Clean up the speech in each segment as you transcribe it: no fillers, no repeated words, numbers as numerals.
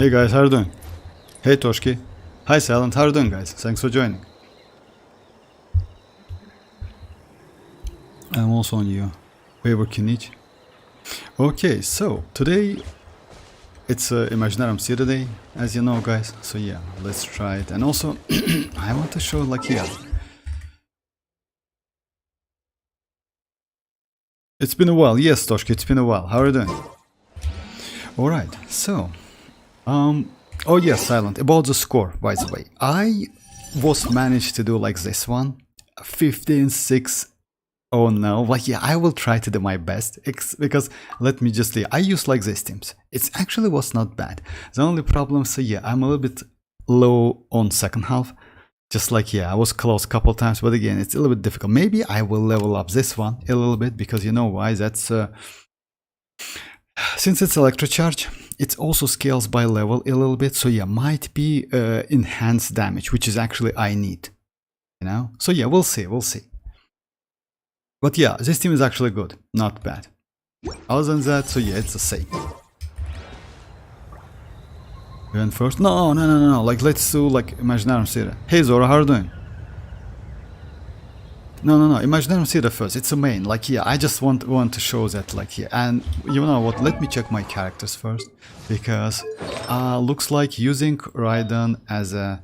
Hey guys, how are you doing? Hey Toshki. Hi Silent, how are you doing guys? Thanks for joining. I'm also on you. Favor kinich. Okay, so today it's Imaginarium City Day, as you know guys. So yeah, let's try it. And also, I want to show like here. It's been a while. Yes, Toshki, it's been a while. How are you doing? Alright, so oh yeah, Silent, about the score, by the way. I was managed to do like this one. 15-6. Oh no, but yeah, I will try to do my best, because let me just say, I use like these teams. It actually was not bad. The only problem, so yeah, I'm a little bit low on second half. Just like, yeah, I was close a couple times, but again, it's a little bit difficult. Maybe I will level up this one a little bit, because you know why, that's since it's Electro charge, it also scales by level a little bit, so yeah, might be enhanced damage, which is actually I need, you know? So yeah, we'll see, we'll see. But yeah, this team is actually good, not bad. Other than that, so yeah, it's the same. We went first? No, like let's do like Imaginarium City. Hey Zora, how are you doing? No, Imaginarium City first, it's a main, like yeah, I just want to show that like here. And you know what, let me check my characters first, because looks like using Raiden as a...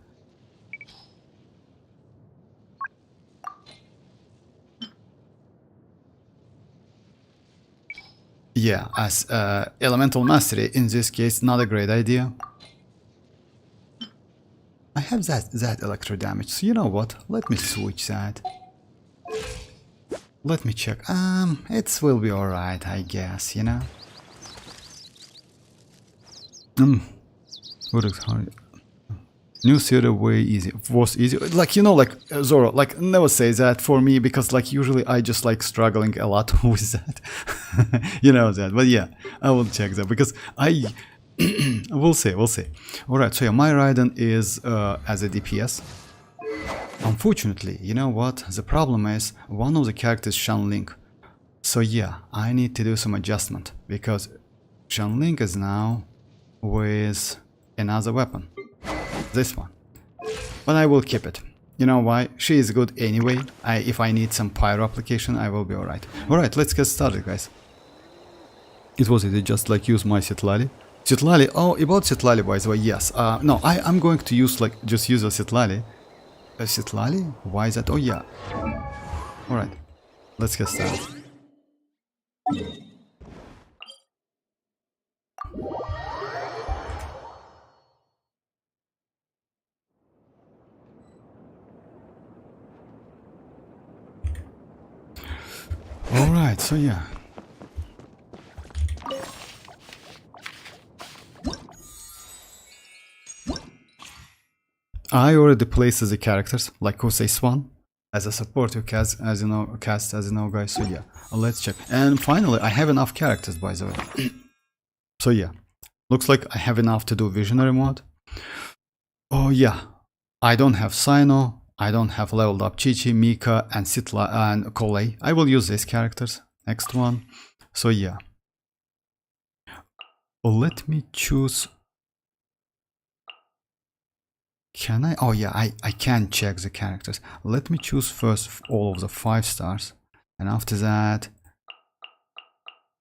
Yeah, as elemental mastery, in this case, not a great idea. I have that electro damage, so you know what, let me switch that. Let me check. It will be alright, I guess, you know. What is hard? New theater way easy. Was easy. Like, you know, like Zoro, like never say that for me, because like usually I just like struggling a lot with that. You know that. But yeah, I will check that, because I we'll see. Alright, so yeah, my Raiden is as a DPS. Unfortunately, you know what? The problem is one of the characters Xilonen. So yeah, I need to do some adjustment, because Xilonen is now with another weapon. This one. But I will keep it. You know why? She is good anyway. If I need some pyro application, I will be alright. Alright, let's get started, guys. It was it just like use my citlali. Citlali, oh, about citlali, by the way, yes. No, I'm going to use like, just use a citlali. A citlali? Why is that? Oh yeah. Alright, let's get started. Alright, so yeah. I already placed the characters, like Kosei Swan, as a support to cast, as you know, guys, so yeah, let's check. And finally, I have enough characters, by the way. So yeah, looks like I have enough to do Visionary mode. Oh yeah, I don't have Sino, I don't have leveled up Chichi, Mika, and Citlali, and Kolei. I will use these characters. Next one. So yeah. Let me choose. Can I? Oh yeah, I can check the characters. Let me choose first all of the 5 stars. And after that,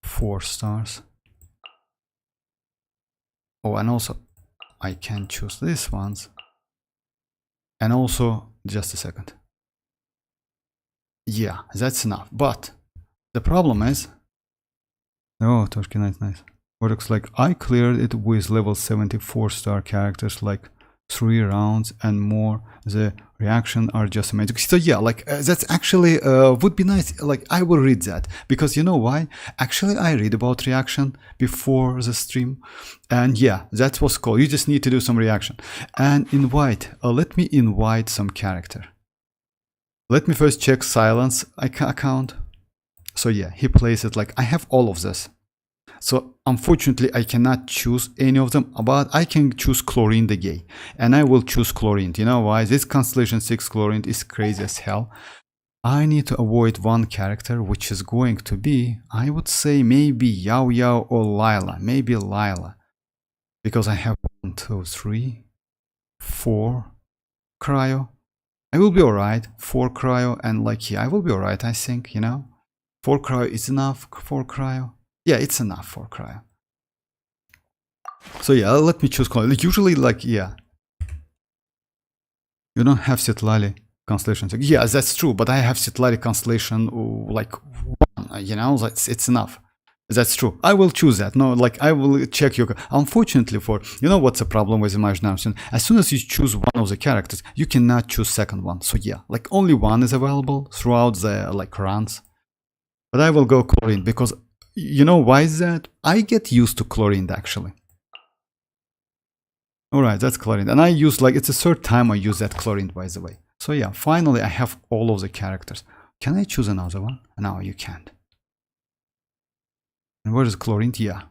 4 stars. Oh, and also, I can choose these ones. And also, just a second. Yeah, that's enough. But the problem is... Oh, Toshki, nice. What looks like I cleared it with level 74 star characters, like 3 rounds and more. The reaction are just amazing. So yeah, like that's actually would be nice. Like I will read that, because you know why? Actually, I read about reaction before the stream, and yeah, that was cool. You just need to do some reaction and invite. Let me invite some character. Let me first check Silence account. So yeah, he plays it like I have all of this. So unfortunately I cannot choose any of them, but I can choose Chlorine the Gay, and I will choose Chlorine. You know why? This Constellation 6 Chlorine is crazy as hell. I need to avoid one character, which is going to be, I would say maybe Yao Yao or Lila. Maybe Lila, because I have 1, 2, 3, 4 cryo. I will be alright. 4 cryo, and like, yeah, I will be alright, I think, you know. 4 cryo is enough for cryo. Yeah, it's enough for cryo. So yeah, let me choose. Usually, like, yeah, you don't have citlali constellation. Yeah, that's true, but I have citlali constellation like 1, you know, it's enough. That's true. I will choose that. No, like, I will check your... Unfortunately for... You know what's the problem with Imaginarium? As soon as you choose one of the characters, you cannot choose second one. So yeah, like, only one is available throughout the, like, runs. But I will go chlorine because... You know why is that? I get used to chlorine, actually. Alright, that's chlorine. And I use, like, it's the 3rd time I use that chlorine, by the way. So yeah, finally I have all of the characters. Can I choose another one? No, you can't. And where is chlorine? Yeah.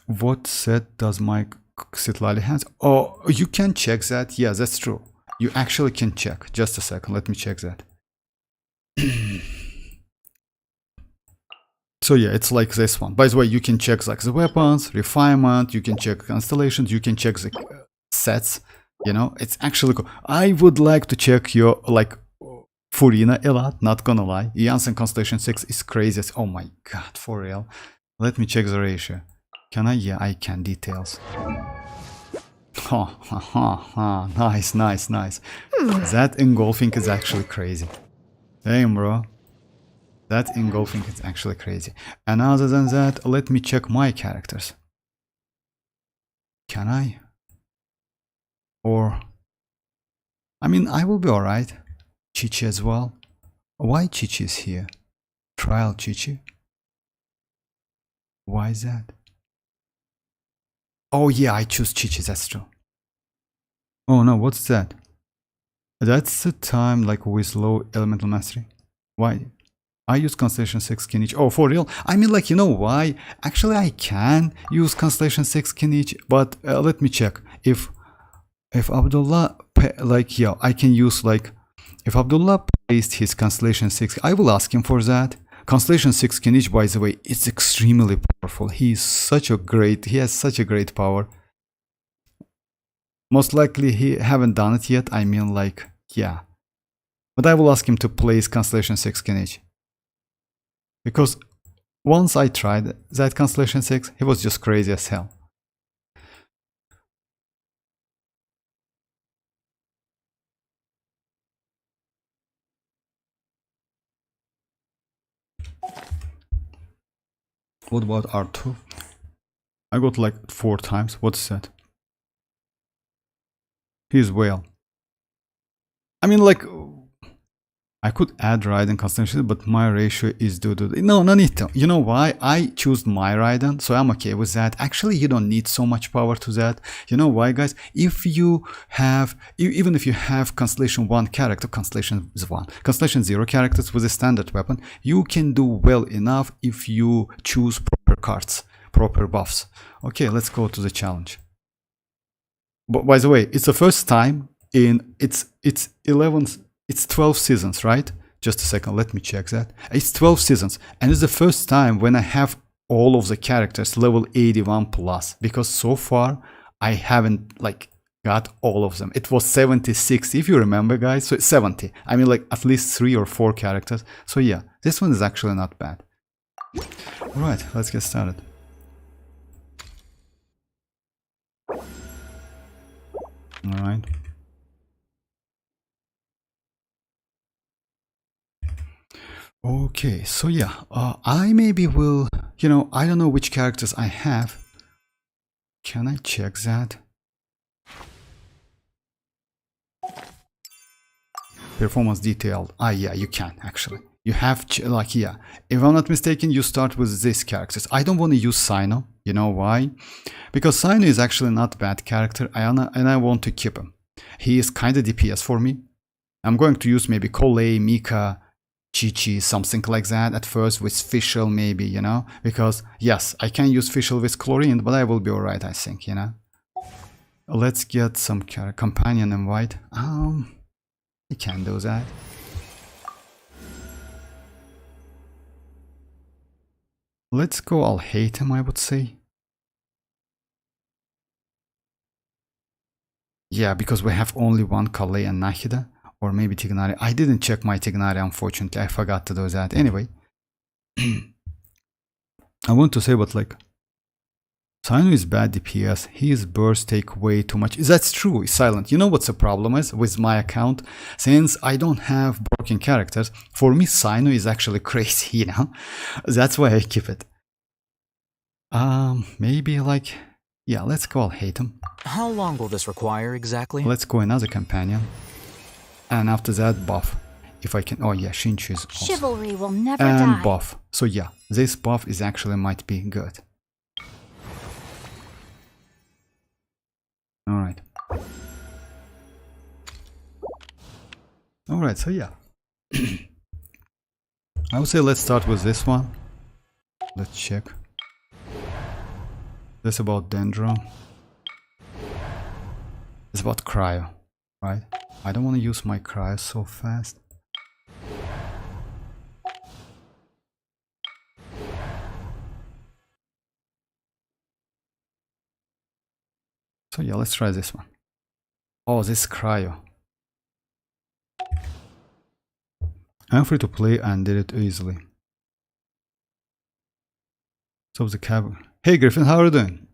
What set does my citlali has? Oh, you can check that. Yeah, that's true. You actually can check. Just a second. Let me check that. So yeah, it's like this one. By the way, you can check like the weapons, refinement, you can check constellations, you can check the sets. You know, it's actually cool. I would like to check your, like, Furina a lot, not gonna lie. Iansan Constellation 6 is crazy. Oh my god, for real. Let me check the ratio. Can I? Yeah, I can. Details. Nice, nice, nice. That engulfing is actually crazy. Damn, bro. That engulfing is actually crazy. And other than that, let me check my characters. Can I? Or... I mean, I will be alright. Chichi as well. Why Chichi is here? Trial Chichi. Why is that? Oh yeah, I choose Chichi, that's true. Oh no, what's that? That's the time, like, with low elemental mastery. Why? I use Constellation 6 kinich. Oh, for real? I mean, like, you know why? Actually, I can use Constellation 6 kinich, but let me check. If Abdullah, like, yeah, I can use, like, if Abdullah placed his Constellation 6, I will ask him for that. Constellation 6 kinich, by the way, it's extremely powerful. He has such a great power. Most likely he haven't done it yet. I mean, like, yeah. But I will ask him to place Constellation 6 kinich. Because once I tried that Constellation 6, he was just crazy as hell. What about R2? I got like 4 times. What's that? He's whale. I mean, like, I could add Raiden Constellation, but my ratio is no need to. You know why? I choose my Raiden, so I'm okay with that. Actually, you don't need so much power to that. You know why, guys? If you have, even if you have Constellation 1 character, Constellation 0 characters with a standard weapon, you can do well enough if you choose proper cards, proper buffs. Okay, let's go to the challenge. But by the way, it's the first time in it's 12 seasons, right? Just a second, let me check that. It's 12 seasons, and it's the first time when I have all of the characters level 81 plus, because so far I haven't, like, got all of them. It was 76, if you remember, guys. So it's 70. I mean, like, at least 3 or 4 characters. So yeah, this one is actually not bad. Alright, let's get started. Alright. Okay, so yeah, I maybe will, you know, I don't know which characters I have. Can I check that? Performance detailed. Ah, yeah, you can actually. You have, like, yeah, if I'm not mistaken, you start with these characters. I don't want to use Sino. You know why? Because Sino is actually not a bad character, and I want to keep him. He is kind of DPS for me. I'm going to use maybe Kolei, Mika, Chichi, something like that at first, with Fischl maybe, you know, because yes, I can use Fischl with chlorine, but I will be alright, I think, you know. Let's get some companion invite. I can do that. Let's go, I'll hate him, I would say. Yeah, because we have only one Kale and Nahida. Or maybe Tignari. I didn't check my Tignari, unfortunately. I forgot to do that. Anyway. I want to say, but like, Sino is bad DPS. His bursts take way too much. That's true, Silent. You know what's the problem is with my account? Since I don't have broken characters, for me Sino is actually crazy, you know? That's why I keep it. Maybe like, yeah, let's go, I'll hate him. How long will this require exactly? Let's go another companion. And after that, buff. If I can, oh yeah, Shinchu is awesome. Chivalry will never and die. Buff. So yeah, this buff is actually might be good. Alright. Alright, so yeah. I would say let's start with this one. Let's check. This about Dendro. It's about Cryo, right? I don't want to use my Cryo so fast. So yeah, let's try this one. Oh, this Cryo. I'm free to play and did it easily. So the cab. Hey Griffin, how are you doing?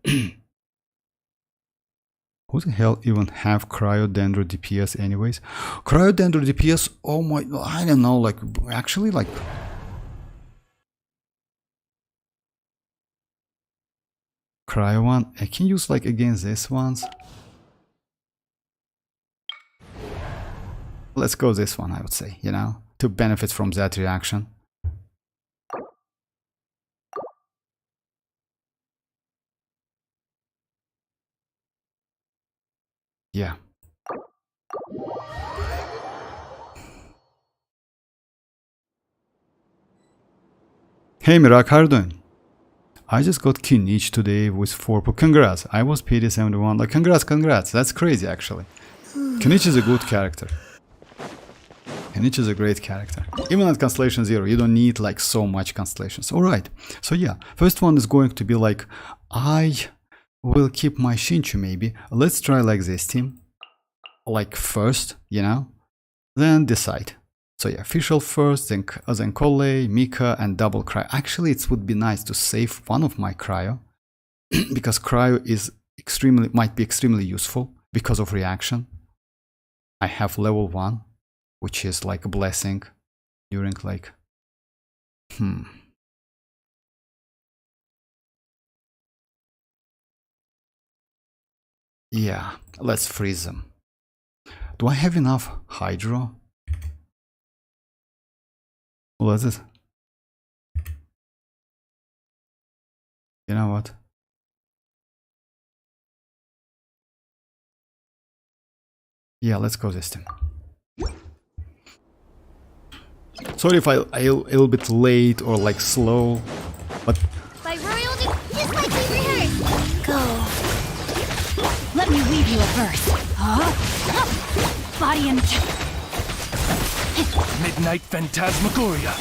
Who the hell even have Cryo Dendro DPS anyways? Cryo Dendro DPS, oh my, I don't know, like, actually like... Cryo one, I can use like against these ones. Let's go this one, I would say, you know, to benefit from that reaction. Yeah. Hey Mirak, how are you doing? I just got kinich today with 4. Congrats, I was PD71. Like, congrats. That's crazy actually. Kinich is a good character. Kinich is a great character. Even at Constellation 0, you don't need like so much constellations. Alright, so yeah, first one is going to be like, I will keep my Shinchu maybe. Let's try like this team. Like first, you know, then decide. So yeah, official first, then Kole, Mika, and double Cryo. Actually, it would be nice to save one of my Cryo, because Cryo is might be extremely useful because of reaction. I have level 1, which is like a blessing during like, yeah, let's freeze them. Do I have enough Hydro? What is it? You know what? Yeah, let's go this time. Sorry if I'm a little bit late or like slow, but... By royalty, just like we rehearsed. Go. Let me weave you a verse. Body and... Midnight Phantasmagoria.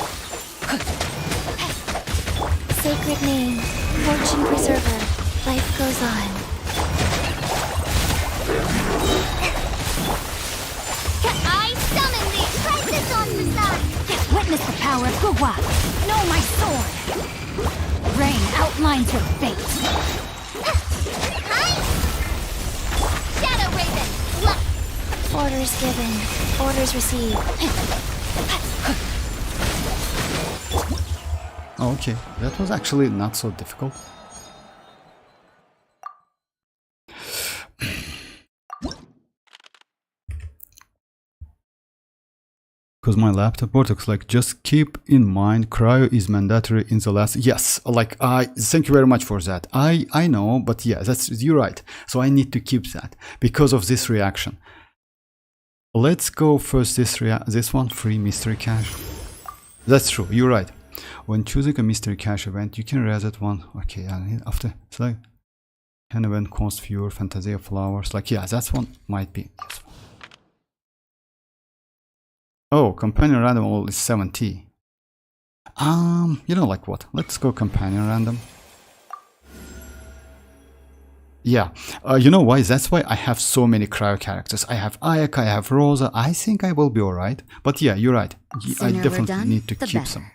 Sacred name, fortune preserver, life goes on. I summon thee! Crisis on the side! Witness the power of WuWa! Know my sword! Rain outlines your fate! Shadow Raven! Look! Orders given, orders received. Okay, that was actually not so difficult. Because my laptop works, like, just keep in mind Cryo is mandatory in the last... Yes, like, thank you very much for that. I know, but yeah, you're right. So I need to keep that because of this reaction. Let's go first this one, free mystery cache. That's true, you're right. When choosing a mystery cache event, you can reset one. Okay, and after it's like an event cost fewer Fantasia flowers. Like, yeah, that's one might be. Yes. Oh, companion random all is 70. You know, like what? Let's go companion random. Yeah, you know why? That's why I have so many cryo characters. I have Ayaka, I have Rosa. I think I will be alright. But yeah, you're right. I definitely need to keep some.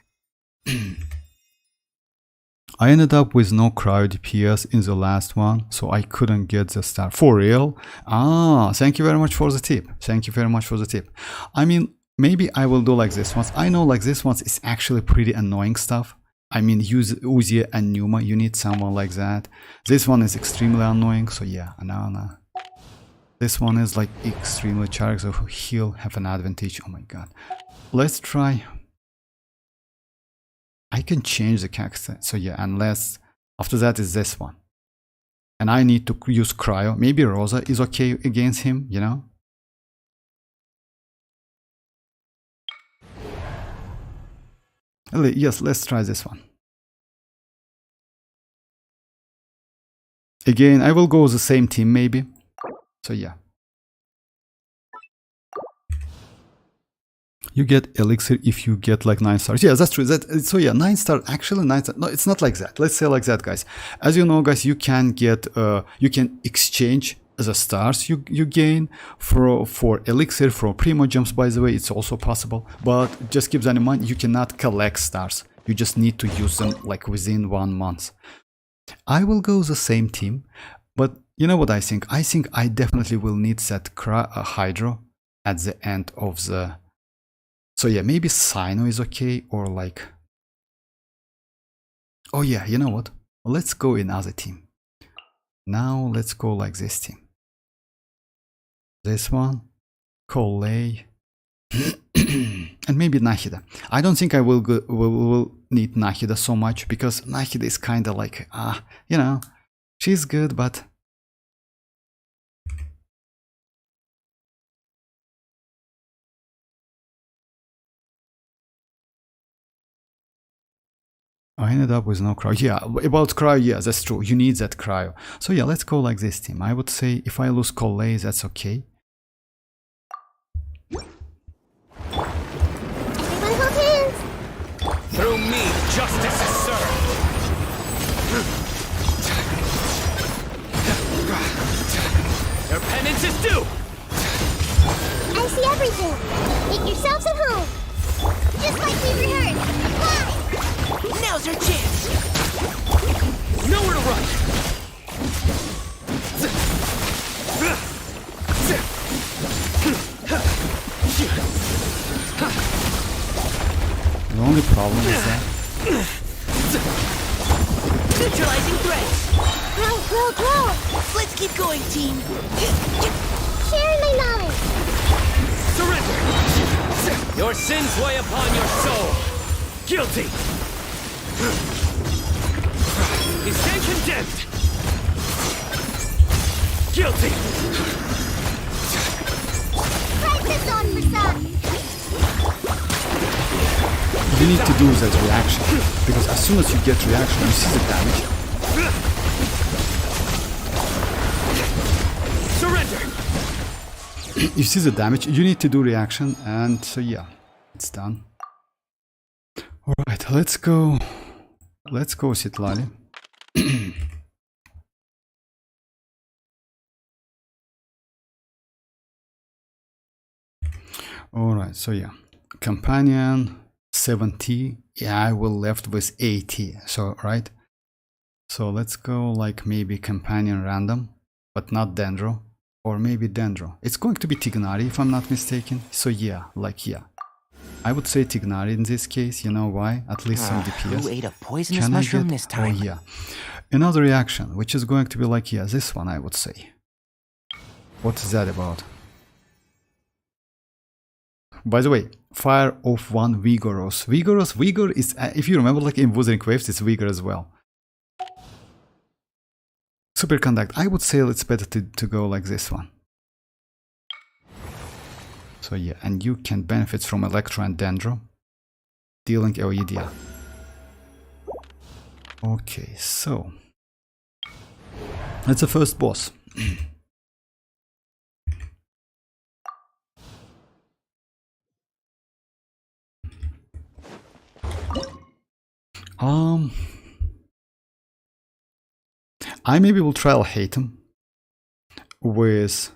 I ended up with no cryo DPS in the last one, so I couldn't get the star. For real? Ah, thank you very much for the tip. Thank you very much for the tip. I mean, maybe I will do like this once. I know like this once is actually pretty annoying stuff. I mean, use Uzi and Numa, you need someone like that. This one is extremely annoying, so yeah, no. This one is like extremely charged, so he'll have an advantage. Oh my god. Let's try. I can change the character, so yeah, unless after that is this one. And I need to use Cryo. Maybe Rosa is okay against him, you know? Yes, let's try this one. Again, I will go with the same team maybe. So yeah. You get elixir if you get like 9 stars. Yeah, that's true. So yeah, 9 stars. Actually, 9 stars. No, it's not like that. Let's say like that, guys. As you know, guys, you can get, you can exchange the stars you gain for elixir, for primogems, by the way. It's also possible. But just keep that in mind, you cannot collect stars. You just need to use them like within 1 month. I will go the same team, but you know what I think? I think I definitely will need that Hydro at the end of the... So yeah, maybe Sino is okay, or like... Oh yeah, you know what? Let's go another team. Now let's go like this team. This one, Kolei, and maybe Nahida. I don't think I will need Nahida so much, because Nahida is kind of like, you know, she's good, but... I ended up with no cryo. Yeah, about cryo, yeah, that's true. You need that cryo. So yeah, let's go like this team. I would say if I lose Kolei, that's okay. Everyone hold hands! Through me, justice is served. Your penance is due. I see everything. Make yourselves at home. Just like we rehearsed. Fly! Now's your chance. Nowhere to run. The only problem is that... Neutralizing threats. Grow! Let's keep going, team. Sharing my knowledge. Surrender. Your sins weigh upon your soul. Guilty. You stand condemned. Guilty. Practice on Prasad. You need to do that reaction, because as soon as you get reaction, you see the damage. Surrender. You see the damage, you need to do reaction, and so yeah, it's done. Alright, let's go citlali. Alright, so yeah, companion 70, yeah, I will left with 80, so right, so let's go like maybe companion random, but not Dendro, or maybe Dendro. It's going to be Tignari if I'm not mistaken, so yeah, like yeah, I would say Tignari in this case. You know why? At least some DPS. Who ate a poisonous mushroom this time? Oh yeah, another reaction, which is going to be like, yeah, this one I would say. What is that about? By the way, fire of one vigorous. Vigor is, if you remember, like in Wuthering Waves, it's vigor as well. Superconduct, I would say it's better to go like this one. So yeah, and you can benefit from Electro and Dendro, dealing Eoidia. Okay, so that's the first boss. I maybe will try him with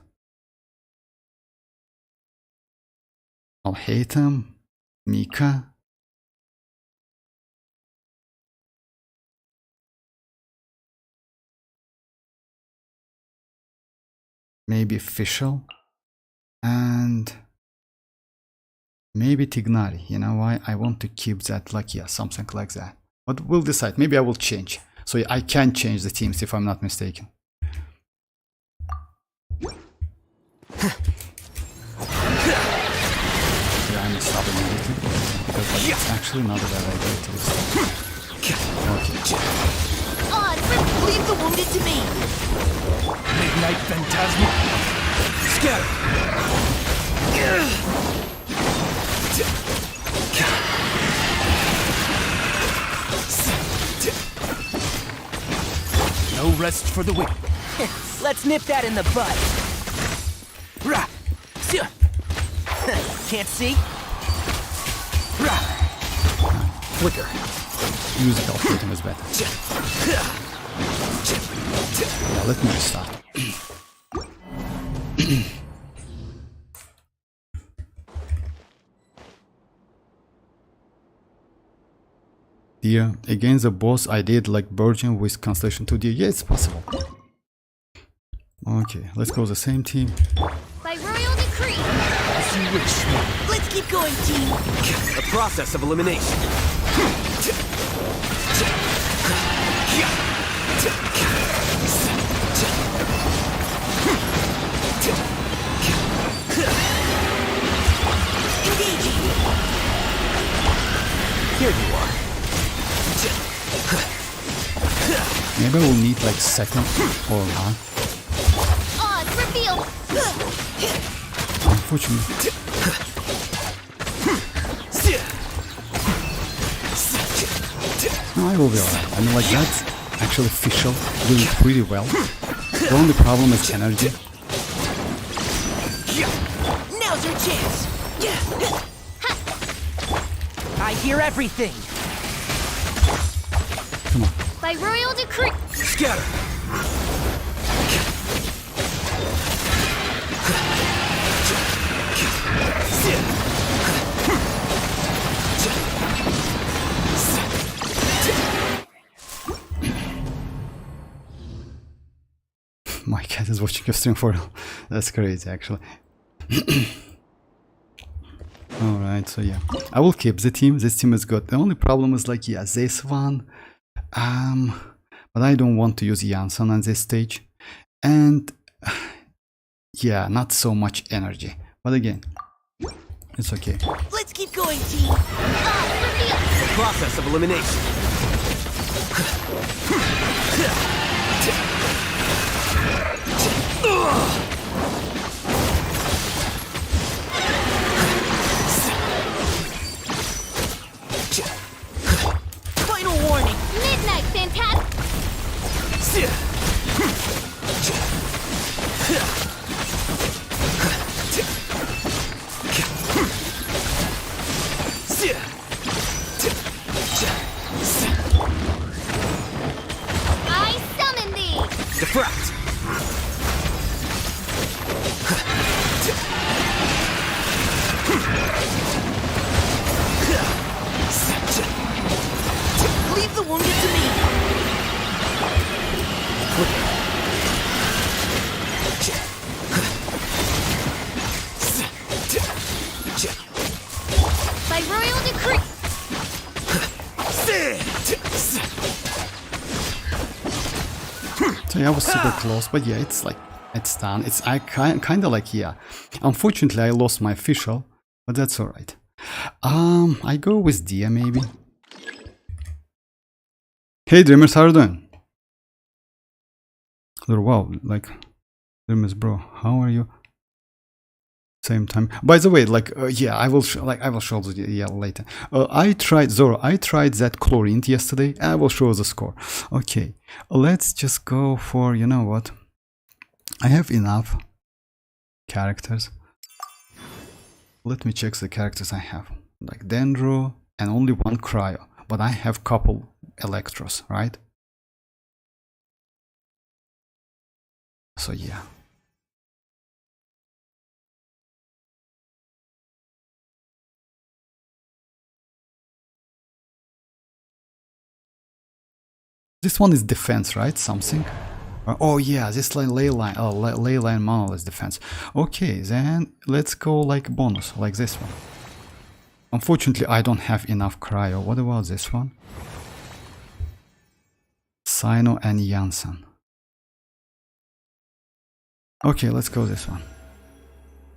him, Mika. Maybe Official. And maybe Tignari. You know why? I want to keep that, like, yeah, something like that. But we'll decide. Maybe I will change. So I can change the teams if I'm not mistaken. Yeah, I'm stopping immediately because like, it's actually not a bad idea to stop. Okay. Leave the wounded to me. Midnight Phantasma. Scatter. No rest for the weak. Let's nip that in the bud. Rah. Can't see? Rah. Flicker. Musical freedom is better. Yeah, let me restart. Yeah, against the boss I did like Virgin with Constellation 2D. Yeah, it's possible. Okay, let's go the same team. By royal decree. As you wish. Let's keep going, team. The process of elimination. Engaging. Here you are. Maybe we'll need like second or not. Odds revealed. Unfortunately. No, I will be alright. I mean, like, that's actually Official doing pretty well. The only problem is energy. Now's our chance. I hear everything. Come on. By royal decree. Scatter. My cat is watching your stream for real. That's crazy, actually. Alright, so yeah. I will keep the team. This team is good. The only problem is like, yeah, this one. But I don't want to use iansan on this stage. And yeah, not so much energy. But again, it's okay. Let's keep going, team. Odds revealed. The process of elimination. Final warning. Midnight Phantasm. I summon thee. Defract. Leave the wounded to me. By royal decree. So yeah, I was super close, but yeah, it's like, it's done. It's kind of like, yeah. Unfortunately, I lost my Official, but that's alright. I go with Dia maybe. Hey Dreamers, how are you doing? Wow, like, Dreamers bro, how are you? Same time. By the way, like, yeah, I will show you, yeah, later. I tried Zoro. I tried that chlorine yesterday. I will show the score. Okay, let's just go for, you know what? I have enough characters. Let me check the characters I have. Like Dendro and only one Cryo. but I have couple Electros, right? So yeah. This one is defense, right? Something. Oh yeah, this ley line. Oh, ley line monolith is defense. Okay, then let's go like bonus, like this one. Unfortunately, I don't have enough cryo. What about this one? Sino and Iansan. Okay, let's go this one.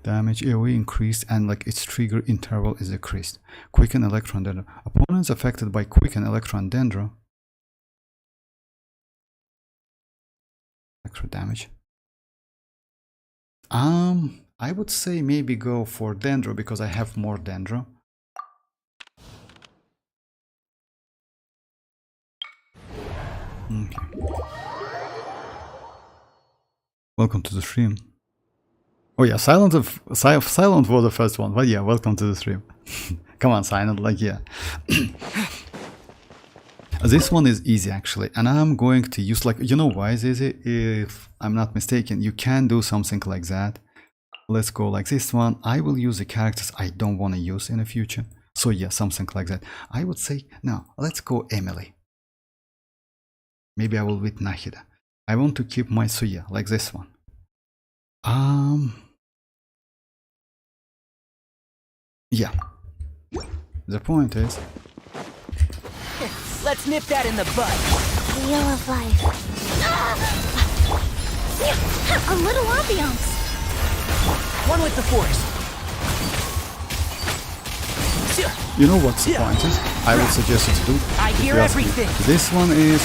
Damage AoE increased and like its trigger interval is decreased. Quicken Electro and Dendro. Opponents affected by Quicken Electro and Dendro. Electro damage. I would say maybe go for Dendro because I have more Dendro. Okay. Welcome to the stream. Oh yeah, Silent was the first one, but yeah, welcome to the stream. Come on, Silent, like yeah. This one is easy actually, and I'm going to use like, you know why it's easy? If I'm not mistaken, you can do something like that. Let's go like this one. I will use the characters I don't want to use in the future. So yeah, something like that. I would say, now, let's go Emily. Maybe I will with Nahida. I want to keep my Suya, like this one. Yeah. The point is... Let's nip that in the bud. Wheel of life. A little ambiance. One with the force. You know what's the point is? I would suggest you to do. I hear everything. This one is...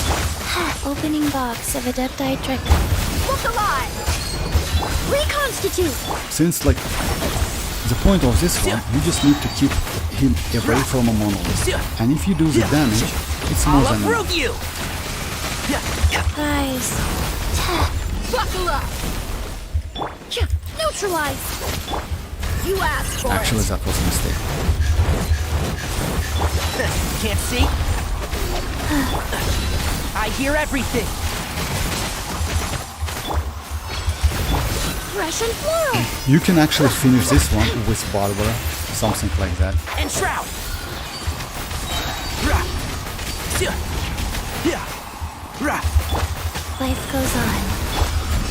Opening box of Adepti Trick. Look alive! Reconstitute! Since like... The point of this one, you just need to keep him away from a monolith. And if you do the damage, it's more than enough. You. Guys. Buckle up! Neutralize! You asked for Actually, it. that was a mistake. Can't see? I hear everything. Fresh and floral! You can actually finish this one with Barbara, something like that. And Shroud. Life goes on.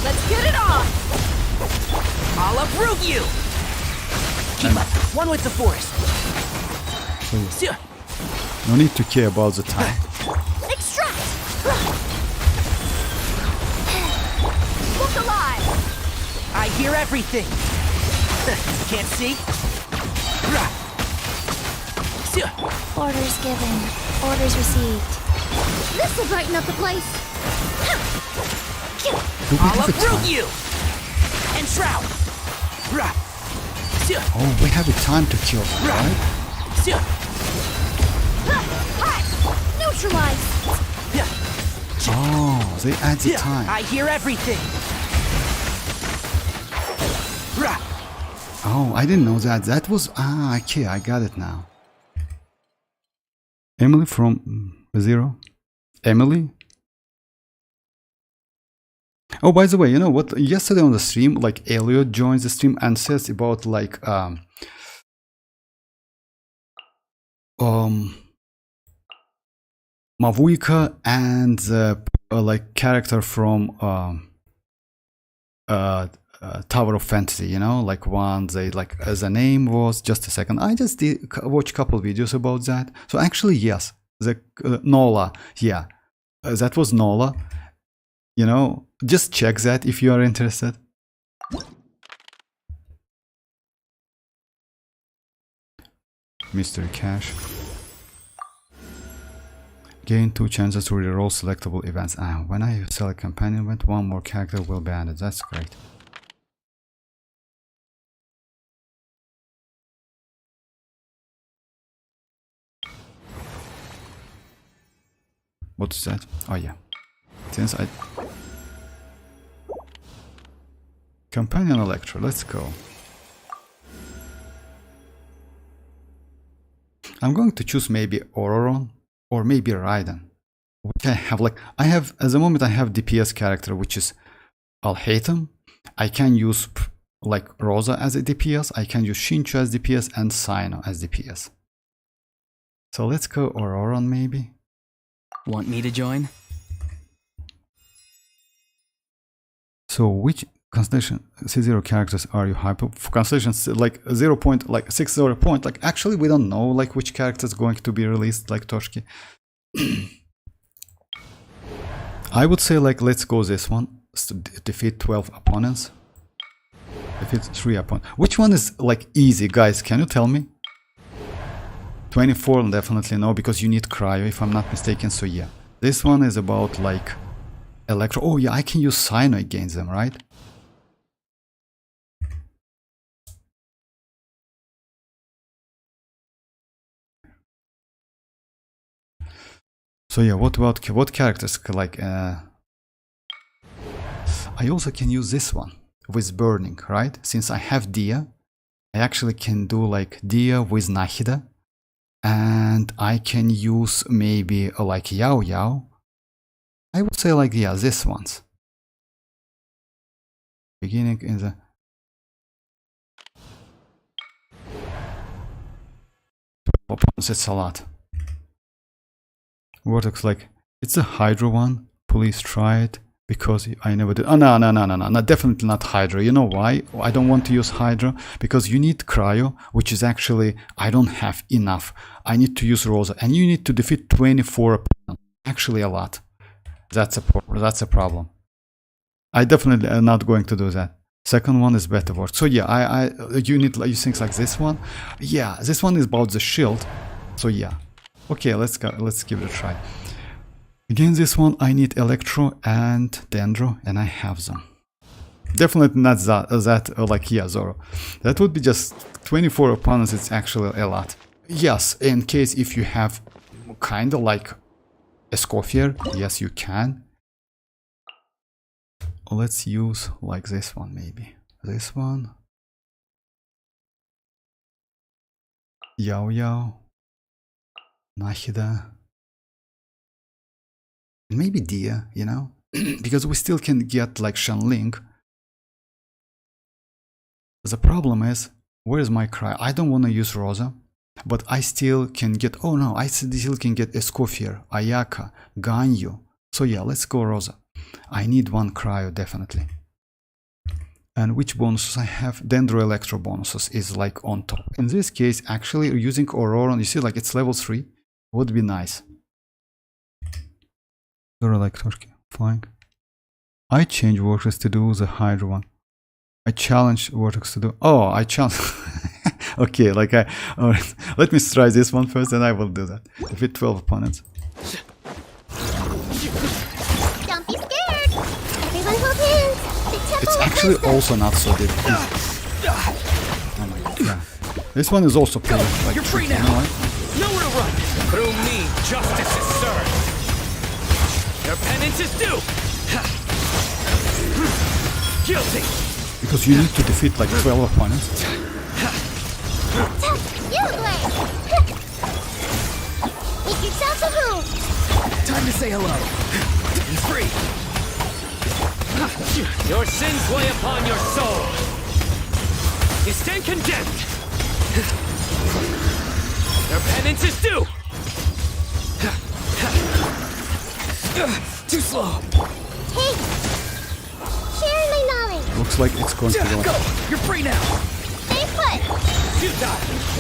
Let's get it on! I'll uproot you! Keep up. One with the force. So, yeah. No need to care about the time. Extract! Look alive! I hear everything. Can't see? Orders given. Orders received. This'll brighten up the place. I'll uproot you! And Shroud! Oh, we have a time to kill, right? Neutralize! Oh, they add the time. I hear everything. Oh, I didn't know that. That was... Ah, okay, I got it now. Emily from Zero? Emily? Oh, by the way, you know what? Yesterday on the stream, like, Elliot joins the stream and says about, like, Mavuika and the, like, character from, Tower of Fantasy, you know, like one they like the name was just a second. I just did watch a couple videos about that. So actually, yes, the Nola, yeah, that was Nola. You know, just check that if you are interested. Mystery Cache. Gain 2 chances to reroll selectable events. When I select companion event, 1 more character will be added. That's great. What is that? Oh yeah. Since I... Companion Electro, let's go. I'm going to choose maybe Ororon, or maybe Raiden. Which I have like, I have, at the moment I have DPS character, which is, I'll hate him. I can use like Rosa as a DPS, I can use Shinchu as DPS and Sino as DPS. So let's go Ororon maybe. Want me to join? So which Constellation C0 characters are you hyper for? Constellations like 0 point, like 60 point, like actually we don't know like which character is going to be released, like Toshki. I would say like let's go this one, defeat 12 opponents, defeat 3 opponents. Which one is like easy, guys? Can you tell me? 24 definitely no, because you need Cryo if I'm not mistaken. So yeah, this one is about like Electro. Oh yeah, I can use Sino against them, right? So yeah, what about what characters like I also can use this one with burning, right? Since I have Dia, I actually can do like Dia with Nahida, and I can use maybe like Yao Yao. I would say like yeah, this ones. Beginning in the opponents, it's a lot. Vortex, like it's a Hydra one. Please try it because I never did. Oh no, definitely not Hydra. You know why? I don't want to use Hydra because you need Cryo, which is actually I don't have enough. I need to use Rosa, and you need to defeat 24 opponents. Actually, a lot. That's a problem. I definitely am not going to do that. Second one is better word. So yeah, you need like things like this one. Yeah, this one is about the shield. So yeah. Okay, let's go. Let's give it a try. Again, this one I need Electro and Dendro, and I have them. Definitely not that like yeah, Zoro. That would be just 24 opponents. It's actually a lot. Yes, in case if you have kind of like a Scoffier, yes, you can. Let's use like this one maybe. This one. Yao Yao. Nahida. Maybe Dia, you know? Because we still can get like Shanling. The problem is, where's my Cry? I don't want to use Rosa, but I still can get, oh no, I still can get Escoffier, Ayaka, Ganyu. So yeah, let's go Rosa. I need one Cryo definitely. And which bonuses I have? Dendro Electro bonuses is like on top. In this case, actually using Ororon, you see like it's level 3. Would be nice. Zoro like Turkey, flying. I change Vortex to do the Hydra one. I challenge Vortex to do. Oh, I challenge. Okay, like alright. Let me try this one first, and I will do that. Defeat 12 opponents. Don't be scared. Everyone hold hands. It's actually also not so difficult. Oh my god. Yeah. This one is also pretty like You're free now. Nowhere to run. Through me, justice is served. Your penance is due. Guilty. Because you need to defeat like 12 opponents. You play. Make yourself a home. Time to say hello. He's free. Your sins weigh upon your soul. You stand condemned. Your penance is due. Too slow. Hey, sharing my knowledge. Looks like it's going to go. Go. You're free now. Stay put. Futile.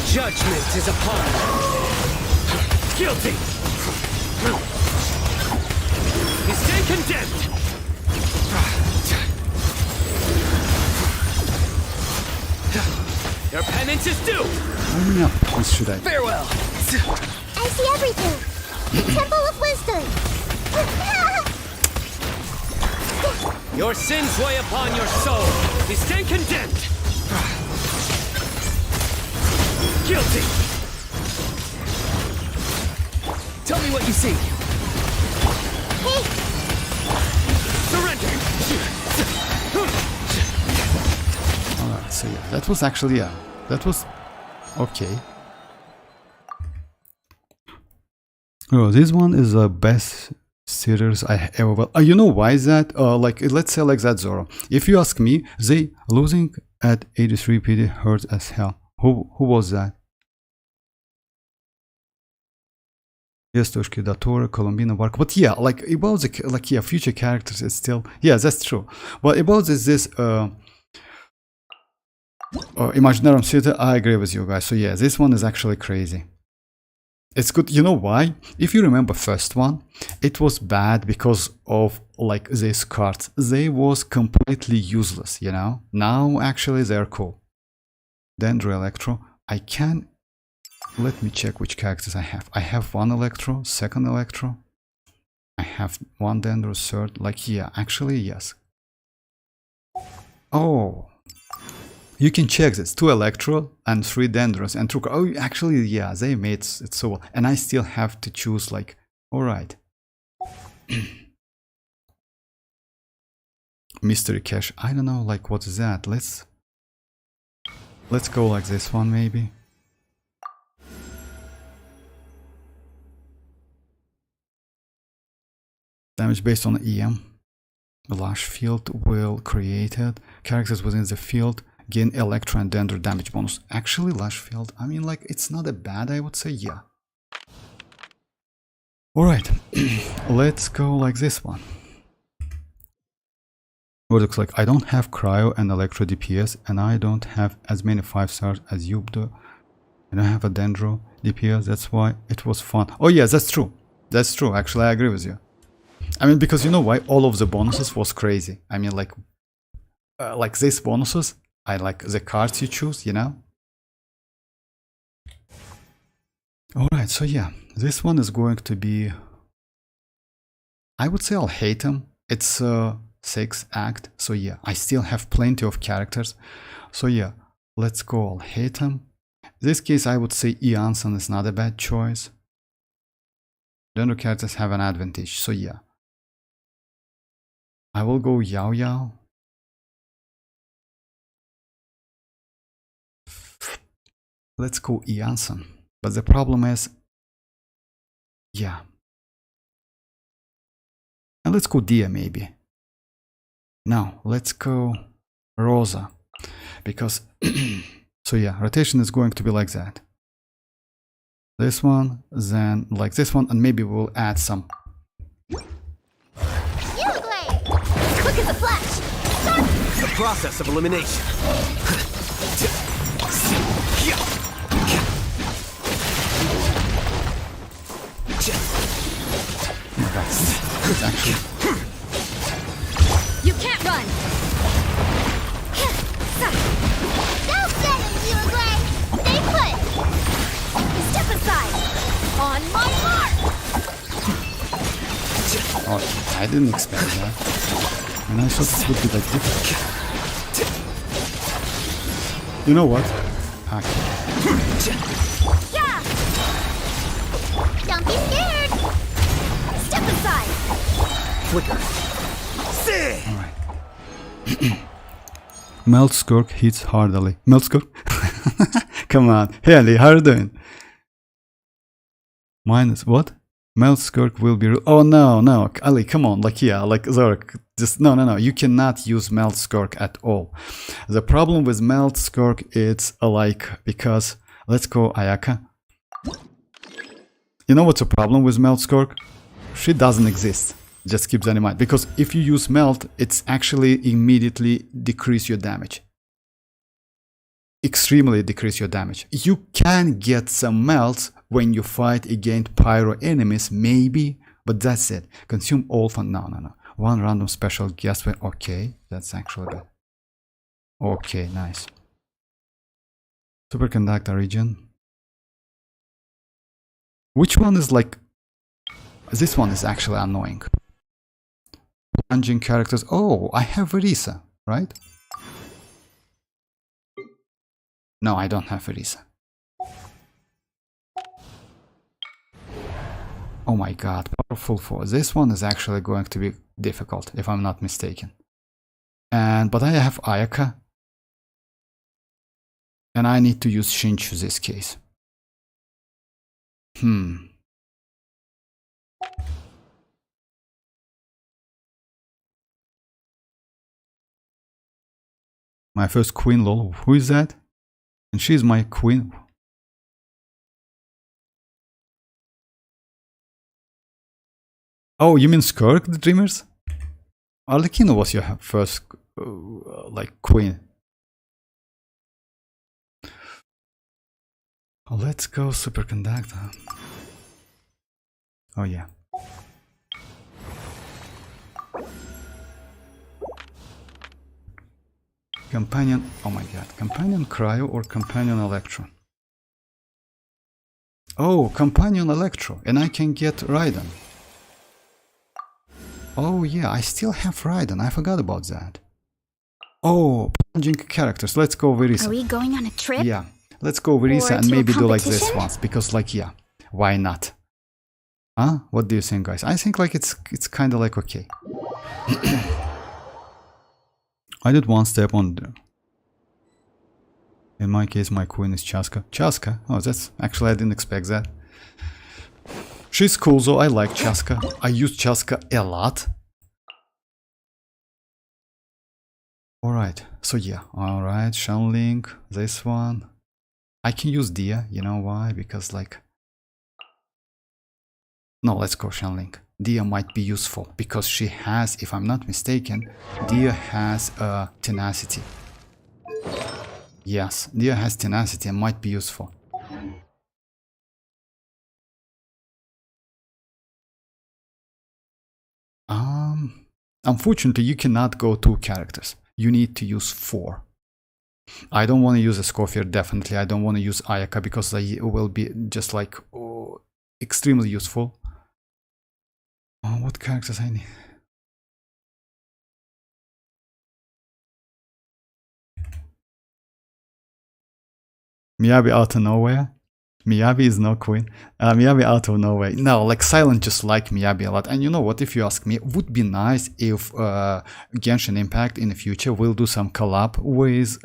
Judgment is upon you. Guilty. You stand condemned. Your penance is due. How many opponents should I? Farewell. I see everything. The Temple of Wisdom. Your sins weigh upon your soul. You stand condemned. Guilty. Tell me what you see. Hey, Surrender. Alright, so yeah, that was actually that was okay. Oh, this one is the best series I ever. Well, you know why is that? Like let's say like that Zoro. If you ask me, they losing at 83 PD hurts as hell. Who was that? Yes, Toshki, Datora, Colombina, Bark. But yeah, like about the like yeah, future characters is still yeah, that's true. But about this Imaginarium Theater, I agree with you guys. So yeah, this one is actually crazy. It's good. You know why? If you remember first one, it was bad because of like these cards. They was completely useless, you know? Now actually they're cool. Dendro, Electro. I can... Let me check which characters I have. I have one Electro, second Electro. I have one Dendro, third. Like, yeah, actually, yes. Oh... You can check this, 2 Electro and 3 Dendros and 2. Oh, actually, yeah, they made it so well. And I still have to choose, like, alright. Mystery Cache. I don't know, like, what is that? Let's go like this one, maybe. Damage based on EM. The Lash field will create it. Characters within the field gain Electro and Dendro damage bonus. Actually, Lash field, I mean, like, it's not a bad, I would say, yeah. Alright, let's go like this one. What looks like I don't have Cryo and Electro DPS, and I don't have as many 5 stars as you do. I don't have a Dendro DPS, that's why it was fun. Oh yeah, that's true. That's true, actually, I agree with you. I mean, because you know why? All of the bonuses was crazy. I mean, like these bonuses, I like the cards you choose, you know? Alright, so yeah, this one is going to be... I would say I'll hate him. It's a 6th act, so yeah, I still have plenty of characters. So yeah, let's go, I'll hate him. In this case, I would say Iansan is not a bad choice. Dendro characters have an advantage, so yeah. I will go Yao Yao. Let's go Iansan. But the problem is, yeah. And let's go Dia maybe. Now, let's go Rosa. Because, so yeah, rotation is going to be like that. This one, then like this one, and maybe we'll add some. Quick as a flash! The process of elimination. Oh, that's actually... You can't run! No getting you, Gray! Stay put! Step aside! On my mark! Oh, I didn't expect that. And I thought it would be like different. You know what? Yeah! Don't be scared! Step aside! Flicker. Alright. Melt Skirk hits hardly. Melt Skirk? Come on. Hey Ali, how are you doing? Minus what? Melt Skirk will be... Oh no, no. Ali, come on. Like, yeah, like Zork. Just, no. You cannot use Melt Skirk at all. The problem with Melt Skirk, it's like, because... Let's go Ayaka. You know what's the problem with Melt Skirk? She doesn't exist. Just keep that in mind. Because if you use Melt, it's actually immediately decrease your damage. Extremely decrease your damage. You can get some melts when you fight against pyro enemies, maybe, but that's it. Consume all fun. No. One random special guest win. Okay, that's actually bad. Okay, nice. Superconductor region. Which one is like... This one is actually annoying. Plunging characters. Oh, I have Verisa, right? No, I don't have Verisa. Oh my god, powerful 4. This one is actually going to be difficult, if I'm not mistaken. But I have Ayaka. And I need to use Shinchu this case. My first queen, lol. Who is that? And she's my queen. Oh, you mean Skirk, the Dreamers? Arlecchino was your first, like, queen. Let's go superconductor. Oh yeah. Companion, oh my god, companion Cryo or companion Electro? Oh, companion Electro, and I can get Raiden. Oh yeah, I still have Raiden, I forgot about that. Oh, changing characters, let's go Verisa. Are we going on a trip? Yeah, let's go Verisa Or and to a maybe do like this competition? once, because like, yeah, why not? Huh? What do you think, guys? I think like it's kind of like okay. I did one step on the... In my case, my queen is Chasca. Chasca? Oh, that's... Actually, I didn't expect that. She's cool, though. I like Chasca. I use Chasca a lot. Alright, so yeah. Alright, Shanling. This one. I can use Dia. You know why? Because like... No, let's go Shanling. Dia might be useful because she has, if I'm not mistaken, Dia has tenacity. Yes, Dia has tenacity and might be useful. Unfortunately, you cannot go 2 characters. You need to use 4. I don't want to use a Scofier, definitely. I don't want to use Ayaka because I will be just like extremely useful. What characters I need? Miyabi out of nowhere. Miyabi is no queen. Miyabi out of nowhere. No, like Silent just like Miyabi a lot. And you know what, if you ask me, it would be nice if Genshin Impact in the future will do some collab with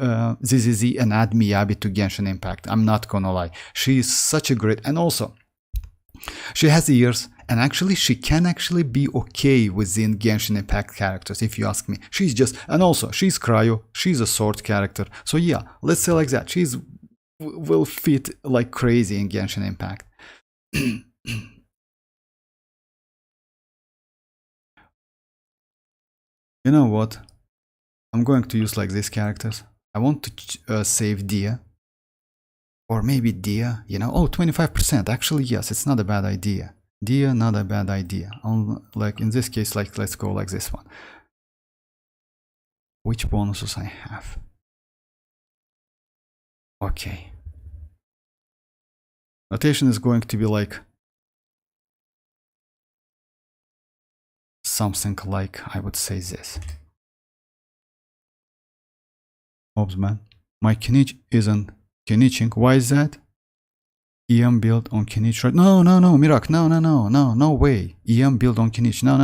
ZZZ and add Miyabi to Genshin Impact. I'm not gonna lie. She is such a great... And also, she has ears. And actually, she can actually be okay within Genshin Impact characters, if you ask me. She's just... And also, she's Cryo. She's a sword character. So yeah, let's say like that. She's... will fit like crazy in Genshin Impact. You know what? I'm going to use like these characters. I want to save Dia. Or maybe Dia, you know? Oh, 25%. Actually, yes, it's not a bad idea. Dia, not a bad idea. Like in this case, like let's go like this one. Which bonuses I have? Okay. Notation is going to be like something like, I would say this. Oops, man. My kinich isn't kiniching. Why is that? EM build on kinich, right? No, Mirak, no way. EM build on kinich, no.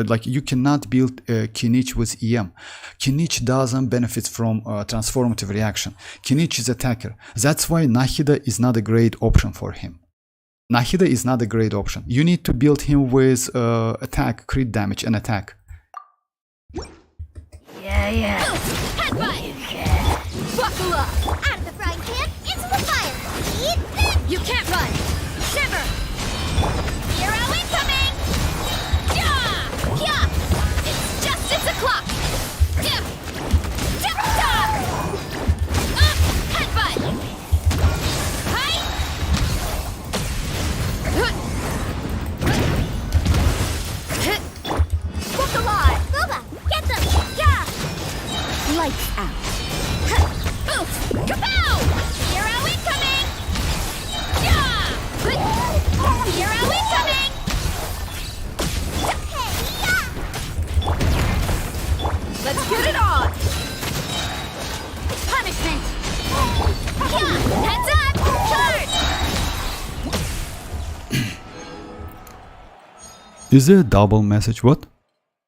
Like you cannot build kinich with EM. Kinich doesn't benefit from transformative reaction. Kinich is attacker. That's why Nahida is not a great option for him. Nahida is not a great option. You need to build him with attack, crit damage, and attack. Yeah. Headbutt! Buckle up! Out of the frying pan, into the fire! Eat this! You can't run! Shiver! Hero incoming! Yeah! Yeah! It's justice o'clock! Yeah! Tip-top! Headbutt! Hi! Look alive! Booba! Get them! Yeah! Lights out. Oof! Kapow! Hero incoming! Yeah! Hero incoming! Let's get it on! Punishment! Yeah! Heads up! Charge! Is there a double message? What?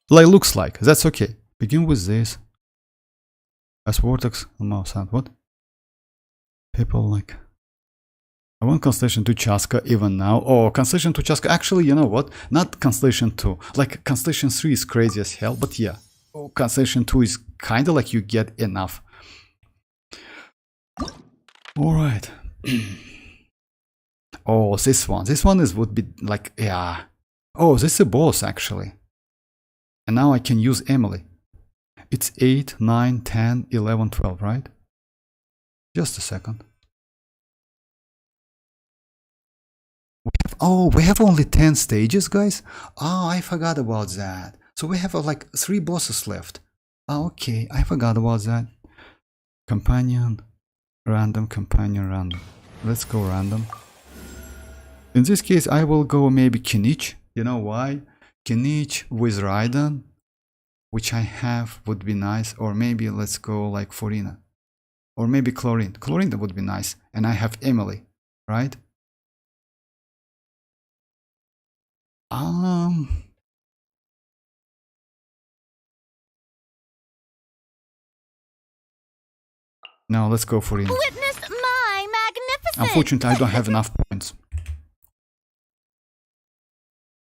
Like looks like. That's okay. Begin with this. As vortex mouse sound. What? People like... I want Constellation 2 Chasca even now. Oh, Constellation 2 Chasca. Actually, you know what? Not Constellation 2. Like, Constellation 3 is crazy as hell, but yeah. Oh, Constellation 2 is kinda like you get enough. All right. Oh, this one. This one is would be like, yeah. Oh, this is a boss actually. And now I can use Emily. It's 8, 9, 10, 11, 12, right? Just a second. We have only 10 stages, guys. Oh, I forgot about that. So we have like 3 bosses left. Oh, okay, I forgot about that. Companion, random, companion, random. Let's go random. In this case, I will go maybe kinich. You know why? Kinich with Raiden, which I have, would be nice. Or maybe let's go like Furina. Or maybe Chlorine. Chlorine, that would be nice. And I have Emily, right? Now let's go for it. Witness my magnificence! Unfortunately, I don't have enough points.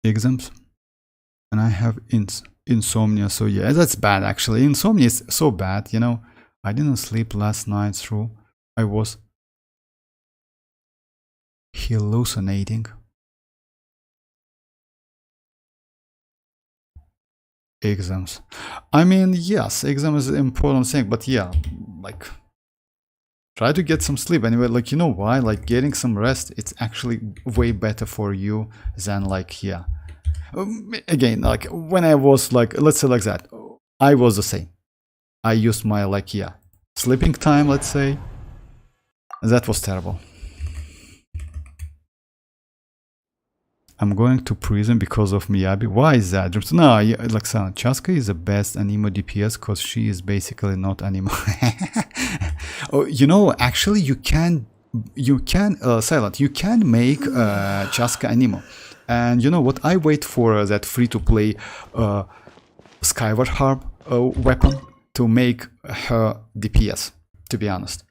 Exams. And I have insomnia, so yeah, that's bad actually. Insomnia is so bad, you know. I didn't sleep last night through. I was hallucinating. Exams. I mean, yes, exam is an important thing, but yeah, like, try to get some sleep anyway. Like, you know why? Like, getting some rest, it's actually way better for you than like, yeah. Again, like when I was like, let's say like that, I was the same. I used my like, yeah, sleeping time, let's say. That was terrible. I'm going to prison because of Miyabi. Why is that? No, like Chasca is the best animo DPS because she is basically not animo. Oh, you know, actually you can Silent, you can make Chasca animo. And you know what? I wait for that free-to-play Skyward Harp weapon to make her DPS, to be honest.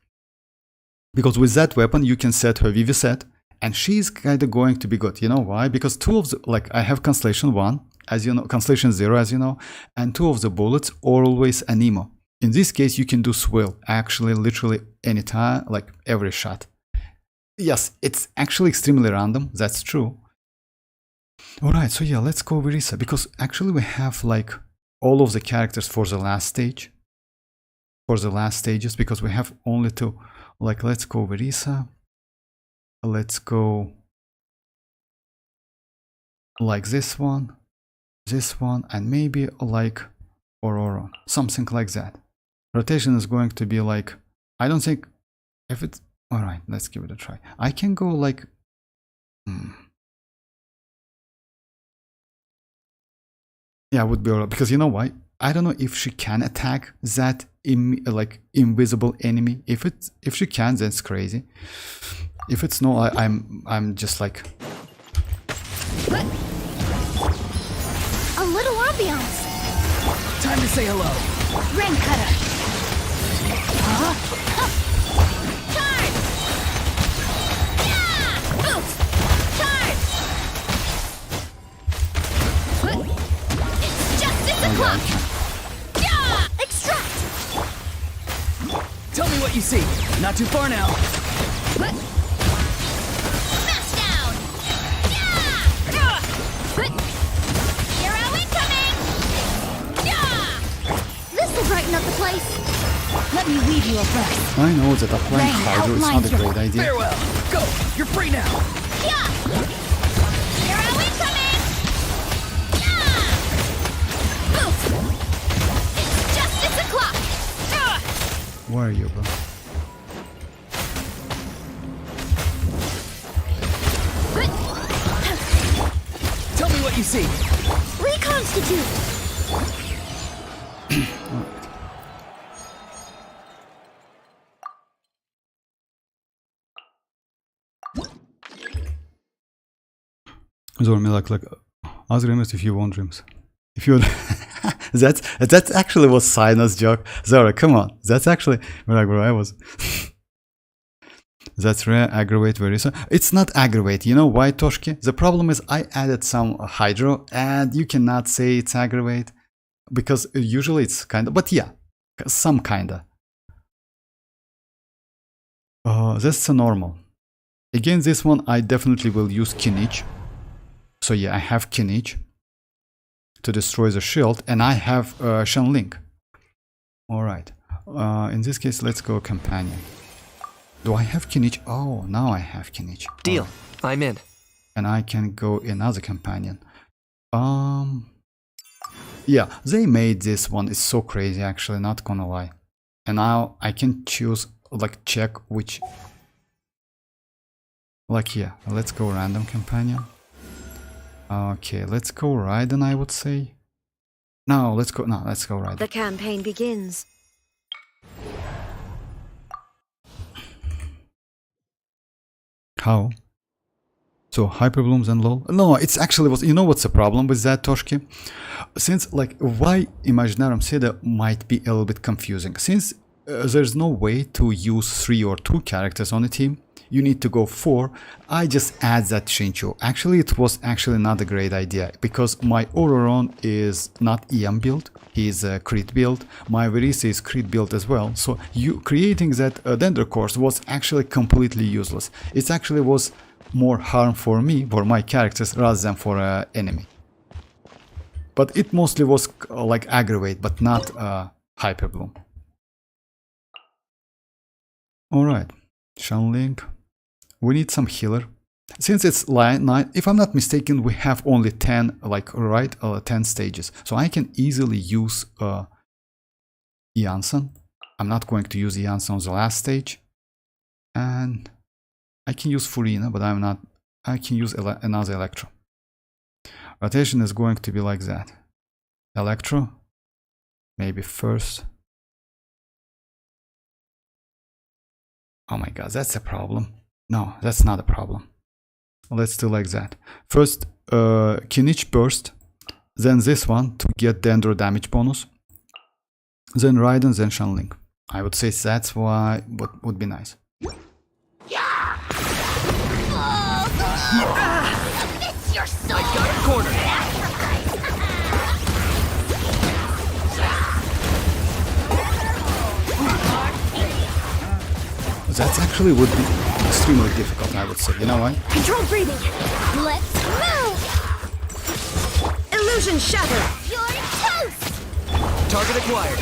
Because with that weapon, you can set her VV set, and she's kind of going to be good. You know why? Because 2 of the, like, I have Constellation 1, as you know, Constellation 0, as you know, and 2 of the bullets are always animo. In this case, you can do swill, actually, literally anytime, like every shot. Yes, it's actually extremely random, that's true. Alright, so yeah, let's go Verisa, because actually we have like all of the characters for the last stage. For the last stages, because we have only 2. Like, let's go Verisa. Let's go like this one, and maybe like ororon, something like that. Rotation is going to be like, I don't think, if it's, alright, let's give it a try. I can go like, yeah, would be alright, because you know why? I don't know if she can attack that like invisible enemy. If she can, then it's crazy. If it's no, I'm just like A little ambiance. Time to say hello. Rain cutter. Charge! Yeah! Boost! Charge! It's justice o'clock! Yeah! Extract! Tell me what you see. Not too far now. Smash down! Yeah! Hero incoming! Yeah! This'll brighten up the place. Let me weave you a breath. I know that applying Rain hydro is not a outlines your great idea. Farewell. Go. You're free now. Yeah! Hero incoming! Yeah! Boost! It's justice o'clock! Where are you, bro? Tell me what you see. Reconstitute! Zor me like ask dreamers if you want dreams. If you that actually was Sinus joke. Zora, come on. That's actually where I was. That's rare, aggravate, very so. It's not aggravate. You know why, Toshki? The problem is I added some hydro, and you cannot say it's aggravate because usually it's kind of. But yeah, some kinda. That's a normal. Against this one, I definitely will use kinich. So yeah, I have kinich to destroy the shield, and I have Shenling. Alright, in this case, let's go companion. Do I have kinich? Oh, now I have kinich. Deal. I'm in. And I can go another companion. Yeah, they made this one. It's so crazy, actually, not gonna lie. And now I can choose, like, check which. Like here, let's go random companion. Okay, let's go Raiden, I would say. No, let's go Raiden. The campaign begins. How? So hyperblooms and lol? No, it's actually was. You know what's the problem with that, Toshki? Since like why Imaginarium Seda might be a little bit confusing. Since there's no way to use 3 or 2 characters on a team, you need to go 4. I just add that Shincho. Actually, it was actually not a great idea because my Ororon is not EM build. He's a crit build. My Verisa is crit build as well. So you creating that Dendro course was actually completely useless. It actually was more harm for me, for my characters, rather than for enemy. But it mostly was like aggravate, but not hyperbloom. Alright, Shenling. We need some healer. Since it's line 9, if I'm not mistaken, we have only 10, like, right, 10 stages. So I can easily use Iansan. I'm not going to use Iansan on the last stage. And I can use Furina, but I'm not. I can use another Electro. Rotation is going to be like that. Electro, maybe first. Oh my god, that's a problem. No, that's not a problem. Let's do like that. First, Kinich burst, then this one to get Dendro damage bonus, then Raiden, then Shenling. I would say that's why what would be nice. It's your soul. I got a corner. That actually would be extremely difficult, I would say. You know why? Control breathing. Let's move. Illusion shatter. You're toast. Target acquired.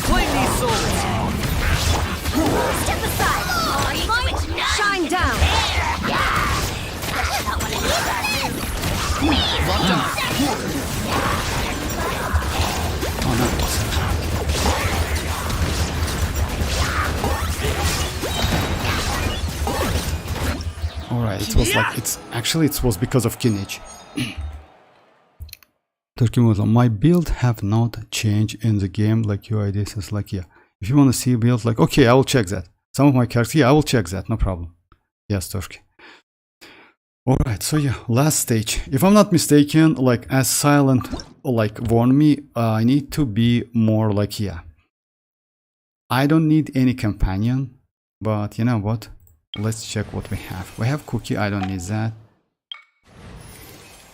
Claim these souls. Step aside. Shine down. Oh no. Alright, it was like, it was because of kinich. My build have not changed in the game like UI says, like, yeah. If you want to see a build, like, okay, I will check that. Some of my characters, yeah, I will check that, no problem. Yes, Toshki. Alright, so yeah, last stage. If I'm not mistaken, like, as Silent, like, warned me, I need to be more like, yeah. I don't need any companion, but you know what? Let's check what we have. We have Cookie, I don't need that.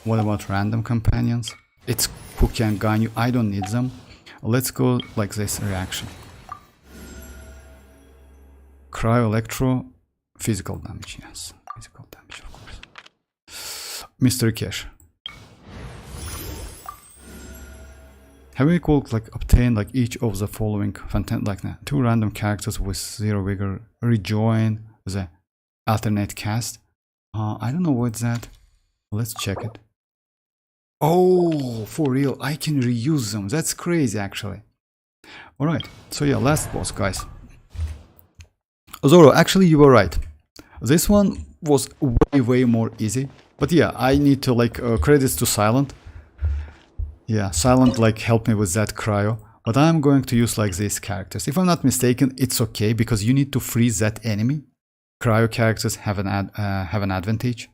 What about random companions? It's Cookie and Ganyu, I don't need them. Let's go like this reaction. Cryo, Electro, physical damage, yes. Physical damage, of course. Mystery Cache. Have we called like obtain like each of the following content like that? 2 random characters with 0 vigor, rejoin the alternate cast. I don't know what's that. Let's check it. Oh, for real, I can reuse them. That's crazy actually. Alright, so yeah, last boss, guys. Zoro, actually you were right. This one was way more easy. But yeah, I need to like credits to Silent. Yeah, Silent like helped me with that Cryo. But I'm going to use like these characters. If I'm not mistaken, it's okay because you need to freeze that enemy. Cryo characters have an advantage.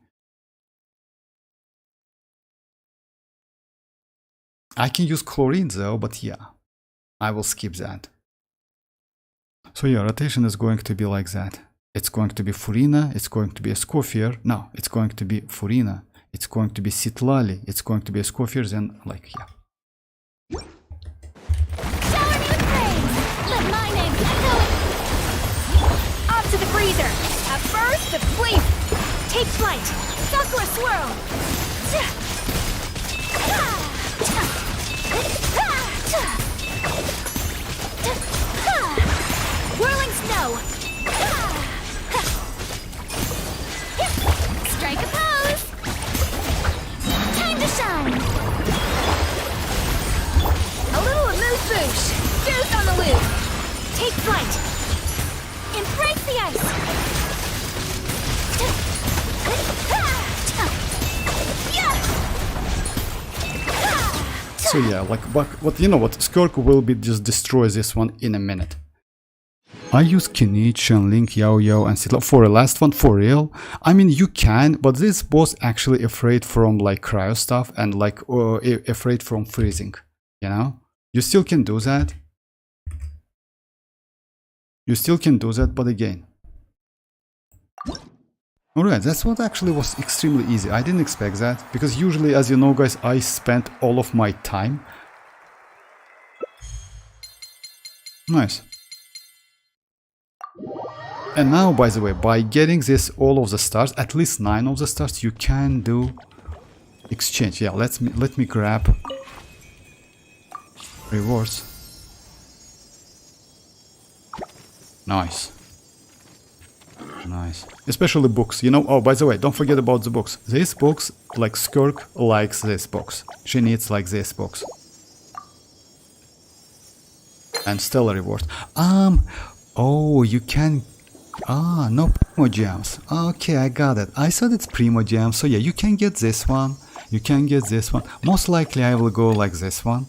I can use Chlorine though, but yeah, I will skip that. So yeah, rotation is going to be like that. It's going to be Furina, it's going to be a Scophier. No, it's going to be Furina. It's going to be citlali. It's going to be a Scofiers and like, yeah. Shower me with praise. Let my name echo it. Off to the freezer. A burst of sleep. Take flight. Sakura swirl. Whirling snow. Strike a pose. Time to shine. A little amuse bouche. Goose on the loose. Take flight. Embrace the ice. So yeah, like what you know what, Skirk will be just destroy this one in a minute. I use kinich and link yaoyo and citlali for a last one, for real. I mean you can, but this boss actually afraid from like cryo stuff and like afraid from freezing, you know? You still can do that. You still can do that, but again. Alright, that's what actually was extremely easy. I didn't expect that, because usually, as you know guys, I spent all of my time. Nice. And now, by the way, by getting this all of the stars, at least 9 of the stars, you can do exchange. Yeah, let me grab rewards. Nice. Nice. Especially books, you know. Oh, by the way, don't forget about the books. These books, like Skirk likes this box. She needs like this box. And stellar reward. Oh, you can. No primogems. Okay, I got it. I thought it's primogems. So yeah, you can get this one. You can get this one. Most likely I will go like this one.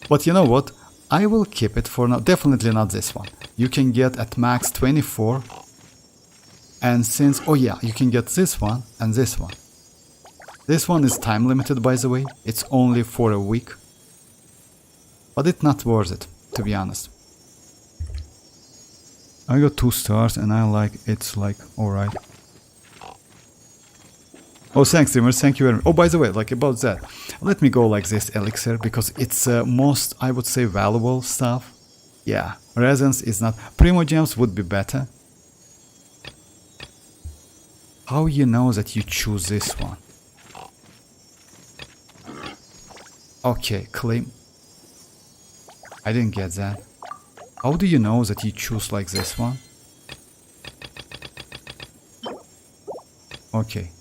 But you know what? I will keep it for now. Definitely not this one. You can get at max 24. And since, oh yeah, you can get this one and this one. This one is time limited, by the way. It's only for a week. But it's not worth it, to be honest. I got 2 stars and I like, it's like, alright. Oh, thanks, streamers. Thank you very much. Oh, by the way, like about that, let me go like this elixir because it's most, I would say, valuable stuff. Yeah, resonance is not. Primogems would be better. How you know that you choose this one? Okay, claim. I didn't get that. How do you know that you choose like this one? Okay.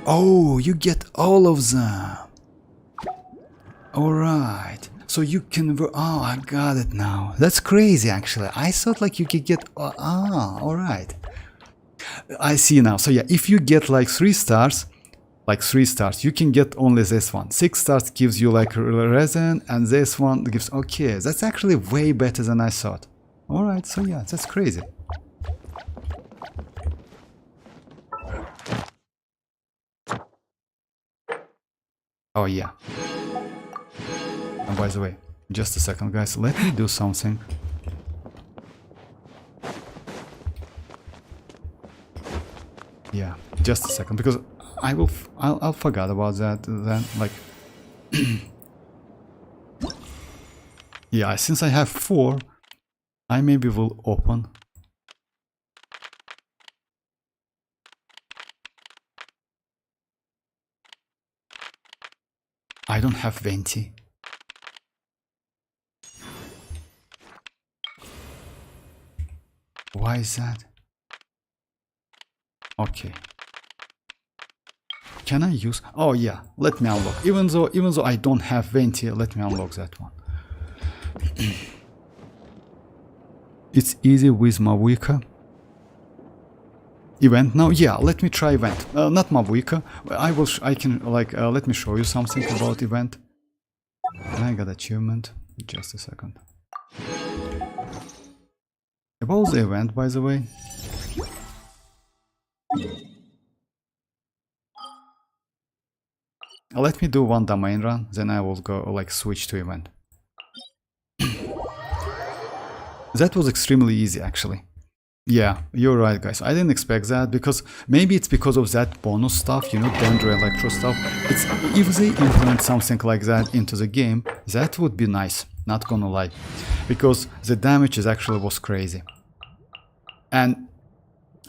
Oh, you get all of them. Alright. So you can... Oh, I got it now. That's crazy, actually. I thought like you could get... alright. I see now. So yeah, if you get like 3 stars, you can get only this one. 6 stars gives you like resin, and this one gives... Okay, that's actually way better than I thought. Alright, so yeah, that's crazy. Oh yeah. And by the way, just a second guys, let me do something. Yeah, just a second, because I'll forget about that then, like... Yeah, since I have 4, I maybe will open. I don't have venti. Why is that? Okay. Can I use? Oh yeah, let me unlock. Even though I don't have venti, let me unlock that one. It's easy with mavuika. Event now? Yeah, let me try event. Not mavuika. I can like let me show you something about event. I got achievement. Just a second. About the event, by the way. Let me do one domain run, then I will go like switch to event. That was extremely easy actually. Yeah, you're right, guys. I didn't expect that because maybe it's because of that bonus stuff, you know, Dendro Electro stuff. It's if they implement something like that into the game, that would be nice. Not gonna lie, because the damage is actually was crazy. And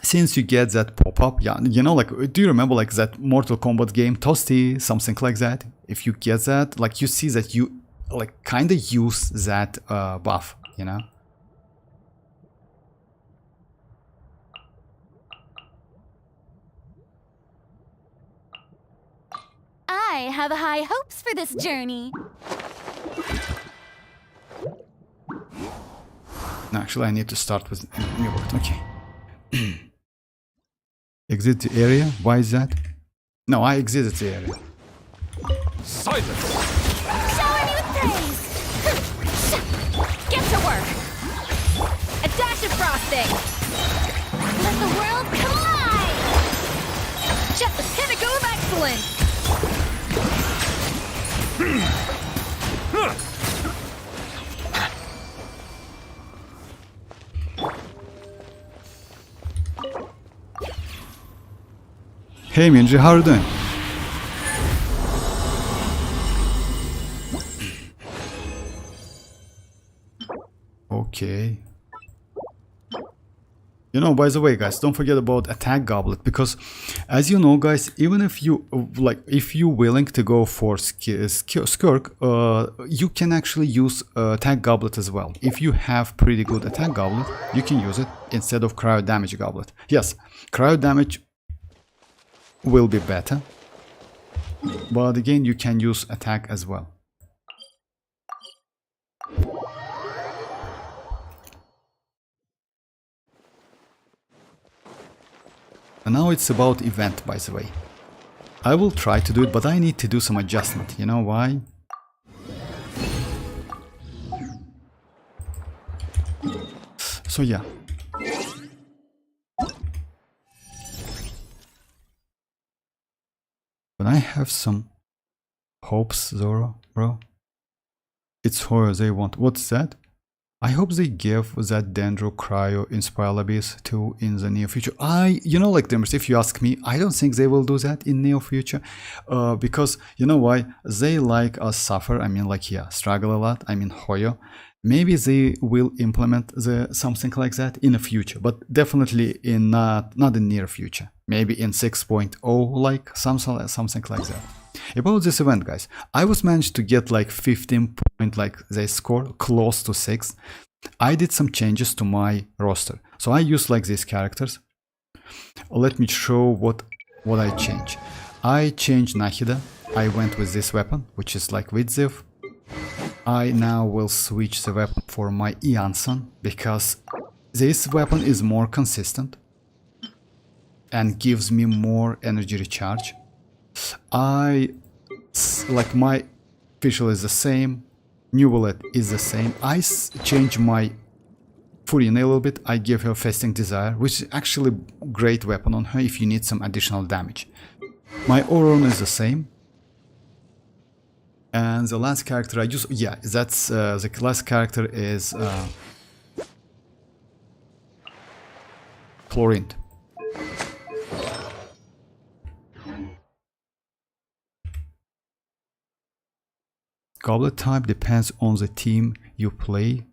since you get that pop-up, yeah, you know, like, do you remember like that Mortal Kombat game, Toasty, something like that? If you get that, like, you see that you like kind of use that buff, you know. I have high hopes for this journey. No, actually, I need to start with new word. Okay. Exit the area. Why is that? No, I exited the area. Silence! Shower me with praise. Get to work. A dash of frosting. Let the world collide. Just the pinnacle of excellence. Hey Minji, how are you doing? Okay. You know, by the way, guys, don't forget about attack goblet, because as you know, guys, even if you like, if you're willing to go for skirk, you can actually use attack goblet as well. If you have pretty good attack goblet, you can use it instead of cryo damage goblet. Yes, cryo damage will be better, but again, you can use attack as well. And now it's about event, by the way. I will try to do it, but I need to do some adjustment. You know why? So yeah. But I have some hopes, Zoro, bro. It's horror they want. What's that? I hope they give that Dendro Cryo Inspire Abyss too in the near future. You know, like, if you ask me, I don't think they will do that in near future, because you know why? They like us suffer. I mean, like, yeah, struggle a lot. I mean, Hoyo. Maybe they will implement something like that in the future, but definitely in not in near future. Maybe in 6.0, like something like that. About this event, guys, I was managed to get like 15 point, like they score close to 6. I did some changes to my roster, so I used like these characters. Let me show what I changed. I changed Nahida. I went with this weapon, which is like Vidziv. I now will switch the weapon for my iansan, because this weapon is more consistent and gives me more energy recharge. Like, my official is the same, new wallet is the same. I changed my Furina a little bit. I give her Fasting Desire, which is actually a great weapon on her if you need some additional damage. My ororon is the same. And the last character I use, yeah, that's the last character is Chlorine. Goblet type depends on the team you play.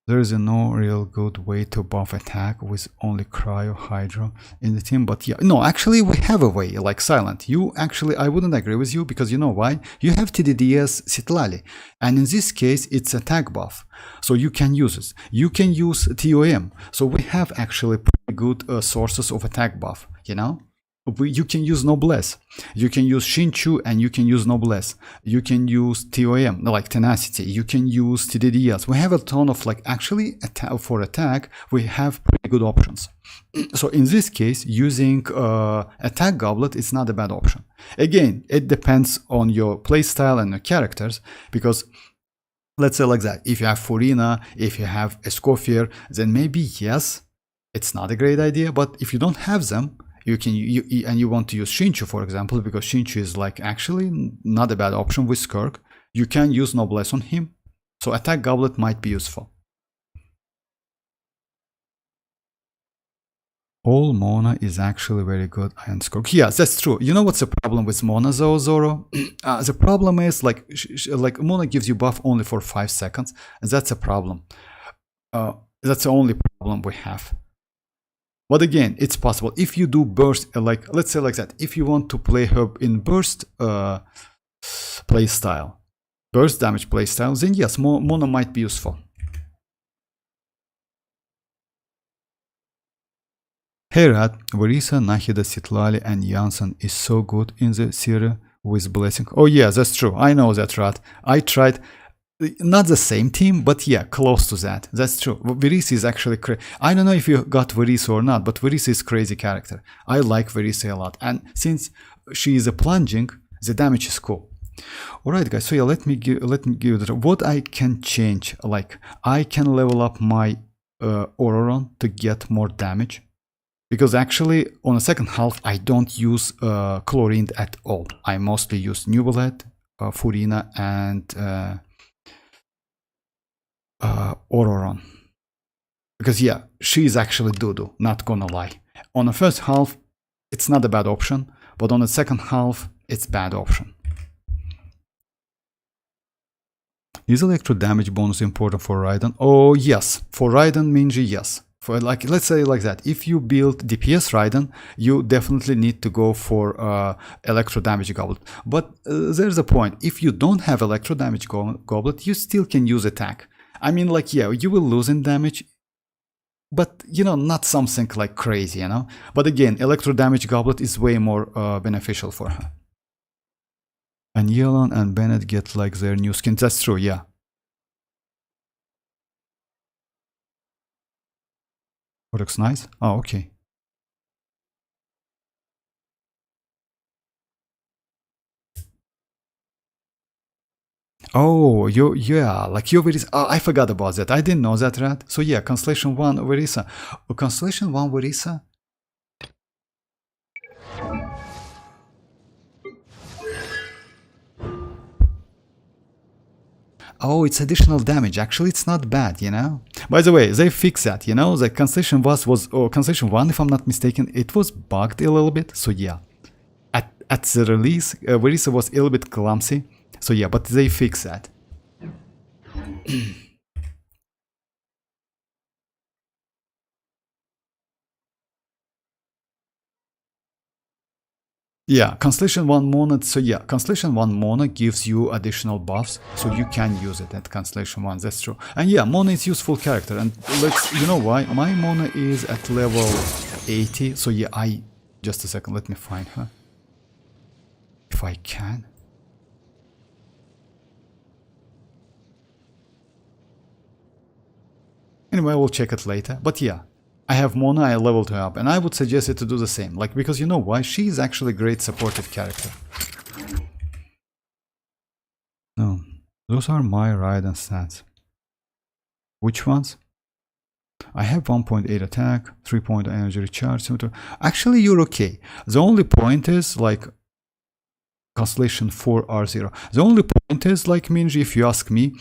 There is no real good way to buff attack with only Cryo Hydro in the team, but yeah, no, actually we have a way, like Silent. You actually, I wouldn't agree with you, because you know why? You have TDDS citlali, and in this case it's attack buff, so you can use it. You can use TOM, so we have actually pretty good sources of attack buff, you know? You can use Noblesse, you can use Shinchu, and you can use Noblesse. You can use TOM, like Tenacity, you can use TDDS. We have a ton of, like, actually for attack, we have pretty good options. So in this case, using attack goblet is not a bad option. Again, it depends on your playstyle and your characters, because let's say like that, if you have Furina, if you have Escoffier, then maybe yes, it's not a great idea, but if you don't have them, and you want to use Shinchu, for example, because Shinchu is like actually not a bad option with Skirk, you can use Noblesse on him. So attack goblet might be useful. All Mona is actually very good. Iron score. Yes, that's true. You know what's the problem with Mona though, Zoro? The problem is like Mona gives you buff only for 5 seconds, and that's a problem. That's the only problem we have. But again, it's possible if you do burst, like let's say like that. If you want to play her in burst playstyle, burst damage playstyle, then yes, Mona might be useful. Hey Rat, Verisa, Nahida, Citlali, and Iansan is so good in the series with Blessing. Oh yeah, that's true. I know that, Rat. I tried, not the same team, but yeah, close to that. That's true. Verisa is actually crazy. I don't know if you got Verisa or not, but Verisa is a crazy character. I like Verisa a lot. And since she is a plunging, the damage is cool. Alright guys, so yeah, let me give what I can change. Like, I can level up my ororon to get more damage. Because actually, on the second half, I don't use chlorine at all. I mostly use Nubilet, Furina, and ororon. Because yeah, she is actually doo-doo, not gonna lie. On the first half, it's not a bad option, but on the second half, it's bad option. Is electro damage bonus important for Raiden? Oh yes, for Raiden Minji, yes. For like, let's say like that, if you build DPS Raiden, you definitely need to go for electro damage goblet. But there's a point, if you don't have electro damage goblet, you still can use attack. I mean, like, yeah, you will lose in damage, but you know, not something like crazy, you know. But again, electro damage goblet is way more beneficial for her. And Yelan and Bennett get like their new skins. That's true, yeah. Looks nice. Oh, okay. Oh, yeah, like your Verisa. Oh, I forgot about that. I didn't know that, right? So yeah, Constellation 1 Verisa. Oh, Constellation 1 Verisa. Oh, it's additional damage. Actually, it's not bad, you know. By the way, they fixed that, you know. The Constellation Constellation 1, if I'm not mistaken, it was bugged a little bit. So yeah, at the release, Verisa was a little bit clumsy. So yeah, but they fixed that. Yeah, Constellation 1 Mona, so yeah, Constellation 1 Mona gives you additional buffs, so you can use it at Constellation 1, that's true. And yeah, Mona is useful character, and let's, you know why? My Mona is at level 80, so yeah, just a second, let me find her. If I can. Anyway, I will check it later, but yeah. I have Mona, I leveled her up, and I would suggest it to do the same, like, because you know why? She is actually a great supportive character. No, those are my Raiden stats. Which ones? I have 1.8 attack, 3.0 energy recharge. Actually, you're okay. The only point is, like, Constellation 4 R0. The only point is, like Minji, if you ask me,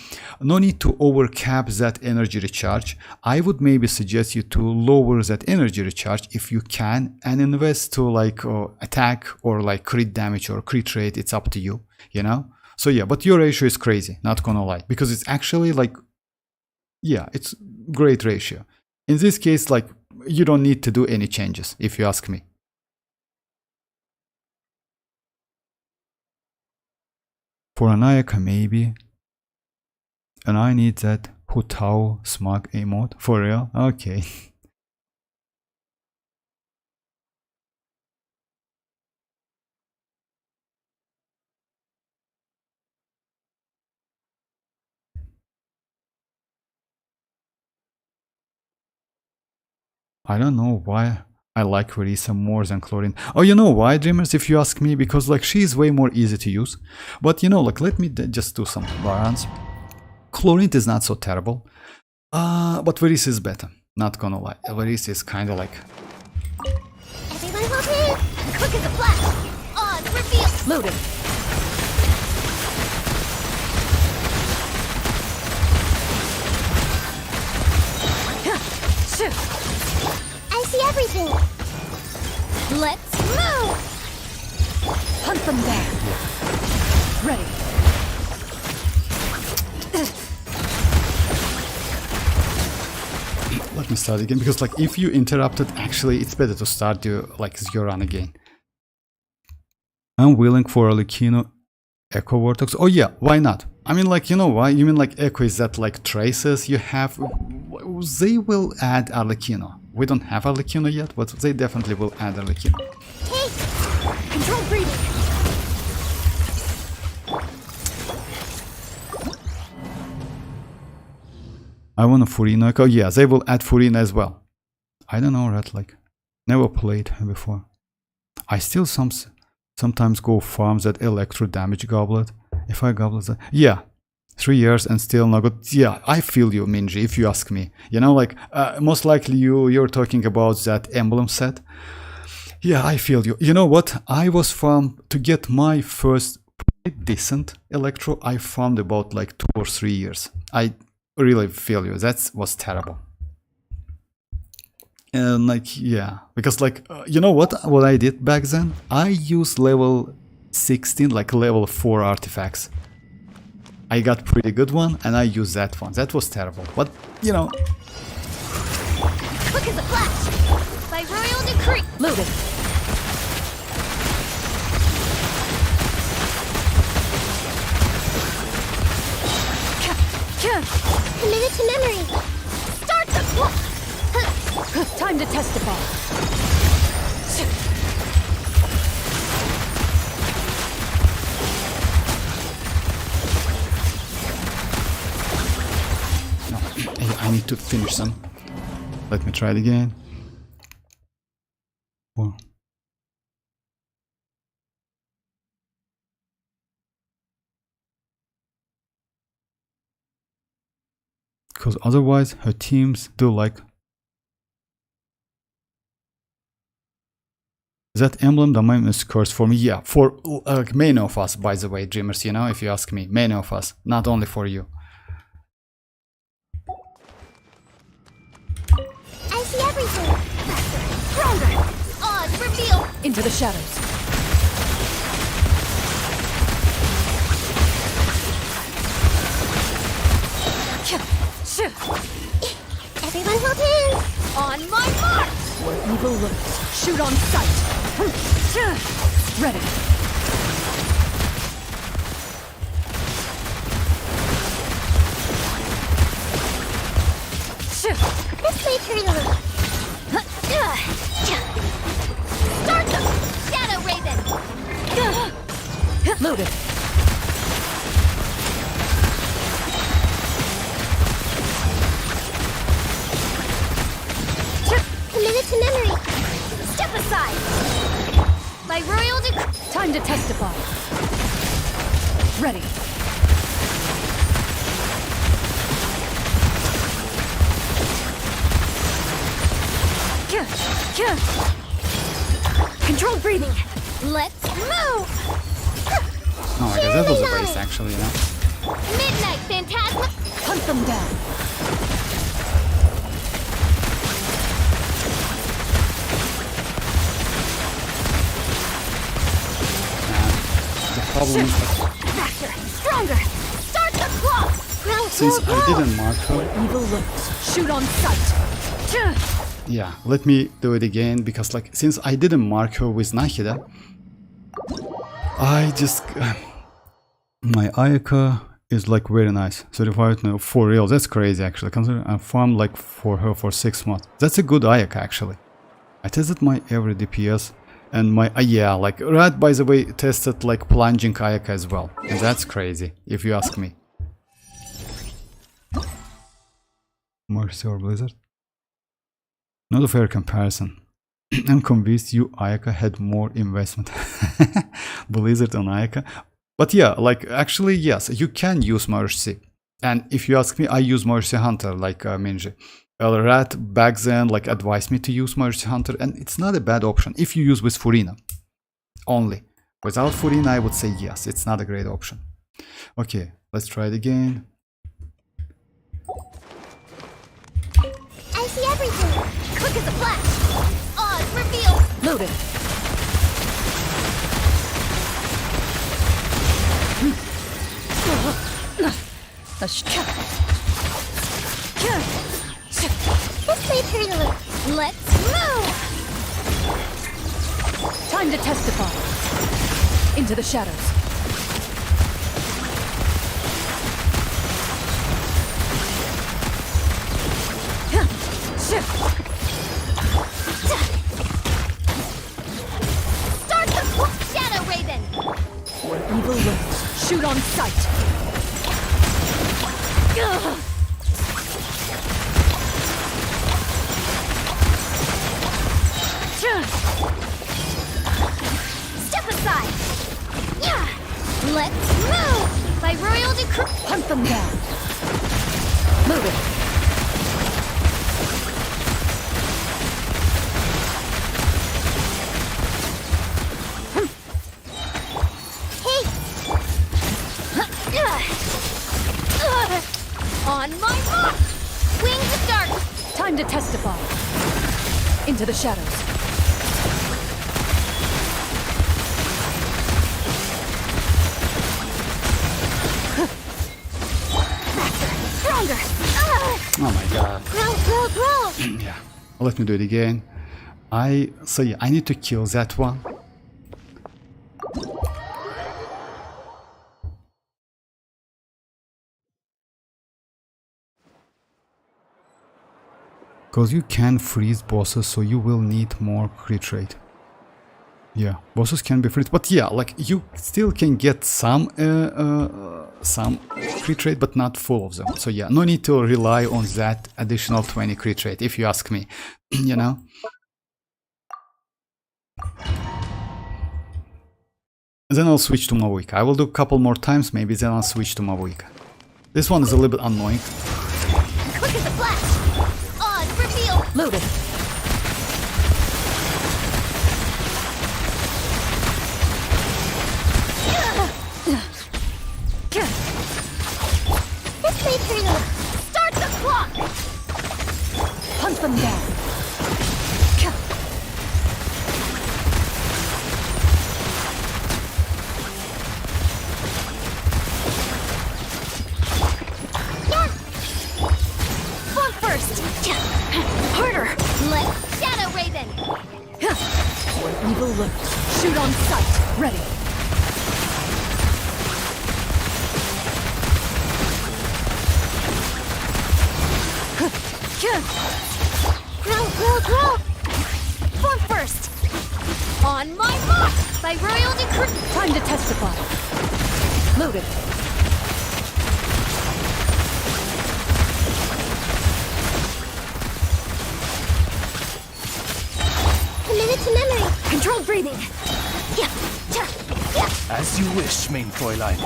no need to overcap that energy recharge. I would maybe suggest you to lower that energy recharge if you can and invest to like attack or like crit damage or crit rate. It's up to you, you know? So yeah, but your ratio is crazy, not gonna lie, because it's actually like, yeah, it's great ratio. In this case, like, you don't need to do any changes, if you ask me. For Anayaka, maybe. And I need that Hutao smug emote. For real? Okay. I don't know why I like Verisa more than Chlorine. Oh, you know why, Dreamers, if you ask me? Because like she is way more easy to use. But you know, like let me just do some balance. Chlorine is not so terrible. But Verisa is better. Not gonna lie. Verisa is kind of like... Everyone hold in! Quick as a flash! On, reveal! Loaded. I see everything! Let's move! Hunt them down. Ready. Let me start again, because like if you interrupted, actually it's better to start your your run again. I'm willing for a Lucino Echo Vortex. Oh yeah, why not? I mean, like, you know why? You mean like Echo is that like traces you have? They will add Arlecchino. We don't have Arlecchino yet, but they definitely will add Arlecchino. Hey! Control breathing! I want a Furino Echo. Yeah, they will add Furina as well. I don't know, right? Like, never played her before. I still sometimes go farm that Electro damage goblet. If I goblet that, yeah, 3 years and still not good. Yeah, I feel you, Minji. If you ask me, you know, like most likely you're talking about that emblem set. Yeah, I feel you. You know what? I was farmed to get my first decent Electro. I farmed about like 2 or 3 years. I really feel you. That was terrible. And like, yeah, because like, you know what I did back then? I used level 16, like level 4 artifacts. I got pretty good one and I used that one. That was terrible, but you know. Quick as a flash! By royal decree! Loaded. Committed to memory! Start the clock! Time to testify. No, I need to finish some. Let me try it again. Whoa. Because otherwise her teams do like. That emblem domain is cursed for me. Yeah, for many of us, by the way, dreamers, you know, if you ask me, many of us, not only for you. I see everything! Stronger! Odds reveal! Into the shadows. Everyone hold hands! On my mark! Where evil lurks, shoot on sight. Ready. This way, Trina. Start them! Shadow Raven! Loaded. Committed to memory! Step aside! By royal decree! Time to testify. Ready. Control breathing. Let's move! Oh my god, that was a waste actually, you know. Midnight Phantasma! Hunt them down. The problem is that Faster! Stronger! Start the clock! since I didn't mark her, Evil lurks, shoot on sight. yeah, let me do it again, because like since I didn't mark her with Nahida, I just my Ayaka is like very nice. 35 no, for real, that's crazy actually. Consider I farmed like for her for 6 months. That's a good Ayaka actually. I tested my every DPS and my yeah, like Rat by the way tested like plunging Ayaka as well, and that's crazy if you ask me. Mercy or Blizzard? Not a fair comparison. I'm convinced you Ayaka had more investment. Blizzard on Ayaka. But yeah, like actually yes, you can use Mercy. And if you ask me, I use Mercy Hunter like Minji. Rat back then like advised me to use Mercy Hunter, and it's not a bad option if you use with Furina only. Without Furina I would say yes, it's not a great option. Okay, let's try it again. I see everything! Quick as a flash! Oz, reveal! Loaded. This may turn a little. Let's move! Time to testify. Into the shadows. Start the Shadow Raven! Where evil lurks, shoot on sight. Ugh. Step aside! Yeah. Let's move! By royal decree. Hunt them down. Move it. Hey! On my mark! Wings of dark! Time to testify. Into the shadows. Stronger! Oh my god. Grow, grow, grow! Yeah. Let me do it again. I need to kill that one. Because you can freeze bosses, so you will need more crit rate. Yeah, bosses can be freeze, but yeah, like you still can get some crit rate, but not full of them. So yeah, no need to rely on that additional 20 crit rate, if you ask me. You know. Then I'll switch to mavuika. I will do a couple more times, maybe then I'll switch to mavuika. This one is a little bit annoying. Quick as a flash! Odd reveal! Loaded. This may turn a. Start the clock! Hunt them down. Yeah! One first! Harder! Let's Shadow Raven! Where evil lurks, shoot on sight. Ready. Grow, grow, grow! Form first! On my mark! By royal decree! Time to testify. Loaded. Committed to memory! Controlled breathing. Yeah! Yeah! As you wish, main Fräulein.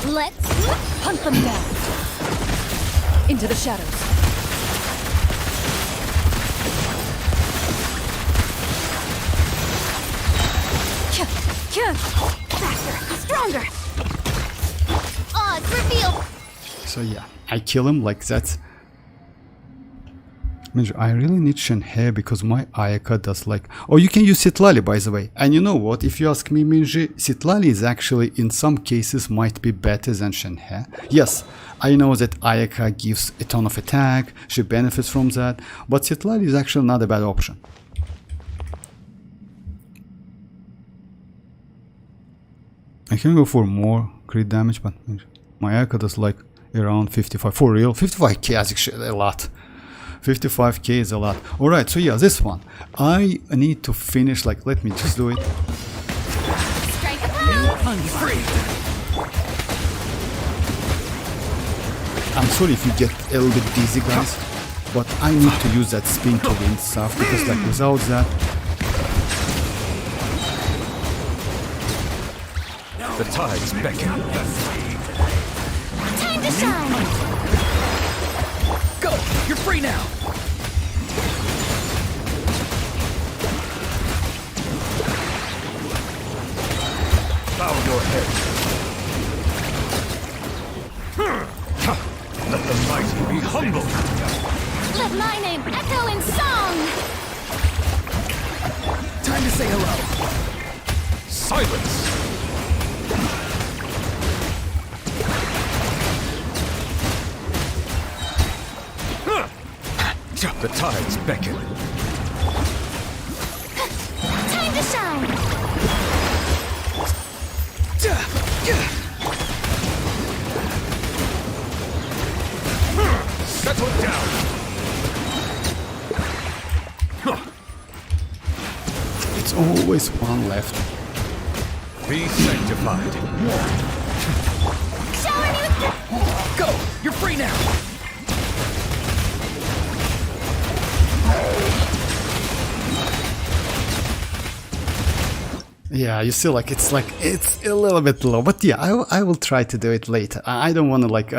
Let's... Hunt them down. Into the shadows. Faster! Stronger! Odds reveal! So yeah, I kill him like that. I really need Shenhe because my Ayaka does like... Oh, you can use citlali, by the way. And you know what? If you ask me, Minji, citlali is actually in some cases might be better than Shenhe. Yes, I know that Ayaka gives a ton of attack, she benefits from that, but citlali is actually not a bad option. I can go for more crit damage, but my Ayaka does like around 55. For real? 55k is actually a lot. 55k is a lot. Alright, so yeah, this one. I need to finish, like, let me just do it. Strike a pose! Free! I'm sorry if you get a little bit dizzy, guys, but I need to use that spin to win stuff, because like without that... The tides beckon. Time to shine! Go! You're free now! Bow your head. Let the mighty be humble. Let my name echo in song! Time to say hello! Silence. The tides beckon. Time to shine! Settle down. It's always one left. Be sanctified. Shower me with Go! You're free now! Yeah, you see, like it's a little bit low, but yeah, I will try to do it later. I don't want to like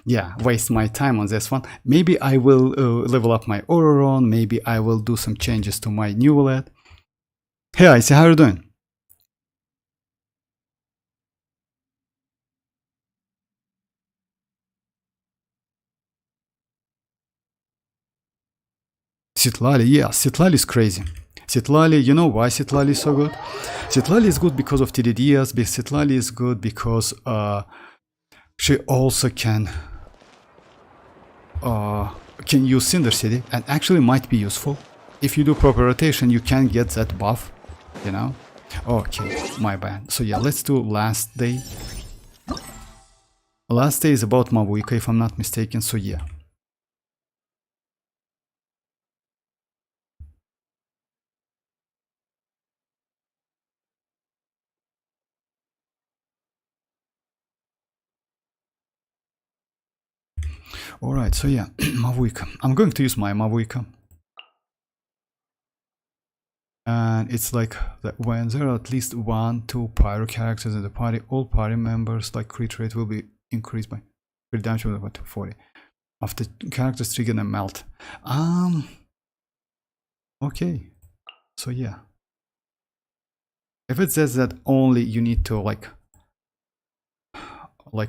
yeah, waste my time on this one. Maybe I will level up my ororon. Maybe I will do some changes to my new wallet. Hey, I see, how are you doing? Citlali, yeah, Citlali is crazy. Citlali, you know why Citlali is so good? Citlali is good because of TDDs, but Citlali is good because she also can use Cinder City and actually might be useful. If you do proper rotation, you can get that buff, you know? Okay, my bad. So yeah, let's do last day. Last day is about Mavuika, if I'm not mistaken, so yeah. Alright, so yeah, Mavuika. I'm going to use my Mavuika. And it's like that when there are at least 1-2 pyro characters in the party, all party members like crit rate will be increased by crit damage by 240. After characters trigger a melt. Okay. So yeah. If it says that only you need to like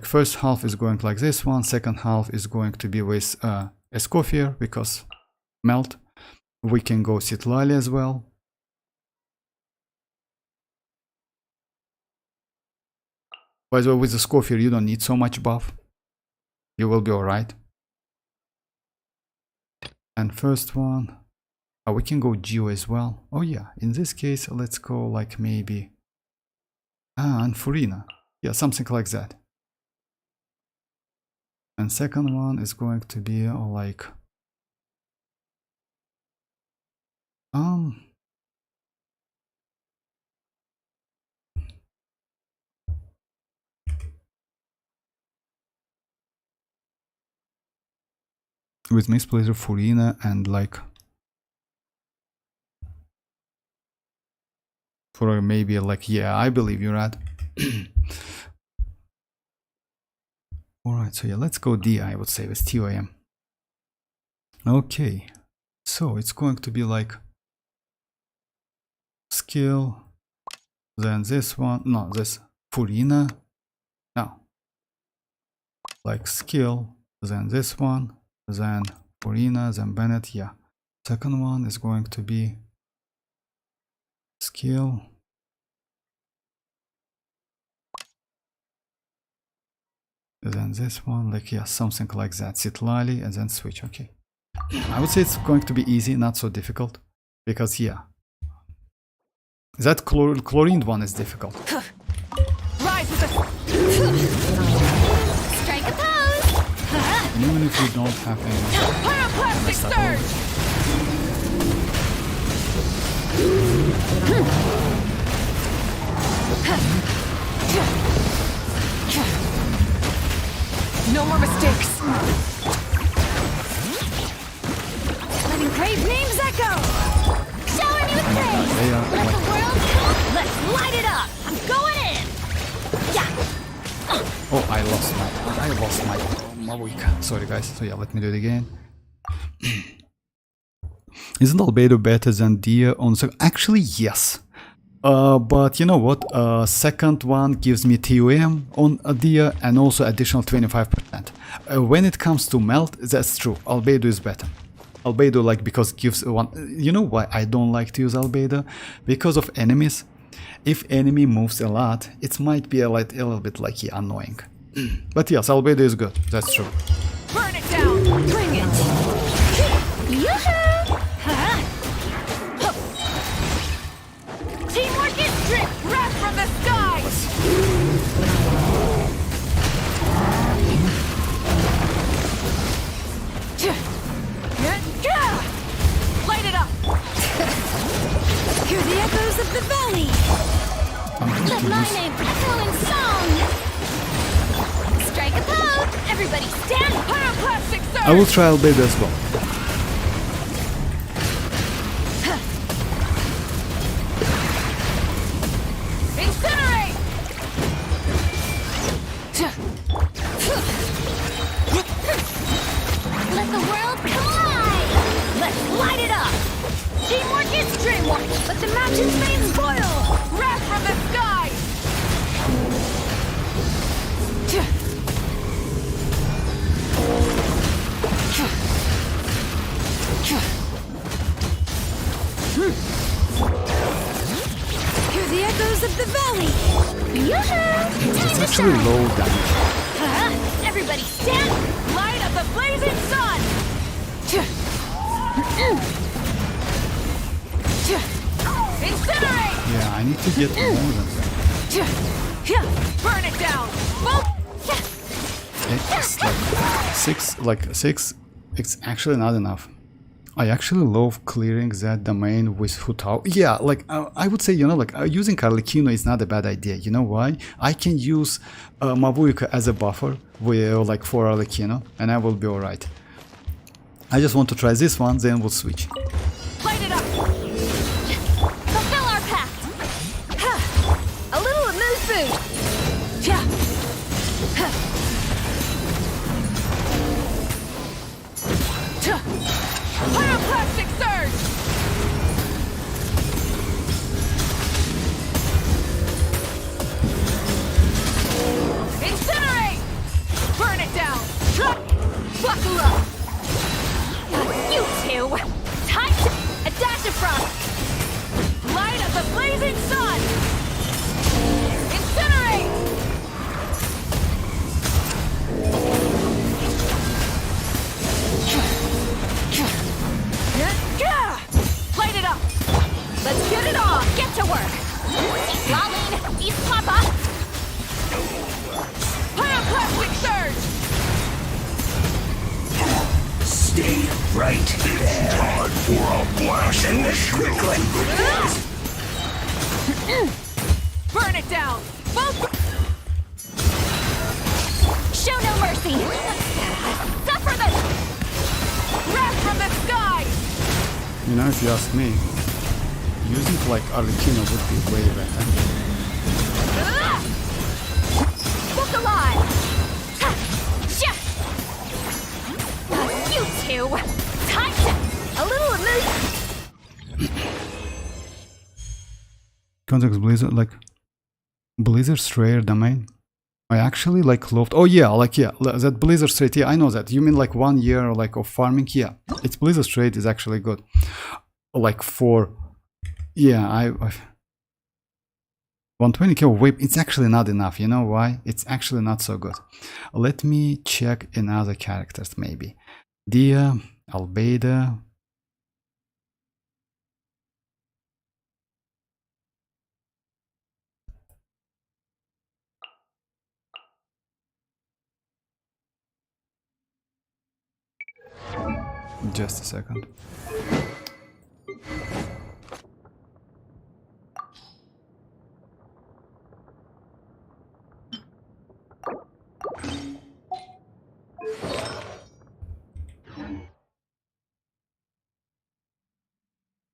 first half is going like this one, second half is going to be with Escoffier because melt. We can go Citlali as well. By the way, with the Escoffier you don't need so much buff. You will be alright. And first one, we can go Geo as well. Oh yeah, in this case let's go like maybe and Furina. Yeah, something like that. And second one is going to be like with Misplacer, Furina, and like for maybe like, yeah, I believe you're right. Alright, so yeah, let's go D, I would say, with TOM. Okay, so it's going to be like skill, then this one, no, this Furina, no, like skill, then this one, then Furina, then Bennett, yeah. Second one is going to be skill, then this one, like, yeah, something like that, Citlali, and then switch. Okay, I would say it's going to be easy, not so difficult, because yeah, that chlorine one is difficult. Rise with the strike a pose! And even if you don't have any pyroclastic surge! No more mistakes. Letting great names echo! Shower me with praise! They are Let like, the world come! Let's light it up! I'm going in! Yeah! oh, I lost my Mavuika. Sorry guys, so yeah, let me do it again. Isn't Albedo better than Dia on the... Actually, yes. But you know what? Second one gives me TOM on Dia and also additional 25%. When it comes to melt, that's true. Albedo is better. Albedo, like, because gives one... You know why I don't like to use Albedo? Because of enemies. If enemy moves a lot, it might be a little bit like, yeah, annoying. But yes, Albedo is good. That's true. Burn it down! Bring it! Yoo-hoo! Teamwork is strength! Wrath from the skies! Light it up! Hear the echoes of the valley! Let my name echo in song! Strike a pose! Everybody stand! Pyroclastic surge! I will try Albeda as well. Incinerate! Let the world collide! Let's light it up! Teamwork is dreamwork! Let the mountains main spoil! Wrath from the skies! Hear the echoes of the valley! Yoo-hoo! It's Time to actually shine! low damage. Everybody stand! Light of the blazing sun! Incinerate! Yeah, I need to get more than that. Burn it down! Boom! It's like six. It's actually not enough. I actually love clearing that domain with Hutao. Yeah, like I would say, you know, like using Arlecchino is not a bad idea. You know why? I can use Mavuika as a buffer with, like for Arlecchino, and I will be alright. I just want to try this one, then we'll switch. Light it up! Fulfill our pact! A little amuse boost! Pyroclastic surge! Incinerate! Burn it down! Buckle up! You two! Time to... A dash of frost! Light of the blazing sun! Incinerate! Light it up! Let's get it on! Get to work! Citlali! East Papa! Pyroclastic surge! Stay right there. Time for a blast. And this quickly. Burn it down! Both! Show no mercy! Suffer the... Wrath from the skies! You know, if you ask me, using like Arlecchino would be way better. Look alive! You two! Time to... A little amuse... Context Blizzard, like Blizzard Strayer domain. I actually like loved. Oh yeah, like yeah, that Blizzard Straight. Yeah, I know that. You mean like 1 year like of farming? Yeah, it's Blizzard Straight is actually good. Like for, yeah, I 120k of whip. It's actually not enough. You know why? It's actually not so good. Let me check in other characters maybe. Dia, Albeda. Just a second.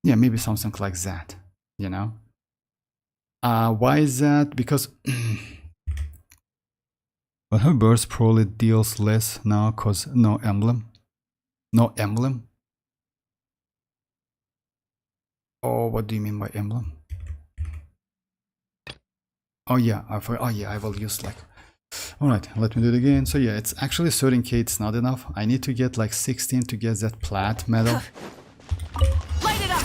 Yeah, maybe something like that, you know? Why is that? Because but her burst probably deals less now cause no emblem. No emblem? Oh, what do you mean by emblem? Oh yeah, I will use like... Alright, let me do it again. So yeah, it's actually 13k, it's not enough. I need to get like 16 to get that plat medal. Light it up!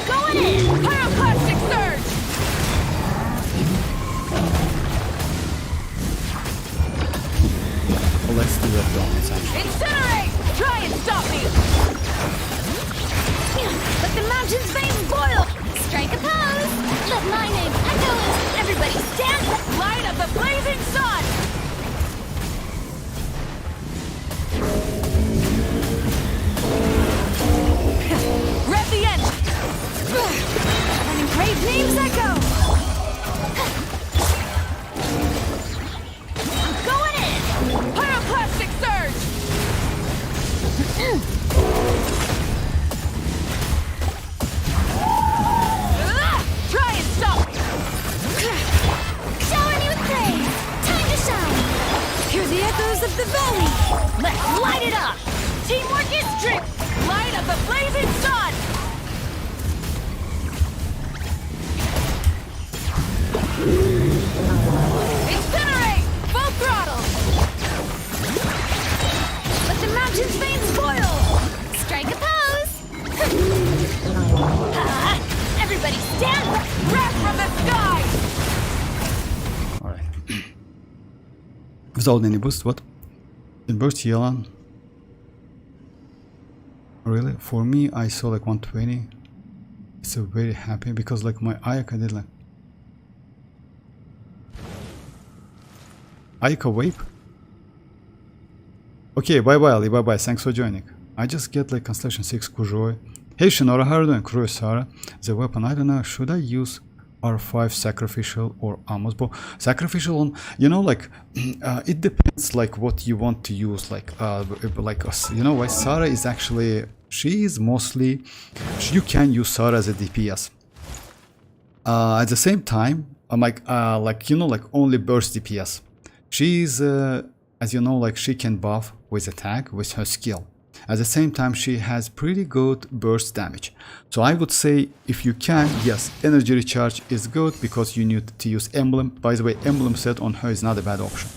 Going in! Pyroclastic surge! donuts actually. Incinerate! Try and stop me! Let the mountain's veins boil! Strike a pose! Let my name echo as everybody stand up! Light of the blazing sun! Rev the engine! An engraved names echo! I'm going in! Pyroclastic surge! Try and stop me! Showering you with praise! Time to shine! Hear the echoes of the valley! Let's light it up! Teamwork is strength! Light of the blazing sun! Incinerate! Full throttle! Let the mountain's veins boil! Strike a pose! Everybody stand up! Wrath from the sky! Alright. Without any boost, what? It burst Yelan. Really? For me, I saw like 120. So very happy because like my Ayaka did like... Ayaka Vape? Okay, bye bye Ali, bye bye, thanks for joining. I just get like Constellation 6 Kujoy. Hey Shinora, how are you doing? Cryo Sarah. The weapon, I don't know, should I use R5 sacrificial or Amos bow? Sacrificial on, you know, like it depends like what you want to use, like you know why Sarah is actually, she is mostly, you can use Sarah as a DPS. At the same time, I'm like you know, like only burst DPS. She's as you know, like she can buff with attack with her skill. At the same time, she has pretty good burst damage. So I would say if you can, yes, energy recharge is good because you need to use emblem. By the way, emblem set on her is not a bad option.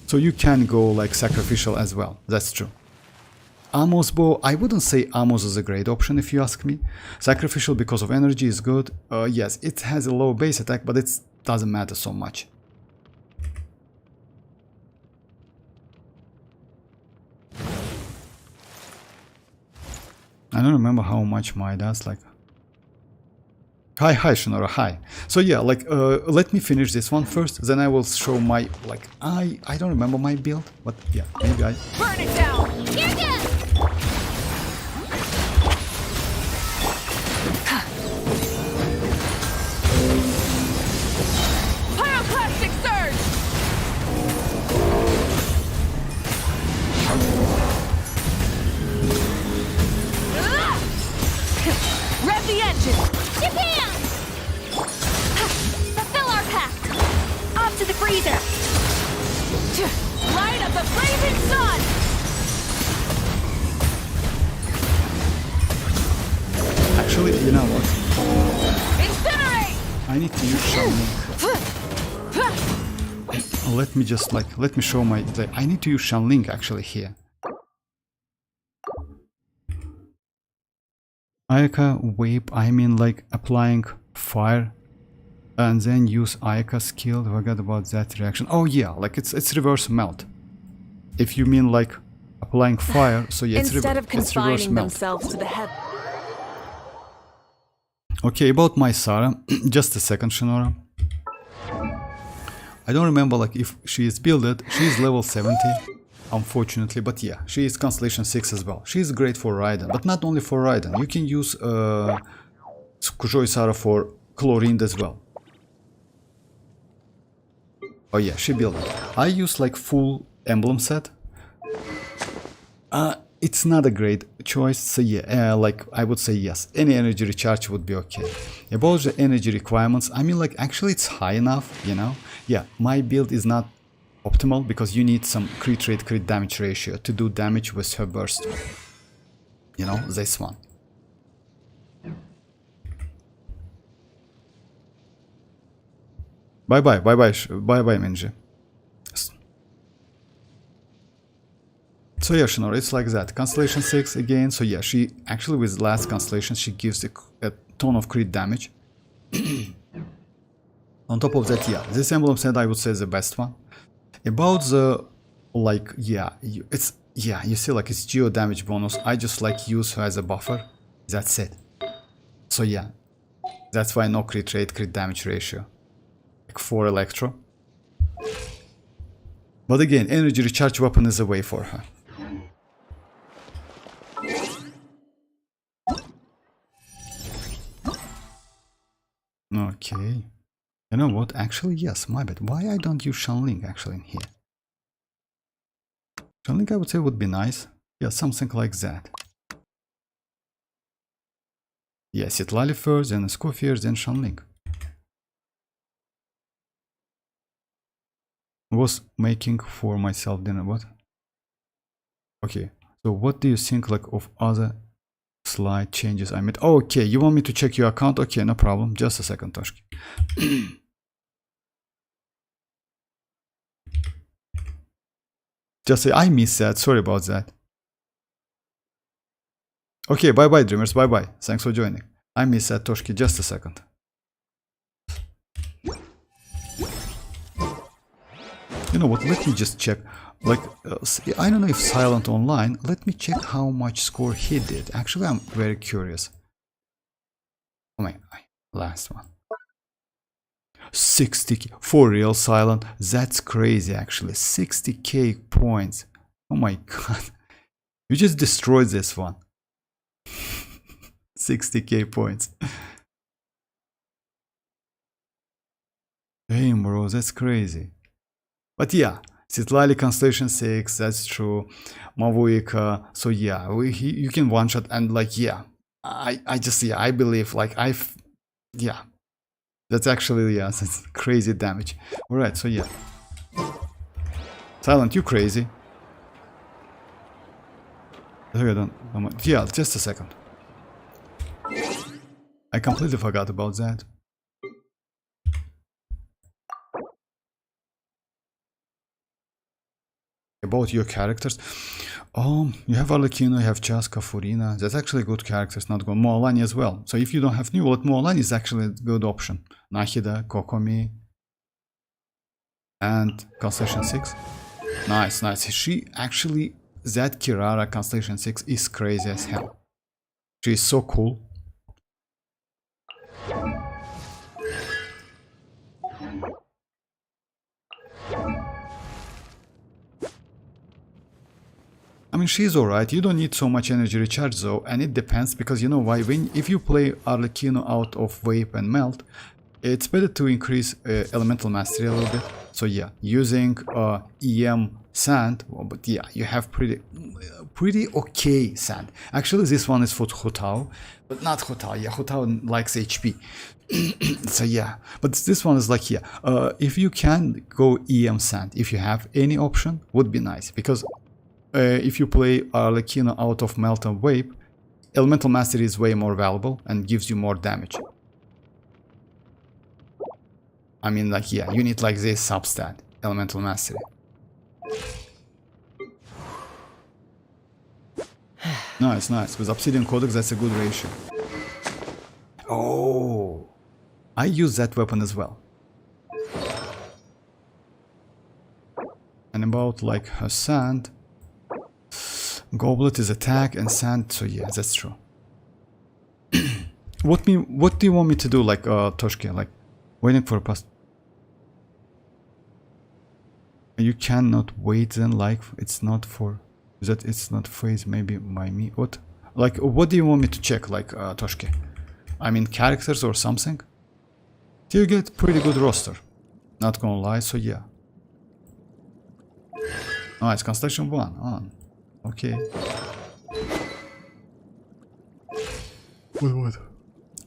So you can go like sacrificial as well. That's true. Amos bow, I wouldn't say Amos is a great option if you ask me. Sacrificial because of energy is good. Yes, it has a low base attack, but it doesn't matter so much. I don't remember how much my does like. Hi Shinora, hi. So yeah, like let me finish this one first, then I will show my like I don't remember my build, but yeah, maybe I Burn it down! Here goes! Pyroclastic surge! Rev the engine! Japan! Fulfill our pact! Off to the freezer! Light of the blazing sun! actually, you know what? Incinerate! I need to use Shanling. Let me just like let me show my I need to use Shanling actually here. Ayaka Vape, I mean like applying fire and then use Ayaka skill. Forgot about that reaction. Oh yeah, like it's reverse melt. If you mean like applying fire, so yeah, Instead of it's reverse confining melt. themselves to the head. Okay, about my Sarah, just a second, Shinora. I don't remember like if she is builded. She is level 70. Unfortunately, but yeah, she is Constellation 6 as well. She is great for Raiden, but not only for Raiden. You can use Kujoi Sara for Chlorine as well. Oh yeah, she built it. I use like full emblem set. It's not a great choice, so yeah, like I would say yes, any energy recharge would be okay. About the energy requirements, I mean like actually it's high enough, you know. Yeah, my build is not optimal because you need some crit rate crit damage ratio to do damage with her burst. You know, this one. Bye bye Minji. So yeah, Shinora, it's like that. Constellation 6 again. So yeah, she actually with last constellation she gives a ton of crit damage. On top of that, yeah, this emblem set I would say is the best one. About the like, yeah, it's, yeah, you see, like, it's geo damage bonus. I just like use her as a buffer. That's it. So yeah, that's why no crit rate, crit damage ratio. Like 4 Electro. But again, energy recharge weapon is a way for her. Okay. You know what? Actually, yes, my bad. Why I don't use Shanling actually in here? Shanling, I would say, would be nice. Yeah, something like that. Yeah, Citlali first, then Scofiers, then Shanling. Was making for myself dinner. What? Okay. So what do you think like of other slight changes I made? Oh, okay, you want me to check your account? Okay, no problem. Just a second, Toshki. Just say I missed that. Sorry about that. Okay, bye bye, dreamers. Bye bye. Thanks for joining. I missed that, Toshki. Just a second. You know what? Let me just check. Like, I don't know if Silent Online. Let me check how much score he did. Actually, I'm very curious. Oh my, last one. 60k for real, Silent. That's crazy, actually. 60k points. Oh my god. You just destroyed this one. 60k points. Damn, bro, that's crazy. But yeah, Citlali Constellation 6, that's true. Mavuika, so yeah, you can one shot and like, yeah, I just, yeah, I believe, like, yeah, that's actually, yeah, that's crazy damage. Alright, so yeah. Silent, you crazy. Yeah, just a second. I completely forgot about that. About your characters, you have Arlecchino, you have Chasca, Furina. That's actually good characters, not good. Mualani as well. So if you don't have new wallet, Mualani is actually a good option. Nahida, Kokomi, and Constellation 6. Nice, nice. She actually, that Kirara Constellation 6 is crazy as hell. She is so cool. I mean, she's alright. You don't need so much energy recharge though, and it depends because you know why. If you play Arlecchino out of Vape and Melt, it's better to increase elemental mastery a little bit. So yeah, using EM sand, well, but yeah, you have pretty okay sand. Actually, this one is for Hutao, but not Hutao. Yeah, Hutao likes HP. So yeah, but this one is like, yeah, if you can go EM sand, if you have any option, would be nice because. If you play Arlecchino out of Melt and Vape, Elemental Mastery is way more valuable and gives you more damage. I mean, like, yeah, you need like this substat, Elemental Mastery. Nice, nice. With Obsidian Codex, that's a good ratio. Oh, I use that weapon as well. And about like her sand. Goblet is attack and sand, so yeah, that's true. What do you want me to do, like Toshki, like waiting for a pass? You cannot wait then, like it's not for that, it's not phase maybe by me. What? Like what do you want me to check, like Toshki? I mean characters or something? You get pretty good roster. Not gonna lie, so yeah. Oh, it's Constellation 1 on. Okay. What?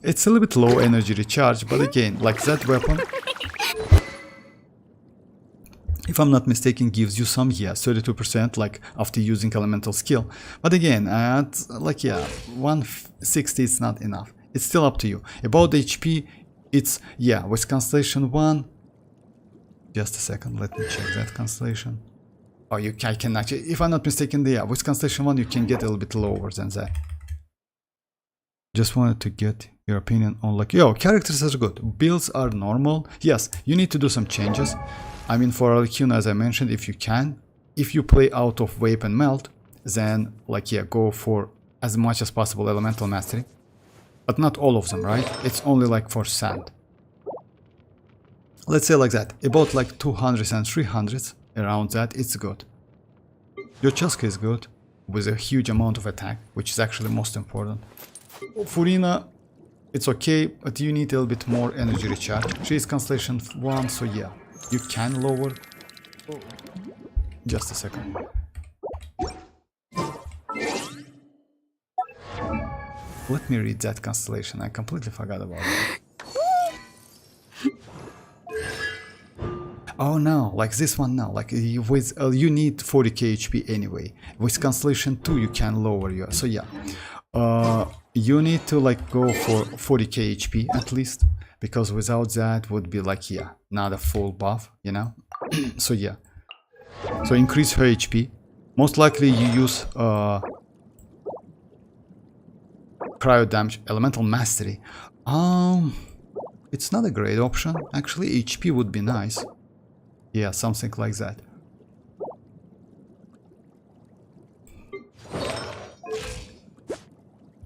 It's a little bit low energy recharge, but again, like that weapon, if I'm not mistaken, gives you some, yeah, 32% like after using elemental skill. But again, at like, yeah, 160 is not enough. It's still up to you. About HP, it's, yeah, with Constellation 1, just a second, let me check that Constellation. Oh, I can actually, if I'm not mistaken, yeah, with Constellation 1 you can get a little bit lower than that. Just wanted to get your opinion on like, yo, characters are good, builds are normal. Yes, you need to do some changes. I mean, for Arlecchino, as I mentioned, if you can, if you play out of Vape and Melt, then like yeah, go for as much as possible Elemental Mastery. But not all of them, right? It's only like for Sand. Let's say like that. About like 200s and 300s, around that, it's good. Your chasca is good, with a huge amount of attack, which is actually most important. Furina, it's okay, but you need a little bit more energy recharge. She is Constellation 1, so yeah, you can lower. Just a second. Let me read that constellation, I completely forgot about it. Oh no, like this one now, like with you need 40k HP anyway. With Constellation 2 you can lower your, so yeah. You need to like go for 40k HP at least, because without that would be like, yeah, not a full buff, you know? So yeah. So increase her HP. Most likely you use Cryo damage, Elemental Mastery. It's not a great option. Actually, HP would be nice. Yeah, something like that.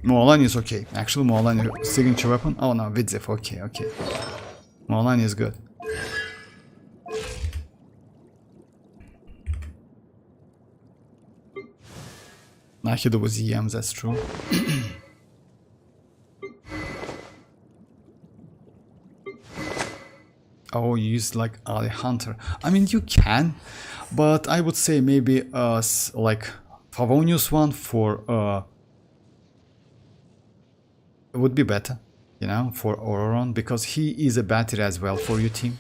Mualani is okay. Actually, Mualani signature weapon. Oh no, Vidzif. Okay, okay. Mualani is good. Nahido was EM, that's true. Oh, you use like Ali Hunter. I mean, you can, but I would say maybe like Favonius one for would be better, you know, for Ororon, because he is a battery as well for your team.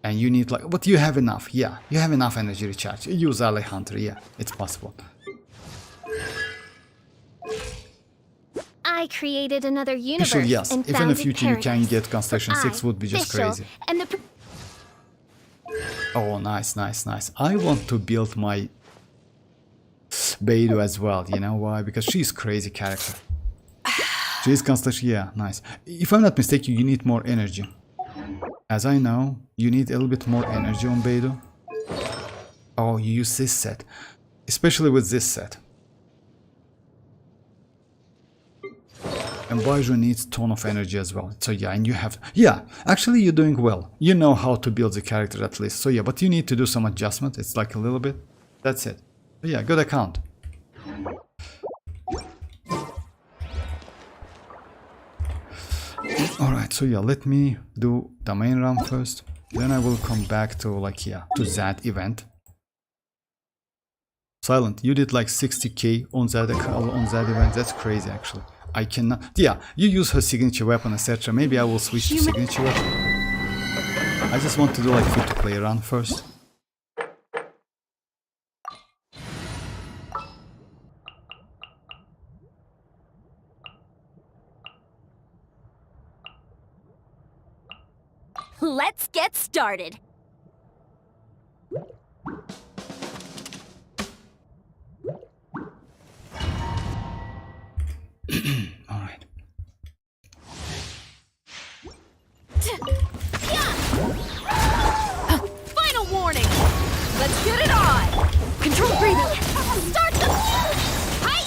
And you need like, but you have enough, yeah, you have enough energy recharge. Use Ali Hunter, yeah, it's possible. I created another universe Official, yes. and If in the founded future you can paradise. get Constellation 6 would be just Official, crazy. and the Oh, nice, nice, nice. I want to build my Beidou as well. You know why? Because she's crazy character. She's Constellation, yeah, nice. If I'm not mistaken, you need more energy. As I know, you need a little bit more energy on Beidou. Oh, you use this set. Especially with this set. And Baiju needs ton of energy as well. So yeah, and you have... Yeah, actually you're doing well. You know how to build the character at least. So yeah, but you need to do some adjustment. It's like a little bit. That's it. But yeah, good account. Alright, so yeah, let me do the main run first. Then I will come back to like, yeah, to that event. Silent, you did like 60k on that event. That's crazy actually. I cannot. Yeah, you use her signature weapon, etc. Maybe I will switch to signature weapon. I just want to do like free-to-play run first. Let's get started. All right. Final warning! Let's get it on! Control breathing! Start the... Hi!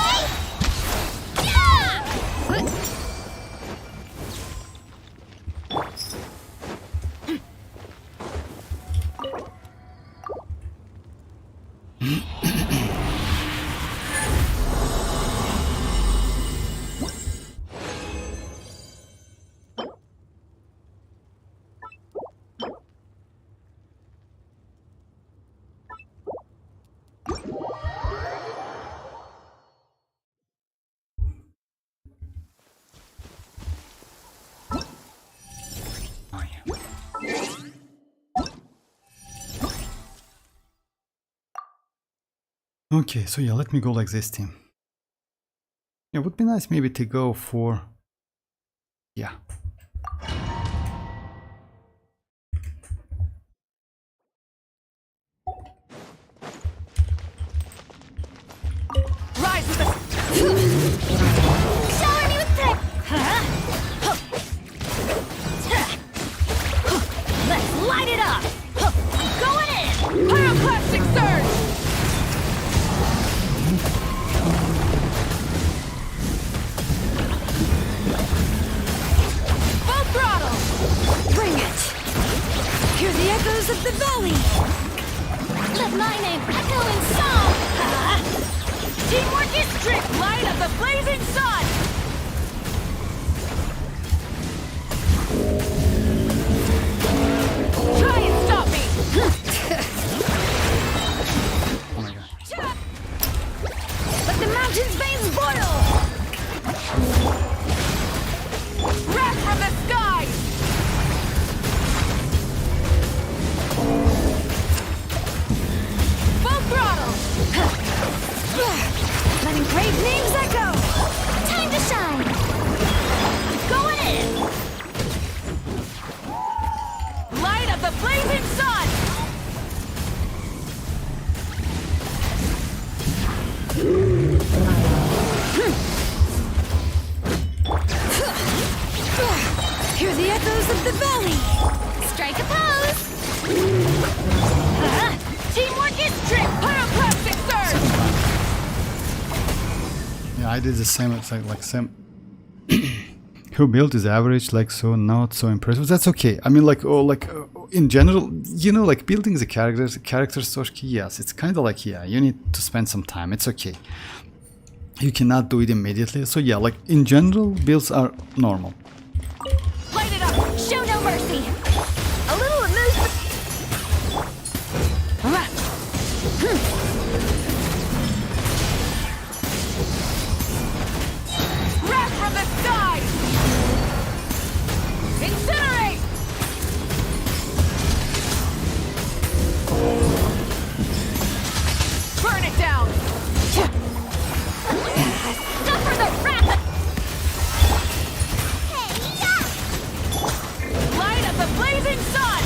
Hi! Yeah! Okay, so yeah, let me go like this team. Yeah, it would be nice maybe to go for... Yeah. Rise with the... Shower me with Let's light it the blazing sun! Try and stop me! Oh my god. Let the mountain's veins boil! Wrath from the sky! Full throttle! Letting great names echo! Time to shine! Going in! Light of the blazing sun! Hear the echoes of the valley! Strike a pose! Teamwork is trick! Pyroclastic surge! Yeah, I did the same effect, like same. Her build is average, like so not so impressive. That's okay. I mean, like, in general, you know, like building the character story, yes, it's kind of like, yeah, you need to spend some time. It's okay. You cannot do it immediately. So yeah, like in general, builds are normal. Light it up! Show no mercy! A little amuse. Wrath from the sky! Incinerate! Burn it down! Suffer the wrath! Light of the blazing sun!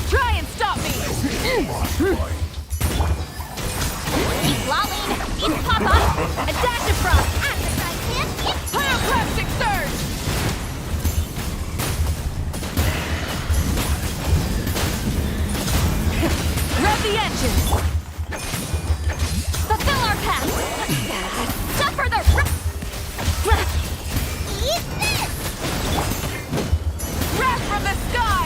Try and stop me! Eat Laline! Eat Papa! A dash of frost! At the frying pan! Eat Pyroclastic surge! Rev the engines! fulfill our path! Suffer the Eat this! Wrath from the sky!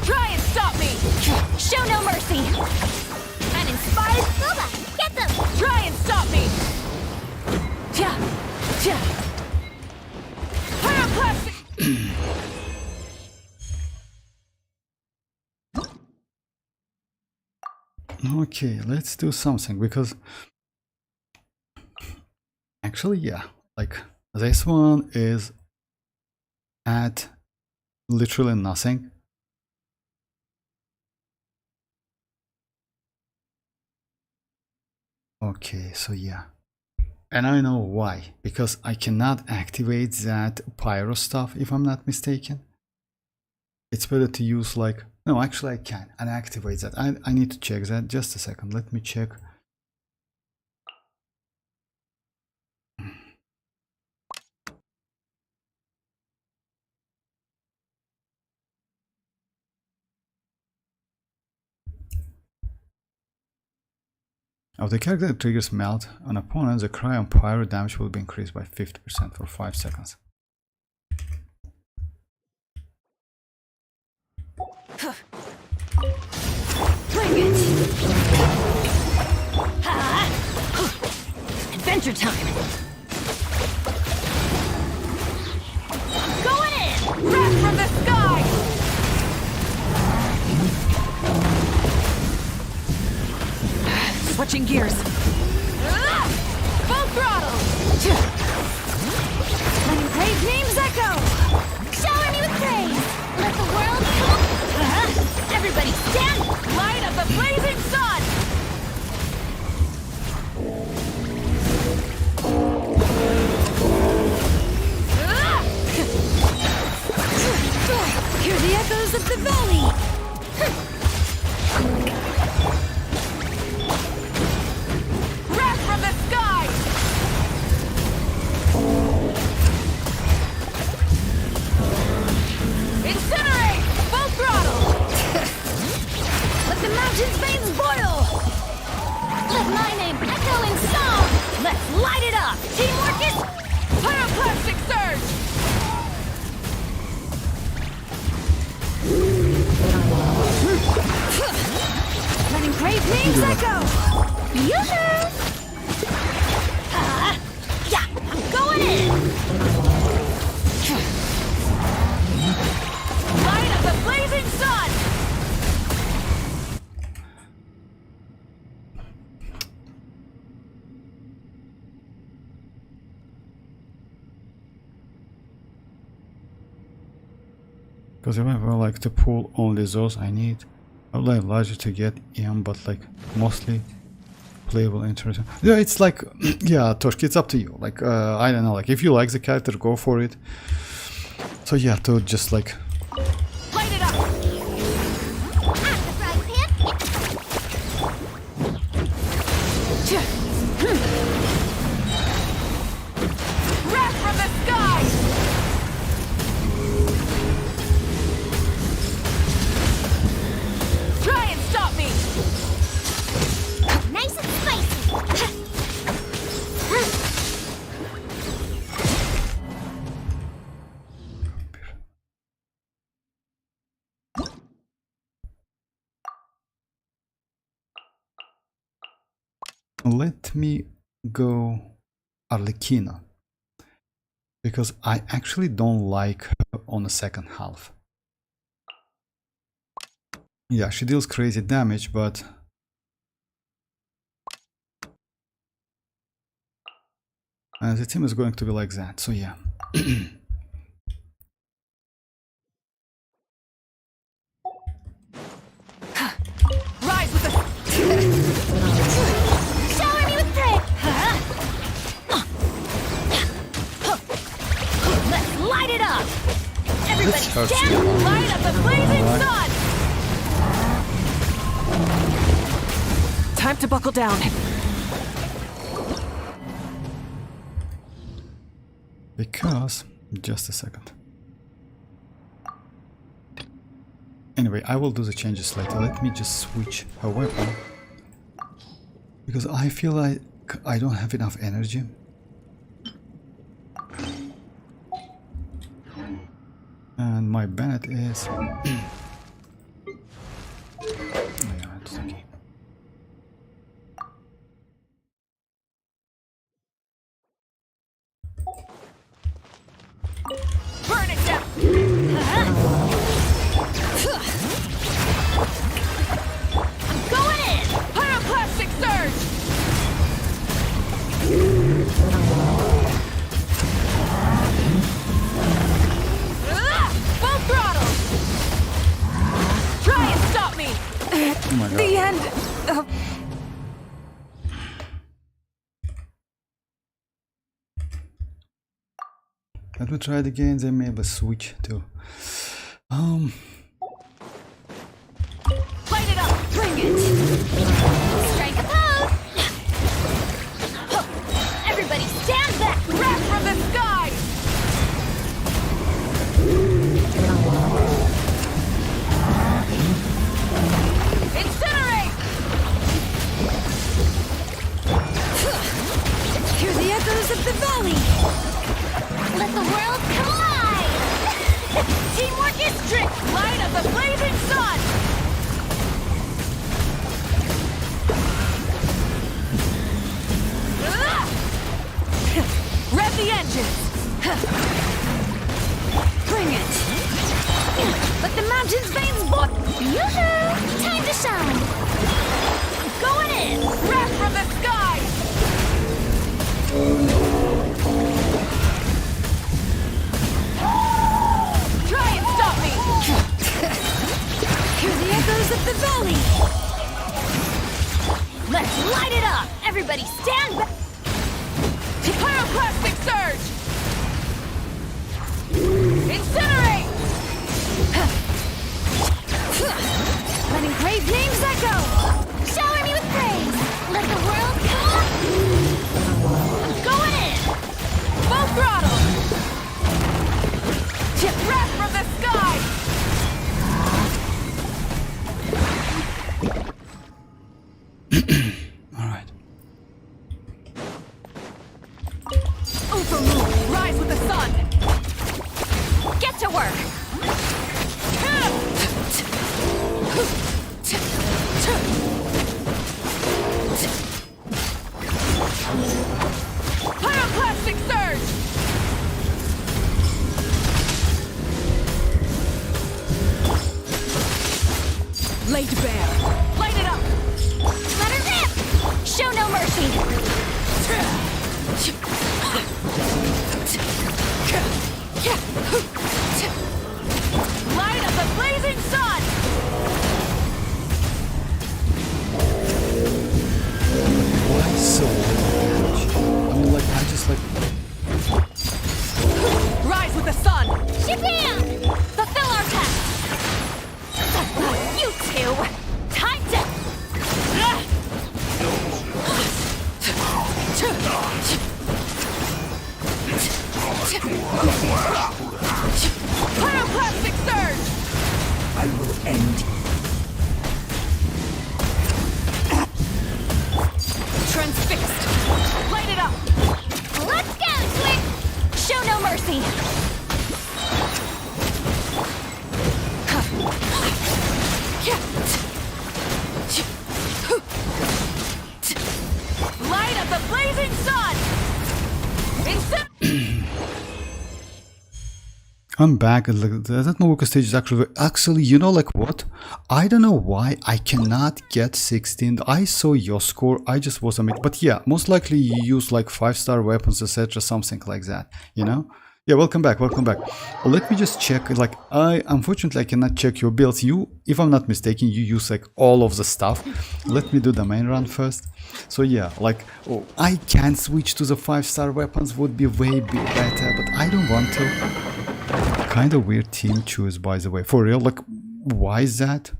Try and stop me! Show no mercy! An inspired Boba! Get them! Try and stop me! Pyroclastic! Okay, let's do something because actually, yeah, like this one is at literally nothing. Okay, so yeah, and I know why, because I cannot activate that pyro stuff if I'm not mistaken. It's better to use like, no, actually I can and activate that. I need to check that. Just a second, let me check. Of the character that triggers melt on opponents, the Cryo and Pyro damage will be increased by 50% for 5 seconds. Bring it! Adventure time! Going in! Wrath from the sky! Switching gears. Full throttle! Letting great names echo! Shower me with praise! Let the world come! Everybody stand! Light of the blazing sun! Hear the echoes of the valley! Wrath from the sky! Incinerate! Full throttle! Let the mountain's veins boil! light it up! Teamwork is... Pyroclastic surge! Letting crave names echo! Yoo-hoo! Yeah, I'm going in! Light of the blazing sun! Because if I would like to pull only those I need, I would like larger to get EM, but like mostly playable interesting. Yeah, it's like yeah, Toshki, it's up to you. Like I don't know, like if you like the character, go for it. So yeah, to just like Light it up! At the frying pan! Wrath from the sky! Try and stop me! Nice and spicy! let me go Arlecchina, because I actually don't like her on the second half. Yeah, she deals crazy damage, but the team is going to be like that, so yeah. Rise with the... Shower me with praise! Let's light it up! Everybody hurts stand you a lot. Light of the blazing sun! Time to buckle down. Because, just a second. Anyway, I will do the changes later. Let me just switch her weapon. Because I feel like I don't have enough energy. And my Bennett is... Oh, yeah, it's okay. Burn it down! I'm going in! Pyroclastic surge! Full throttle! Try and stop me! Oh my god. The end of... Let me try it again, then maybe switch to... Light it up! Bring it! Strike a pose! Everybody stand back! Wrath from the sky! Incinerate! Hear the echoes of the valley! Let the world collide! Teamwork is strict! Light of the blazing sun! Rev the engines! Bring it! Let the mountain's veins boil! Yoo-hoo! Time to shine! I'm going in! Wrath from the sky! Try and stop me! Hear the echoes of the valley! Let's light it up! Everybody stand back! Pyroclastic surge! Incinerate! Letting crave names echo! Shower me with praise! Let the world collide! to work. Pyroclastic surge! Laid bare. Light it up! Let her rip! Show no mercy! Light of the blazing sun! Why so much? I mean, like, I just like. Rise with the sun! Shabam! Fulfill our test! You two! Time to... Pyroclastic surge! I will end. Transfixed! Light it up! Let's go, Twig! Show no mercy! Light of the blazing sun! I'm back. That mavuika stage is actually, you know, like what? I don't know why I cannot get 16. I saw your score. I just was amazed. But yeah, most likely you use like 5-star weapons, etc., something like that. You know? Yeah, welcome back. Welcome back. Let me just check. Like, unfortunately I cannot check your builds. You, if I'm not mistaken, you use like all of the stuff. Let me do the main run first. So yeah, like, oh, I can switch to the 5-star weapons. Would be way better, but I don't want to. Kind of weird team choose, by the way. For real, like, why is that?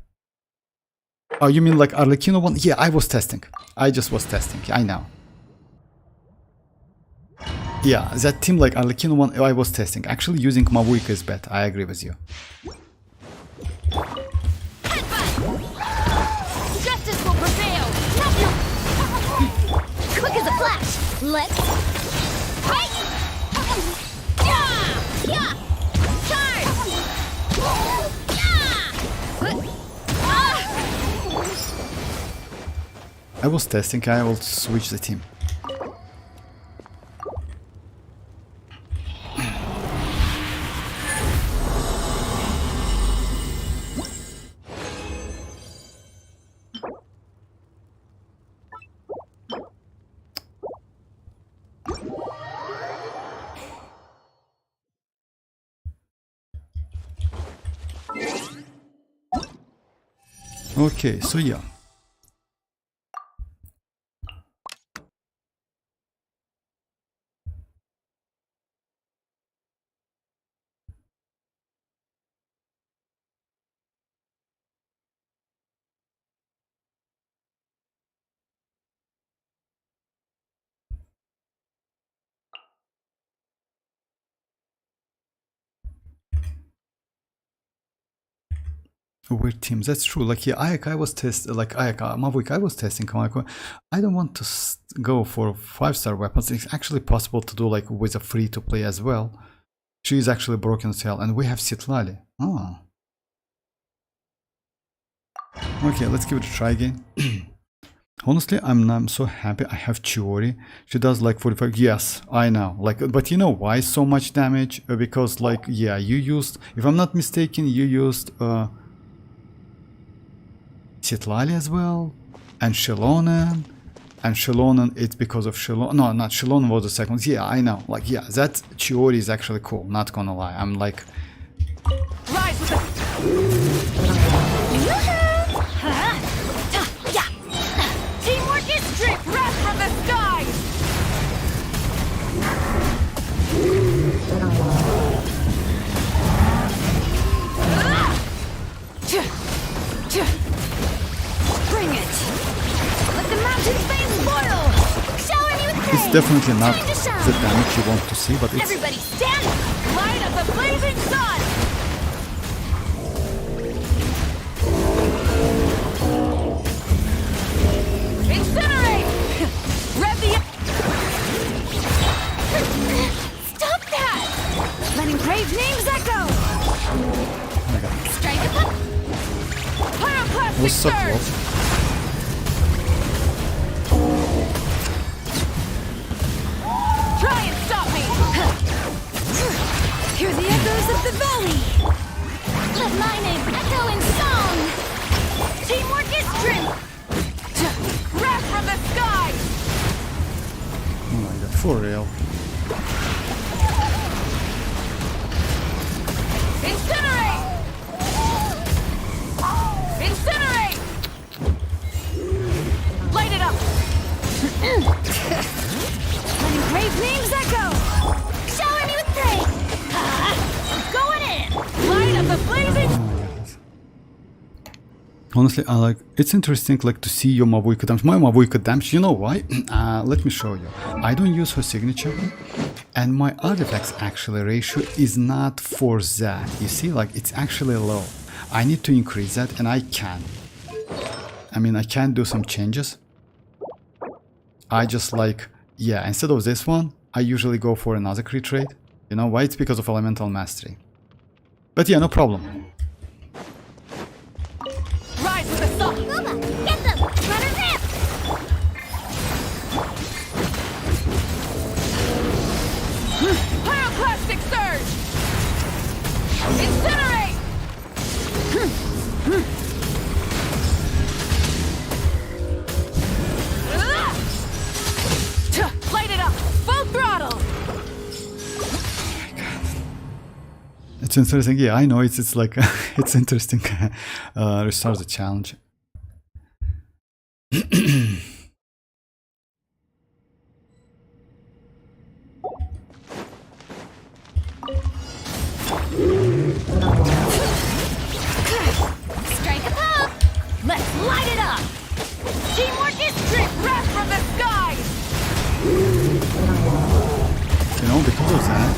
Oh, you mean like Arlecchino one? Yeah, I was testing. I just was testing. I know. Yeah, that team like Arlecchino one, I was testing. Actually, using mavuika is better. I agree with you. Justice will prevail! Quick as a flash! Let's... Fight! Yeah! Yeah! Charge! Yeah! I was testing. I will switch the team. Okay, so yeah. Weird teams. That's true. Like, yeah, I was mavuika, I was testing. I don't want to go for 5-star weapons. It's actually possible to do like with a free to play as well. She is actually broken tail, and we have citlali. Oh. Okay, let's give it a try again. Honestly, I'm so happy I have Chiori. She does like 45. Yes, I know. Like, but you know why so much damage? Because like, yeah, you used, if I'm not mistaken, you used citlali as well, and xilonen. And xilonen, it's because of xilonen. No, not xilonen was the second. Yeah, I know. Like, yeah, that Chiori is actually cool. Not gonna lie. I'm like. Rise with the... Teamwork is strength. Wrath from the skies. Bring it. Let the mountains veins boil. Showering you with It's praise. definitely not Time to shine. the damage you want to see, but it's. Everybody stand up. Light of the blazing sun. Incinerate. Rev the... Stop that! Letting brave names echo. was so close. Try and stop me! Hear the echoes of the valley! Let my name echo in song! Teamwork is strength! Wrath from the sky! Oh my god, for real. Incinerate! Incinerate! Light it up! Letting brave names echo! Shower me with praise! Going in! Light up the blazing... Honestly, I like it's interesting like to see your mavuika damage. My mavuika damage, you know why? Let me show you. I don't use her signature, and my artifacts actually ratio is not for that. You see, like it's actually low. I need to increase that, and I can. I mean, I can do some changes. I just like, yeah, instead of this one, I usually go for another crit rate. You know why? It's because of elemental mastery. But yeah, no problem. Rise with the sun! WuWa, get them! Run a rip! Pyroclastic surge! Incinerate! Light it up! Full throttle! It's interesting. Yeah, I know. It's like it's interesting. Restart the challenge. Strike a pop! Let's light it up! Teamwork is strength! Wrath from the skies! You know, because of that.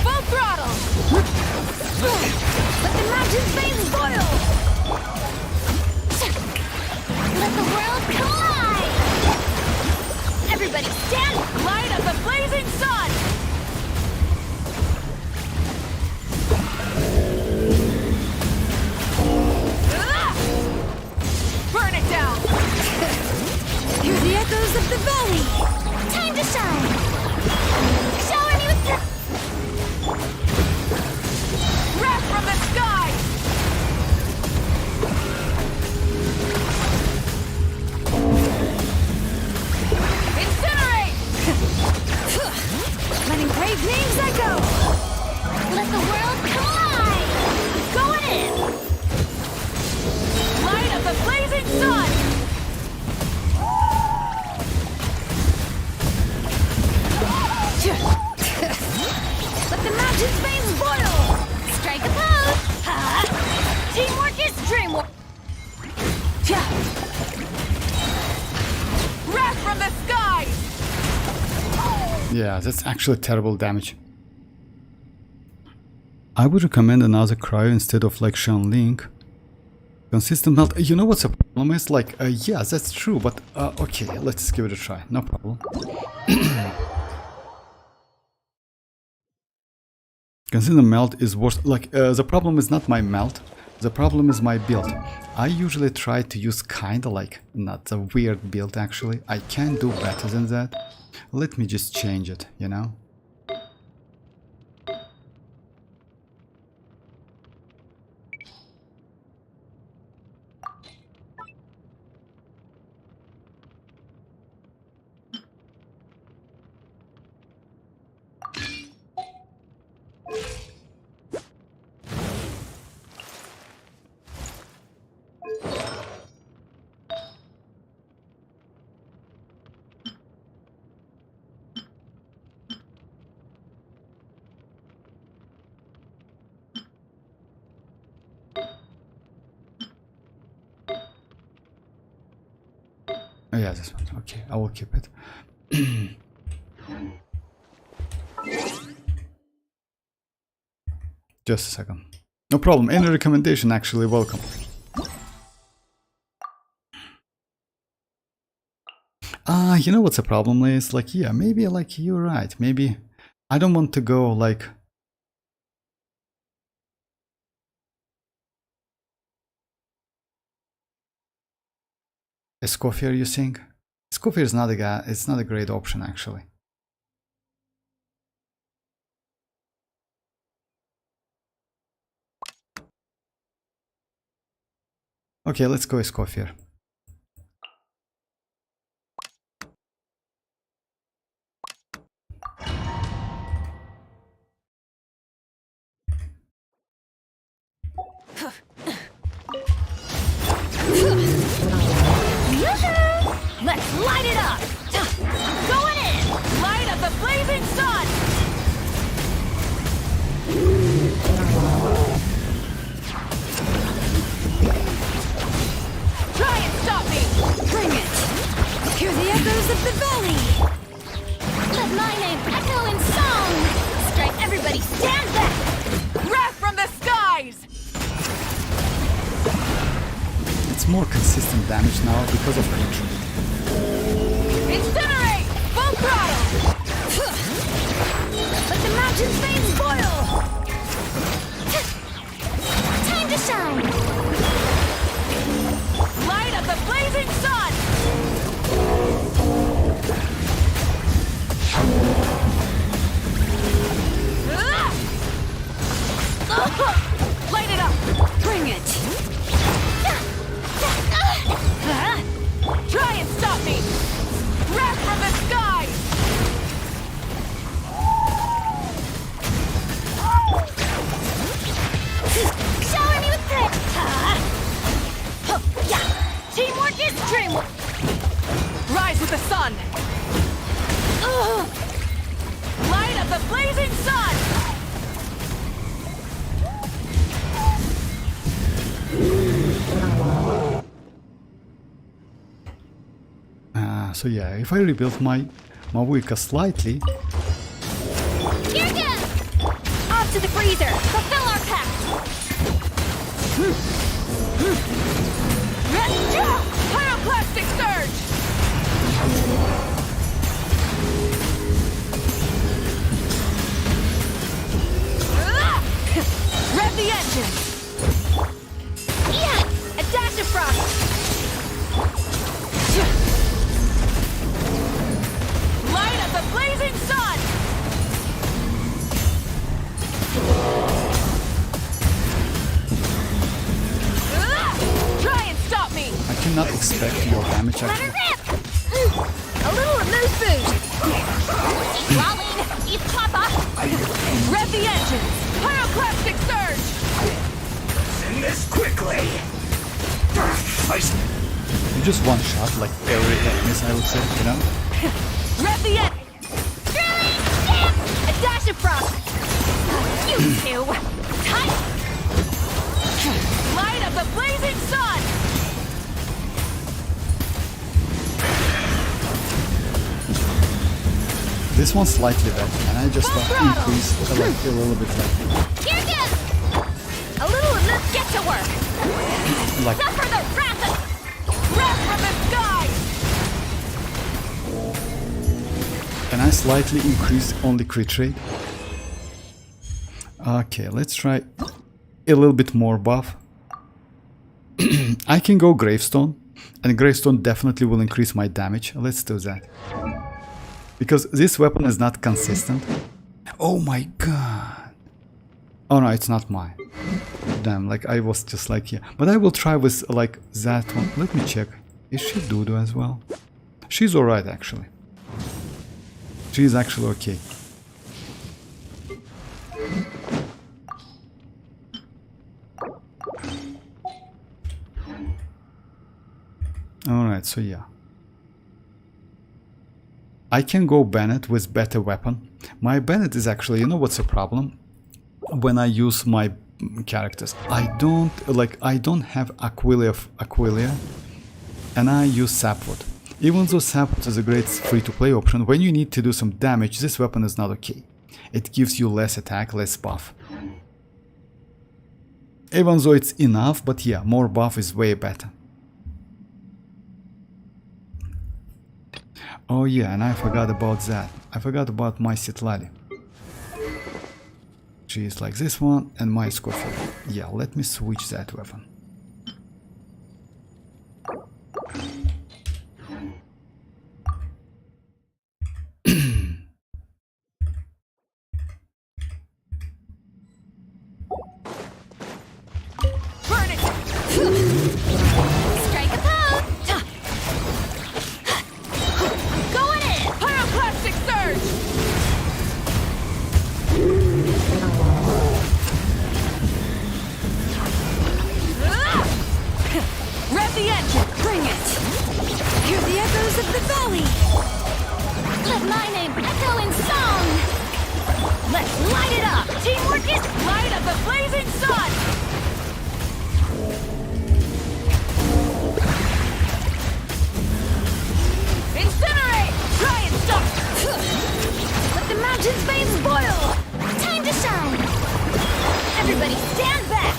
Full throttle! Let the mountain's veins boil! Let the world collide! Everybody stand! Light up the blazing sun! Burn it down! Hear the echoes of the valley! Time to shine! Shower me with Wrath from the skies! Incinerate! letting brave names echo! Let the world collide! Going in! Light up the blazing sun! Let the mountain's veins boil! Strike a pose! Ha! Teamwork is dreamwork! Wrath from the skies! Yeah, that's actually terrible damage. I would recommend another cryo instead of like Link. Consistent melt. You know what's the problem is? Like, yeah, that's true, but okay, let's give it a try. No problem. Consistent melt is worse. Like, the problem is not my melt. The problem is my build. I usually try to use kinda like, not a weird build actually. I can do better than that. Let me just change it, you know? Oh yeah, this one. Okay, I will keep it. Just a second. No problem. Any recommendation actually welcome. You know what's the problem is? Like, yeah, maybe like you're right. Maybe I don't want to go like Escoffier, you think? Escoffier is not it's not a great option actually. Okay, let's go Escoffier. Let's light it up! I'm going in! Light of the blazing sun! Try and stop me! Bring it! Hear the echoes of the valley! Let my name echo in song! Strike everybody, stand back! Wrath from the skies! It's more consistent damage now because of control. Incinerate! Full throttle! Let the mountain's veins boil! Time to shine! Light of the blazing sun! Light it up! Bring it! Try and stop me! Wrath from the skies! Shower me with praise! Teamwork is dreamwork! Rise with the sun! Light of the blazing sun! So yeah, if I rebuild my mavuika slightly, Here goes! Off to the freezer! Fulfill our pact! Pyroclastic surge! Rev the engine! Yeah! A dash of frost! Light of the blazing sun! Try and stop me! I cannot expect your damage Let actually. her rip! A little loose boost! Rolling! Eat Papa! Rev the engine! Pyroclastic surge! Send this quickly! You just one shot like every miss, I would say, you know? Rev the engine! Drilling! Dip! A dash of frost! You two! Tight! Light of the blazing sun! This one's slightly better, and I just increase like a little bit Here goes! A little and let's get to work! like Suffer the wrath of... Wrath from the skies! Can I slightly increase only crit rate? Okay, let's try a little bit more buff. I can go Gravestone, and Gravestone definitely will increase my damage. Let's do that. Because this weapon is not consistent. Oh my god. Oh no, it's not mine. Damn, like I was just like, yeah. But I will try with like that one. Let me check. Is she Dudu as well? She's alright actually. She's actually okay. Alright, so yeah. I can go Bennett with better weapon. My Bennett is actually, you know what's the problem? When I use my characters, I don't have Aquilia, and I use Sapwood. Even though Sapwood is a great free-to-play option, when you need to do some damage, this weapon is not okay. It gives you less attack, less buff. Even though it's enough, but yeah, more buff is way better. Oh yeah, and I forgot about that. I forgot about my citlali. She is like this one, and my Scofield. Yeah, let me switch that weapon. mountains may spoil! Time to shine! Everybody stand back!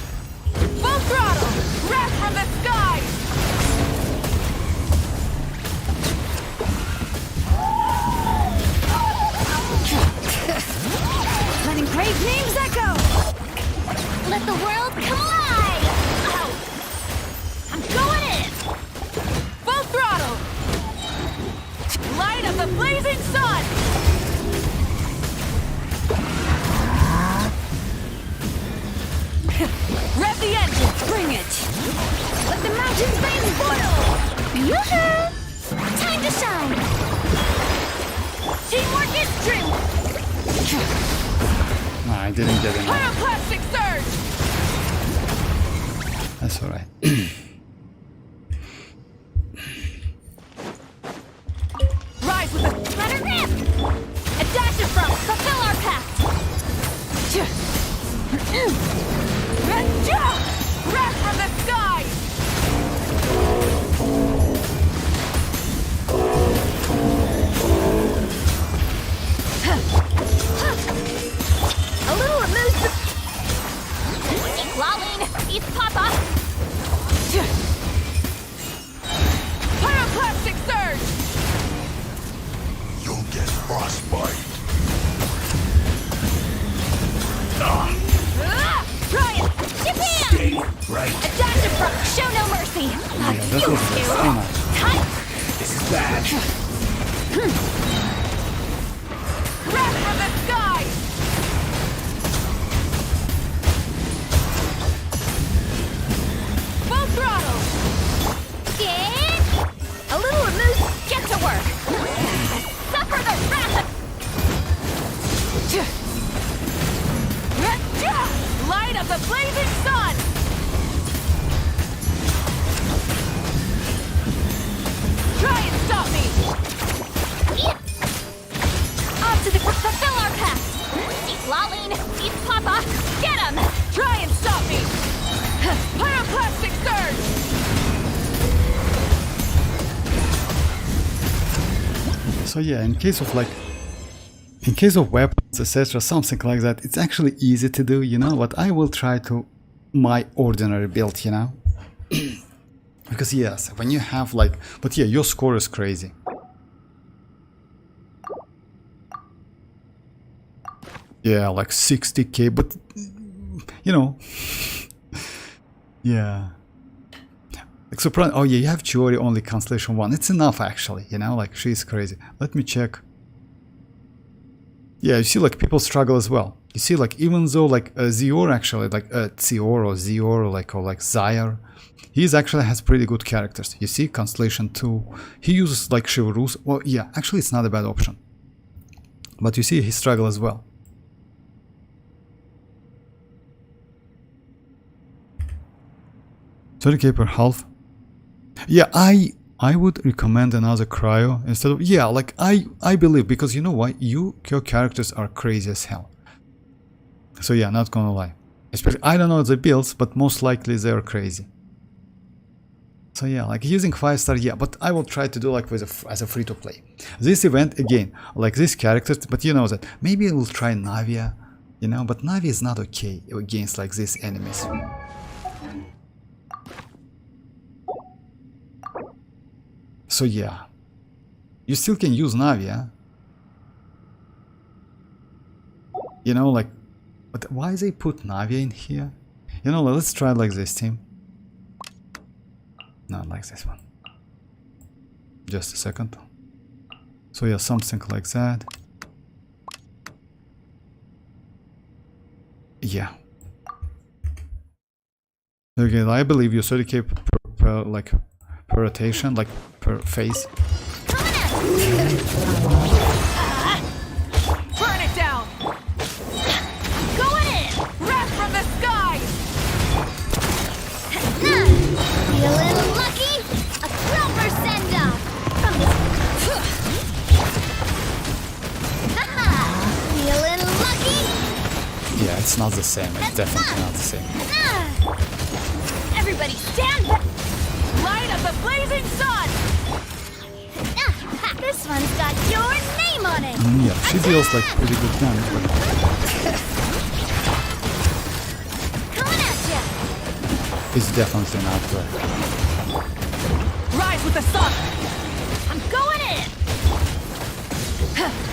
Full throttle! Wrath from the skies! Letting brave names echo! Let the world come alive! Ow. I'm going in! Full throttle! Light of the blazing sun! Rev the engine! Bring it! Let the mountains rain spoil! Yoo-hoo! Time to shine! Teamwork is true! No, I didn't get enough. Pyroclastic surge! That's alright. Rise with the... Let her rip! A dash of from! Fulfill our pact! Wrath from the skies! A little amuse the... Citlali, eat Papa! Pyroclastic surge! You'll get frostbite. Try it! Japan! Stay right. A dash of from! Show no mercy! That was the stamina. Tight! This is bad. Wrath from the skies! Full throttle! Get... A little amuse... Get to work! Suffer the wrath of... Light of the blazing sun! Try and stop me! Off to the... Fulfill our pact! Citlali, eat Papa! Get him! Try and stop me! Pyroclastic surge! So yeah, in case of weapons, etc., something like that, it's actually easy to do, you know, but I will try to my ordinary build, you know. Because yes, when you have like, but yeah, your score is crazy. Yeah, like 60k, but you know, yeah. Like surprise! Oh yeah, you have Chiori only Constellation 1. It's enough actually, you know, like she's crazy. Let me check. Yeah, you see like people struggle as well. You see like even though like Zior actually, like Zior or Zior or like Zyre, he actually has pretty good characters. You see Constellation 2, he uses like Chivalrous. Well yeah, actually it's not a bad option. But you see he struggle as well. $30k per half. Yeah, I would recommend another Cryo instead of, yeah, like I believe, because you know why, your characters are crazy as hell. So yeah, not gonna lie. Especially, I don't know the builds, but most likely they're crazy. So yeah, like using 5-star, yeah, but I will try to do like with as a free to play. This event again, like these characters, but you know that maybe I will try Navia, you know, but Navia is not okay against like these enemies. So yeah, you still can use Navia, you know, like, but why they put Navia in here? You know, let's try like this team. Not like this one. Just a second. So yeah, something like that. Yeah. Okay, I believe you 30k per like per rotation, like per phase. Burn it down! Going in! Wrath from the skies! Feeling lucky? A proper send-off from this... Feeling lucky? Yeah, it's not the same. It's definitely not the same. Everybody stand back! Light of the blazing sun! This one's got your name name on it. Yeah, she deals like pretty good damage, but Coming at ya. it's definitely not Rise with the sun! I'm going in.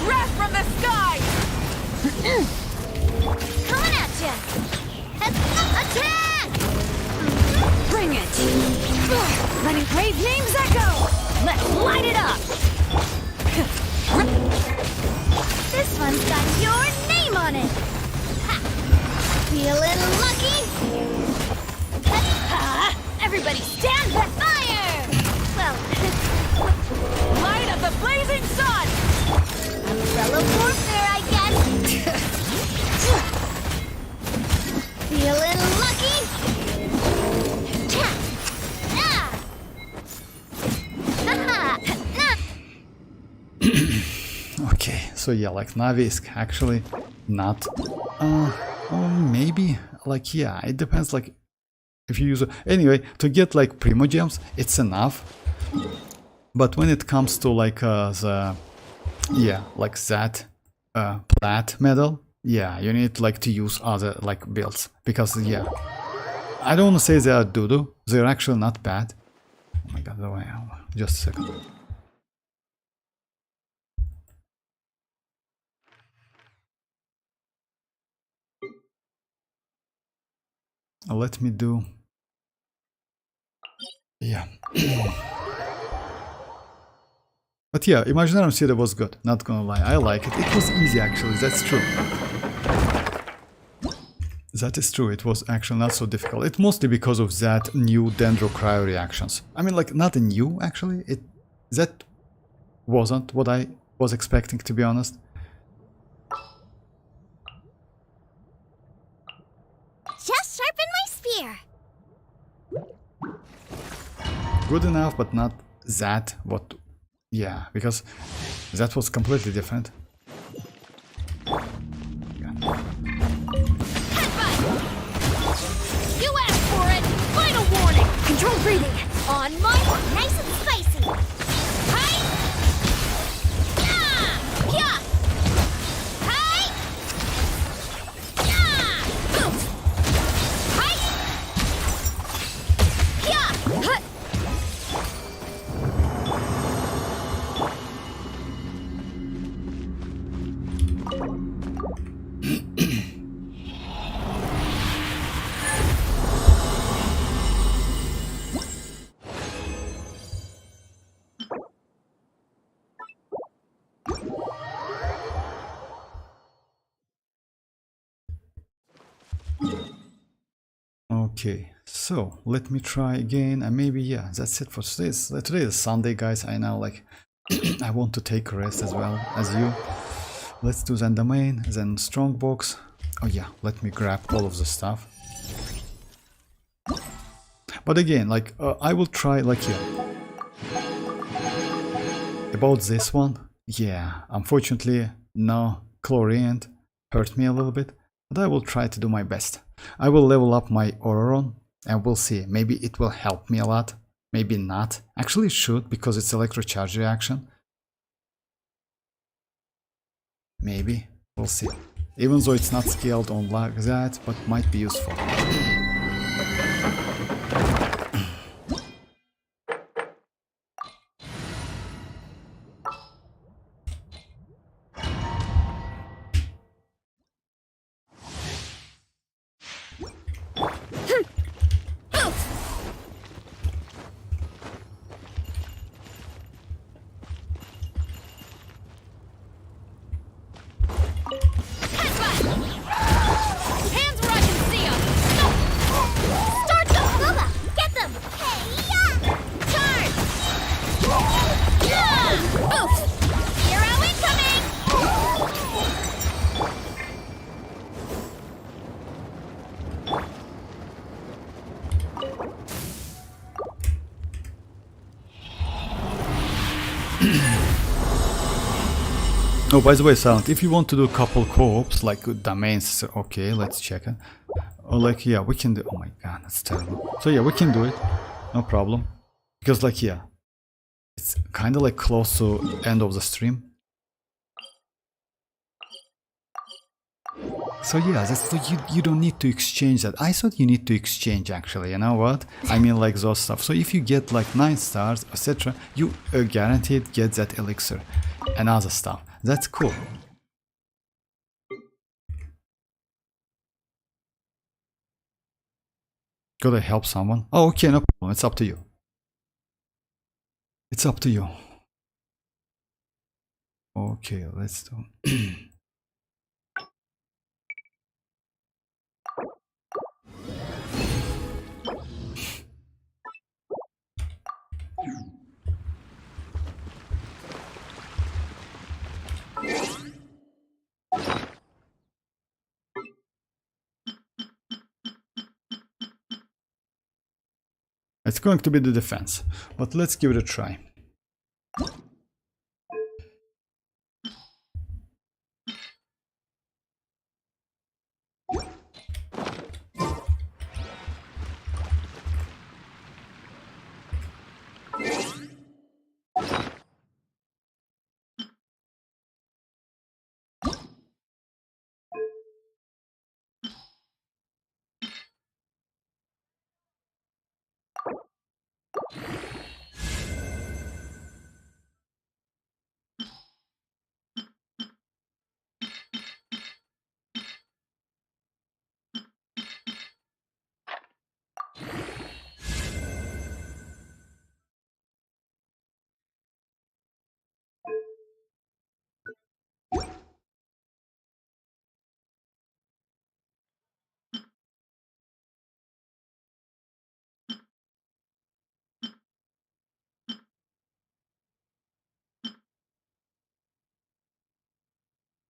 Wrath from the sky! Coming at ya. Attack! Bring it! Letting praise names echo! Let's light it up! This one's got your name on it. Ha. Feeling lucky? Ha. Everybody stand by fire! Well, Light of the blazing sun! umbrella warfare, I guess. Feeling lucky? Cha. Ah. Ha. okay. So yeah, like Navi is actually not. Or maybe like yeah, it depends. Like if you use anyway to get like primogems, it's enough. But when it comes to like the yeah, like that plat medal, yeah, you need like to use other like builds because yeah, I don't want to say they are doo-doo. They're actually not bad. Oh my god, just a second. Let me do. Yeah. But yeah, Imaginarium City was good, not gonna lie, I like it. It was easy actually, that's true. That is true, it was actually not so difficult. It's mostly because of that new Dendro Cryo reactions. I mean like not a new actually, that wasn't what I was expecting to be honest. Just sharpen my spear. Good enough, but not that what. Yeah, because that was completely different. You asked for it. Final warning. Control breathing. On my mark. Nice and spicy. Hi. Yeah. Yeah. Hi. Yeah. Oof. Hi. Yeah. Huh. Okay, so let me try again, and maybe yeah, that's it for today. Today is Sunday, guys. I know, like, I want to take a rest as well as you. Let's do then the main, then strongbox. Oh yeah, let me grab all of the stuff. But again, like, I will try, like, yeah. About this one, yeah, unfortunately, no chlorine hurt me a little bit, but I will try to do my best. I will level up my ororon and we'll see. Maybe it will help me a lot, maybe not. Actually it should, because it's electro charge reaction. Maybe, we'll see. Even though it's not scaled on like that, but might be useful. Hands where I can see 'em. Start the WuWa. Get them. Hey, yeah. Charge. Yeah. Oof. Hero incoming. Oh, by the way, Silent, if you want to do a couple co-ops, like domains, okay, let's check it. Or like, yeah, we can do, oh my god, that's terrible. So yeah, we can do it, no problem. Because like, yeah, it's kind of like close to end of the stream. So yeah, that's, so you don't need to exchange that. I thought you need to exchange actually, you know what? I mean like those stuff. So if you get like 9 stars, etc., you guaranteed get that elixir and other stuff. That's cool. Gotta help someone. Oh, okay, no problem. It's up to you. It's up to you. Okay, let's do. It's going to be the defense, but let's give it a try.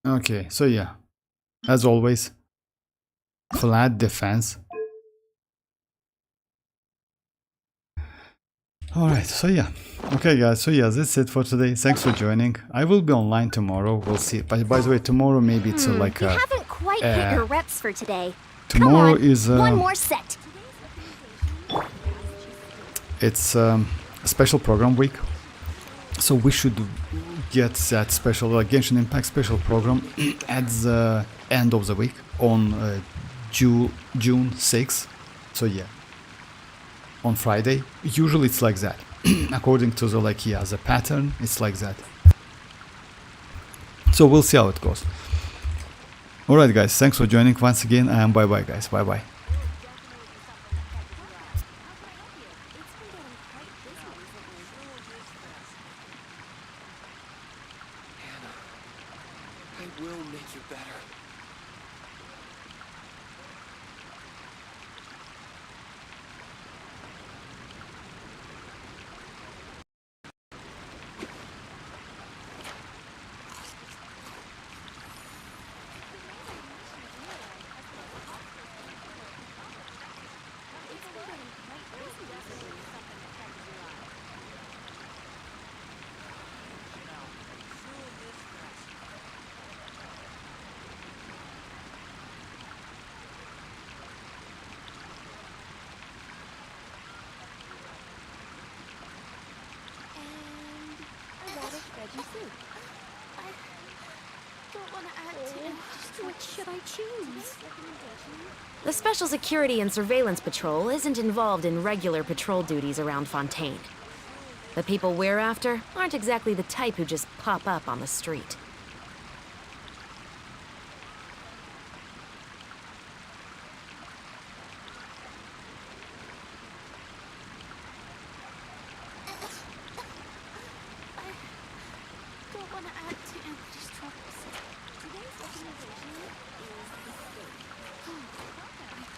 Okay, so yeah, as always, flat defense. Alright, so yeah. Okay guys, so yeah, that's it for today. Thanks for joining. I will be online tomorrow, we'll see. By the way, tomorrow maybe it's like You haven't quite hit your reps for today. tomorrow Come on, is one more set. it's a special program week. So we should get that special Genshin Impact special program at the end of the week on June 6th. So yeah, on Friday. Usually it's like that. According to the the pattern, it's like that. So we'll see how it goes. Alright guys, thanks for joining once again, and bye bye guys, bye bye. I will make you better. What should I choose? The Special Security and Surveillance Patrol isn't involved in regular patrol duties around Fontaine. The people we're after aren't exactly the type who just pop up on the street. Don't want to add to Anthony's troubles. Today's organization is the state.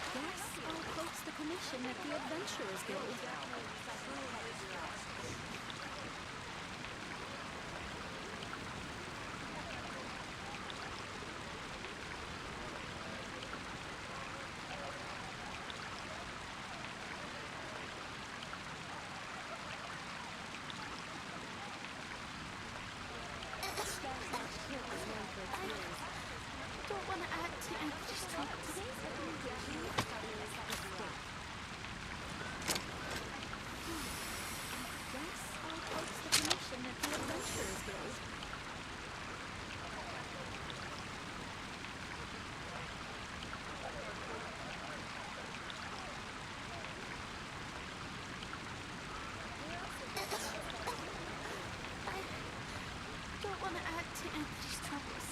I guess I'll post the commission at the Adventurers Guild. Don't want to add to Anthony's troubles. Today's organization is the state. Guess I'll post the commission at the Adventurers Guild. to end these troubles.